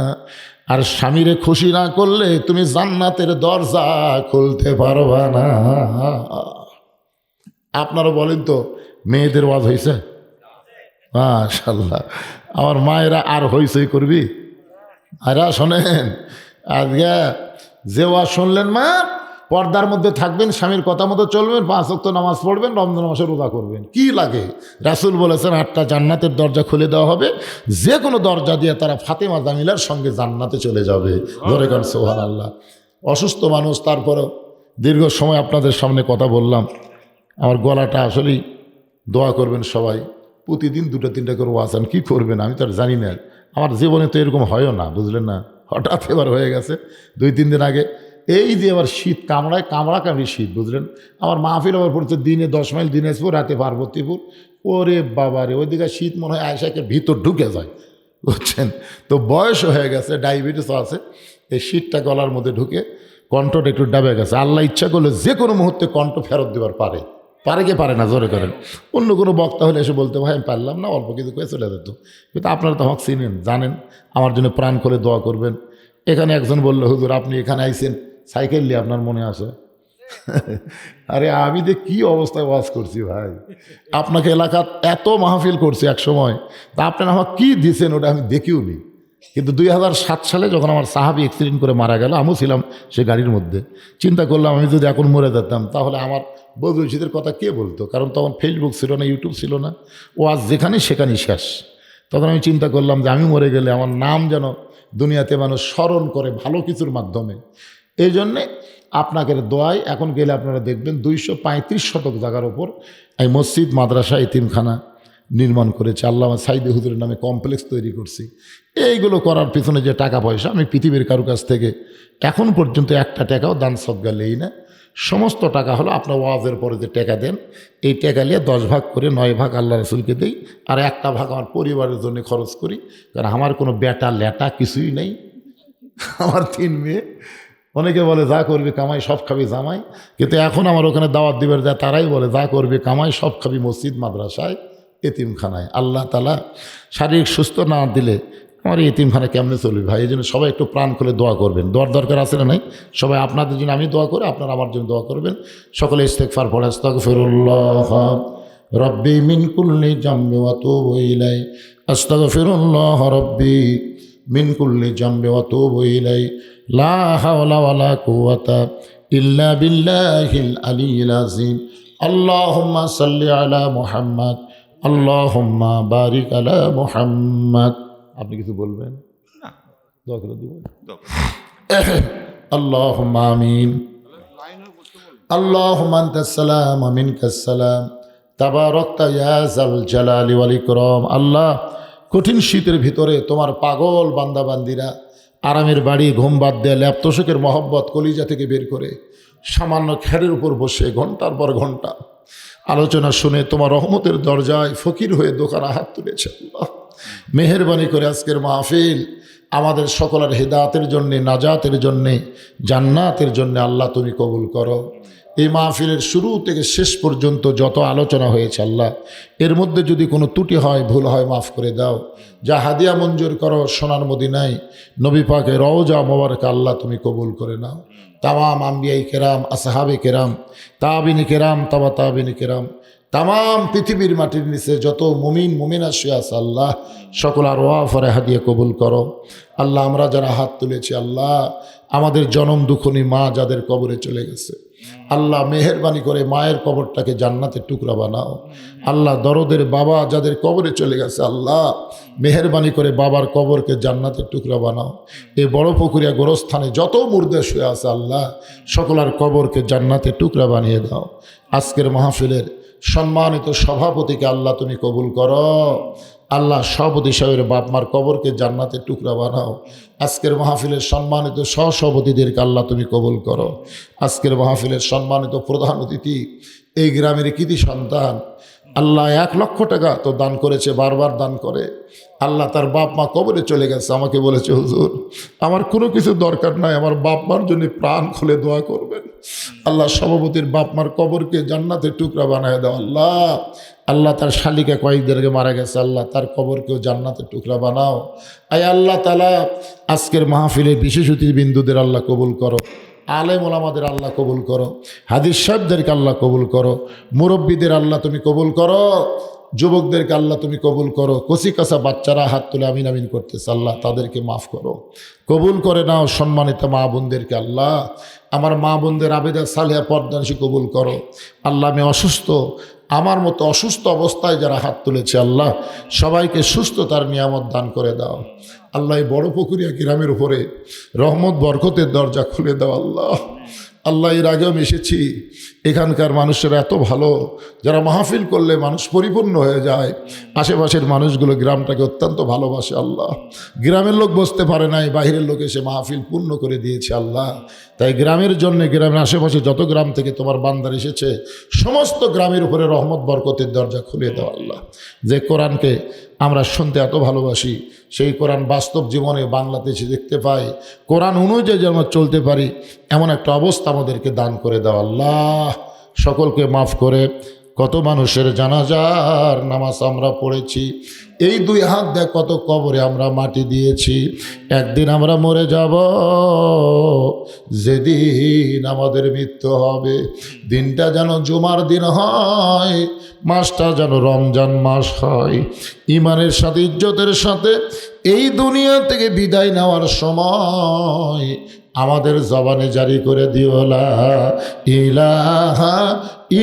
আর স্বামীরে খুশি না করলে তুমি জান্নাতের দরজা খুলতে পারবা না। আপনারা বলেন তো, মেয়েদের ওয়াজ হয়েছে? মাশাআল্লাহ, আমার মায়েরা আর হইচই করবি। আর শোনেন, আজকে যে ওয়াজ শুনলেন, মা পর্দার মধ্যে থাকবেন, স্বামীর কথা মতো চলবেন, 5 ওয়াক্ত নামাজ পড়বেন, রমজান মাসে রোজা করবেন, কি লাগে? রাসূল বলেছেন 8টা জান্নাতের দরজা খুলে দেওয়া হবে, যে কোনো দরজা দিয়ে তারা ফাতেমা জামিলার সঙ্গে জান্নাতে চলে যাবে। ধরে গান সুবহানাল্লাহ। অসুস্থ মানুষ, তারপরেও দীর্ঘ সময় আপনাদের সামনে কথা বললাম। আমার গলাটা আসলেই দোয়া করবেন সবাই। প্রতিদিন 2-3টা করে ওয়াজান কী করবেন আমি তো আর জানি না। আমার জীবনে তো এরকম হয়ও না, বুঝলেন না, হঠাৎ এবার হয়ে গেছে 2-3 দিন আগে। এই যে এবার শীত কামড়াকামড়ি শীত, বুঝলেন। আমার মাহফিল আবার পড়ছে দিনে 10 মাইল দিনাজপুর, রাতে পার্বতীপুর। ওরে বাবারে, ওইদিকে শীত মনে হয় আয়সাকে ভিতর ঢুকে যায়, বুঝছেন। তো বয়সও হয়ে গেছে, ডায়াবেটিসও আছে, এই শীতটা গলার মধ্যে ঢুকে কণ্ঠটা একটু ডাবে গেছে। আল্লাহ ইচ্ছা করলে যে কোনো মুহূর্তে কণ্ঠ ফেরত দেবার পারে কি পারে না, জোরে করেন। অন্য কোনো বক্তা হলে এসে বলতে ভাই আমি পারলাম না, অল্প কিছু করে চলে যেত। কিন্তু আপনারা তো হক চিনেন, জানেন, আমার জন্য প্রাণ করে দোয়া করবেন। এখানে একজন বলল, হুজুর আপনি এখানে আইছেন সাইকেল নিয়ে, আপনার মনে আছে? আরে আমি যে কী অবস্থায় ওয়াজ করছি ভাই, আপনাকে এলাকাত এত মাহফিল করছি এক সময়, তা আপনারা আমার কী দিয়েছেন ওটা আমি দেখিও নি। কিন্তু 2007 সালে যখন আমার সাহাবি অ্যাক্সিডেন্ট করে মারা গেল, আমিও ছিলাম সে গাড়ির মধ্যে। চিন্তা করলাম আমি যদি এখন মরে যেতাম তাহলে আমার বদরুশিদের কথা কে বলতো, কারণ তখন ফেসবুক ছিল না, ইউটিউব ছিল না, ওয়াজ যেখানে সেখানেই শেষ। তখন আমি চিন্তা করলাম যে আমি মরে গেলে আমার নাম যেন দুনিয়াতে মানুষ স্মরণ করে ভালো কিছুর মাধ্যমে। এই জন্যে আপনাকে দোয়াই, এখন গেলে আপনারা দেখবেন 235 শতক জায়গার ওপর এই মসজিদ, মাদ্রাসা, এতিমখানা নির্মাণ করেছে। আল্লামা সাইদি হুজুরের নামে কমপ্লেক্স তৈরি করছি। এইগুলো করার পিছনে যে টাকা পয়সা, আমি পৃথিবীর কারো কাছ থেকে এখন পর্যন্ত একটা টাকাও দান সবগা লেই না। সমস্ত টাকা হলো আপনার ওয়াজের পরে যে টাকা দেন, এই টাকা নিয়ে 10 ভাগ করে 9 ভাগ আল্লাহ রসুলকে দিই, আর 1টা ভাগ আমার পরিবারের জন্য খরচ করি। কারণ আমার কোনো বেটা ল্যাটা কিছুই নেই, আমার 3 মেয়ে। অনেকে বলে যা করবি কামাই সব খাবি জামাই, কিন্তু এখন আমার ওখানে দাওয়াত দিবের যায় তারাই বলে যা করবি কামাই সব খাবি মসজিদ, মাদ্রাসায়, এতিমখানায়। আল্লাহ তাআলা শারীরিক সুস্থ না দিলে আমার এই এতিমখানা কেমনে চলবে ভাই? এই জন্য সবাই একটু প্রাণ খুলে দোয়া করবেন। দোয়ার দরকার আছে না নাই? সবাই আপনাদের জন্য আমি দোয়া করি, আপনারা আমার জন্য দোয়া করবেন। সকলে ইস্তেগফার পড়ে আস্তাগফিরুল্লাহ রব্বি মিন কুল্লি জামবি ওয়া তুবু ইলাই, আস্তাগফিরুল্লাহ রব্বি মিন কুল্লি জামবি ওয়া তুবু ইলাই, লা হাওলা ওয়ালা কুওয়াতা ইল্লা বিল্লাহিল আলিয়্যিল আযীম। আল্লাহুম্মা সাল্লি আলা মুহাম্মাদ, আল্লাহুম্মা বারিক আলা মুহাম্মাদ। আপনি কিছু বলবেন? দোয়া করে দিব। আল্লাহুম্মা আমিন। আল্লাহুম্মা আনতাস সালাম ওয়া মিনকাস সালাম, তাবারাকতা ইয়া যাল জালালি ওয়াল ইকরাম। আল্লাহ, কঠিন শীতের ভিতরে তোমার পাগল বান্দাবান্দিরা আরামের বাড়ি, ঘুম বাদ দেয়া, ল্যাপ তোষকের মহব্বত কলিজা থেকে বের করে সামান্য খেরের উপর বসে ঘন্টার পর ঘন্টা আলোচনা শুনে তোমার রহমতের দরজায় ফকির হয়ে দোকানে হাত তুলেছে। আল্লাহ, মেহেরবানি করে আজকের মাহফিল আমাদের সকলের হেদায়েতের জন্যে, নাজাতের জন্যে, জান্নাতের জন্যে আল্লাহ তুমি কবুল করো। এই মাহফিলের শুরু থেকে শেষ পর্যন্ত যত আলোচনা হয়েছে আল্লাহ, এর মধ্যে যদি কোনো ত্রুটি হয়, ভুল হয়, মাফ করে দাও। যা হাদিয়া মঞ্জুর করো সোনার মদিনায় নবী পাকের রওজা মোবারক আল্লাহ তুমি কবুল করে নাও। তামাম আম্বিয়াই কেরাম, আসহাবে কেরাম, তাবিনী কেরাম, তাবা তাবিনী কেরাম, তামাম পৃথিবীর মাটির নিচে যত মুমিন মুমিনা শুয়ে আছে আল্লাহ, সকল আর ওয়াফরে হাদিয়া কবুল করো। আল্লাহ, আমরা যারা হাত তুলেছি আল্লাহ, আমাদের জনম দুঃখনী মা যাদের কবরে চলে গেছে আল্লাহ, মেহেরবানি করে মায়ের কবরটাকে জান্নাতের টুকরা বানাও। আল্লাহ, দরদের বাবা যাদের কবরে চলে গেছে আল্লাহ, মেহেরবানি করে বাবার কবরকে জান্নাতের টুকরা বানাও। এই বড় পুকুরিয়া গোরস্থানে যত মুর্দা শুয়ে আছে আল্লাহ, সকলার কবরকে জান্নাতের টুকরা বানিয়ে দাও। আজকের মাহফিলের সম্মানিত সভাপতিকে আল্লাহ তুমি কবুল করো। আল্লাহ, সভাপতি সাহেবের বাপ মার কবরকে জান্নাতের টুকরা বানাও। আজকের মাহফিলের সম্মানিত সহসভাপতিদেরকে আল্লাহ তুমি কবুল করো। আজকের মাহফিলের সম্মানিত প্রধান অতিথি এই গ্রামের কৃতি সন্তান আল্লাহ, 1 লক্ষ টাকা তো দান করেছে, বারবার দান করে। আল্লাহ, তার বাপ মা কবরে চলে গেছে, আমাকে বলেছে হুজুর আমার কোনো কিছু দরকার নাই, আমার বাপ মার জন্য প্রাণ খুলে দোয়া করবেন। আল্লাহ, সভাপতির বাপ মার কবরকে জান্নাতের টুকরা বানায় দাও। আল্লাহ, আল্লাহ তার শালিকা কয়েকদিন আগে মারা গেছে, আল্লাহ তার কবরকেও জান্নাতের টুকরা বানাও। আয় আল্লাহ তাআলা, আজকের মাহফিলে বিশেষ অতিথিবৃন্দুদের আল্লাহ কবুল করো, আলেম ওলামাদের আল্লাহ কবুল করো, হাদিস সাহেবদেরকে আল্লাহ কবুল করো, মুরব্বীদের আল্লাহ তুমি কবুল করো, যুবকদেরকে আল্লাহ তুমি কবুল করো। কচি কাঁচা বাচ্চারা হাত তুলে আমিন আমিন করতেছে, আল্লাহ তাদেরকে মাফ করো, কবুল করে নাও। সম্মানিত মা বোনদেরকে আল্লাহ, আমার মা বোনদের আবেদা সালেহা পর্দানসী কবুল করো। আল্লাহ, আমি অসুস্থ, আমার মতো অসুস্থ অবস্থায় যারা হাত তুলেছে আল্লাহ সবাইকে সুস্থতার নিয়ামত দান করে দাও আল্লাহ। এই বড় পুকুরিয়া গ্রামের উপরে রহমত বরকতের দরজা খুলে দাও আল্লাহ। আল্লাহ এর আগেও আমি এসেছি, এখানকার মানুষেরা এত ভালো, যারা মাহফিল করলে মানুষ পরিপূর্ণ হয়ে যায়। আশেপাশের মানুষগুলো গ্রামটাকে অত্যন্ত ভালোবাসে আল্লাহ। গ্রামের লোক বসতে পারে নাই, বাইরের লোক এসে মাহফিল পূর্ণ করে দিয়েছে আল্লাহ। তাই গ্রামের জন্য, গ্রামের আশেপাশে যত গ্রাম থেকে তোমার বান্দার এসেছে সমস্ত গ্রামের উপরে রহমত বরকতের দরজা খুলে দাও আল্লাহ। যে কোরআনকে আমরা শুনতে এত ভালোবাসি, সেই কোরআন বাস্তব জীবনে বাংলাদেশে দেখতে পাই, কোরআন অনুযায়ী যেন চলতে পারি এমন একটা অবস্থা আমাদেরকে দান করে দাও আল্লাহ। সকলকে মাফ করে কত মানুষের জানাজার নামাজ আমরা পড়েছি, এই দুই হাত দেখ কত কবরে আমরা মাটি দিয়েছি। একদিন আমরা মরে যাব, যেদিন আমাদের মৃত্যু হবে দিনটা যেন জুমার দিন হয়, মাসটা যেন রমজান মাস হয়। ইমানের সাথে ইজ্জতের সাথে এই দুনিয়া থেকে বিদায় নেওয়ার সময় আমাদের জবানে জারি করে দিও লা ইলাহা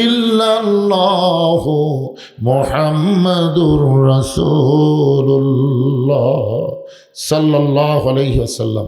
ইল্লাল্লাহু মুহাম্মাদুর রাসূলুল্লাহ সাল্লাল্লাহু আলাইহি ওয়াসাল্লাম।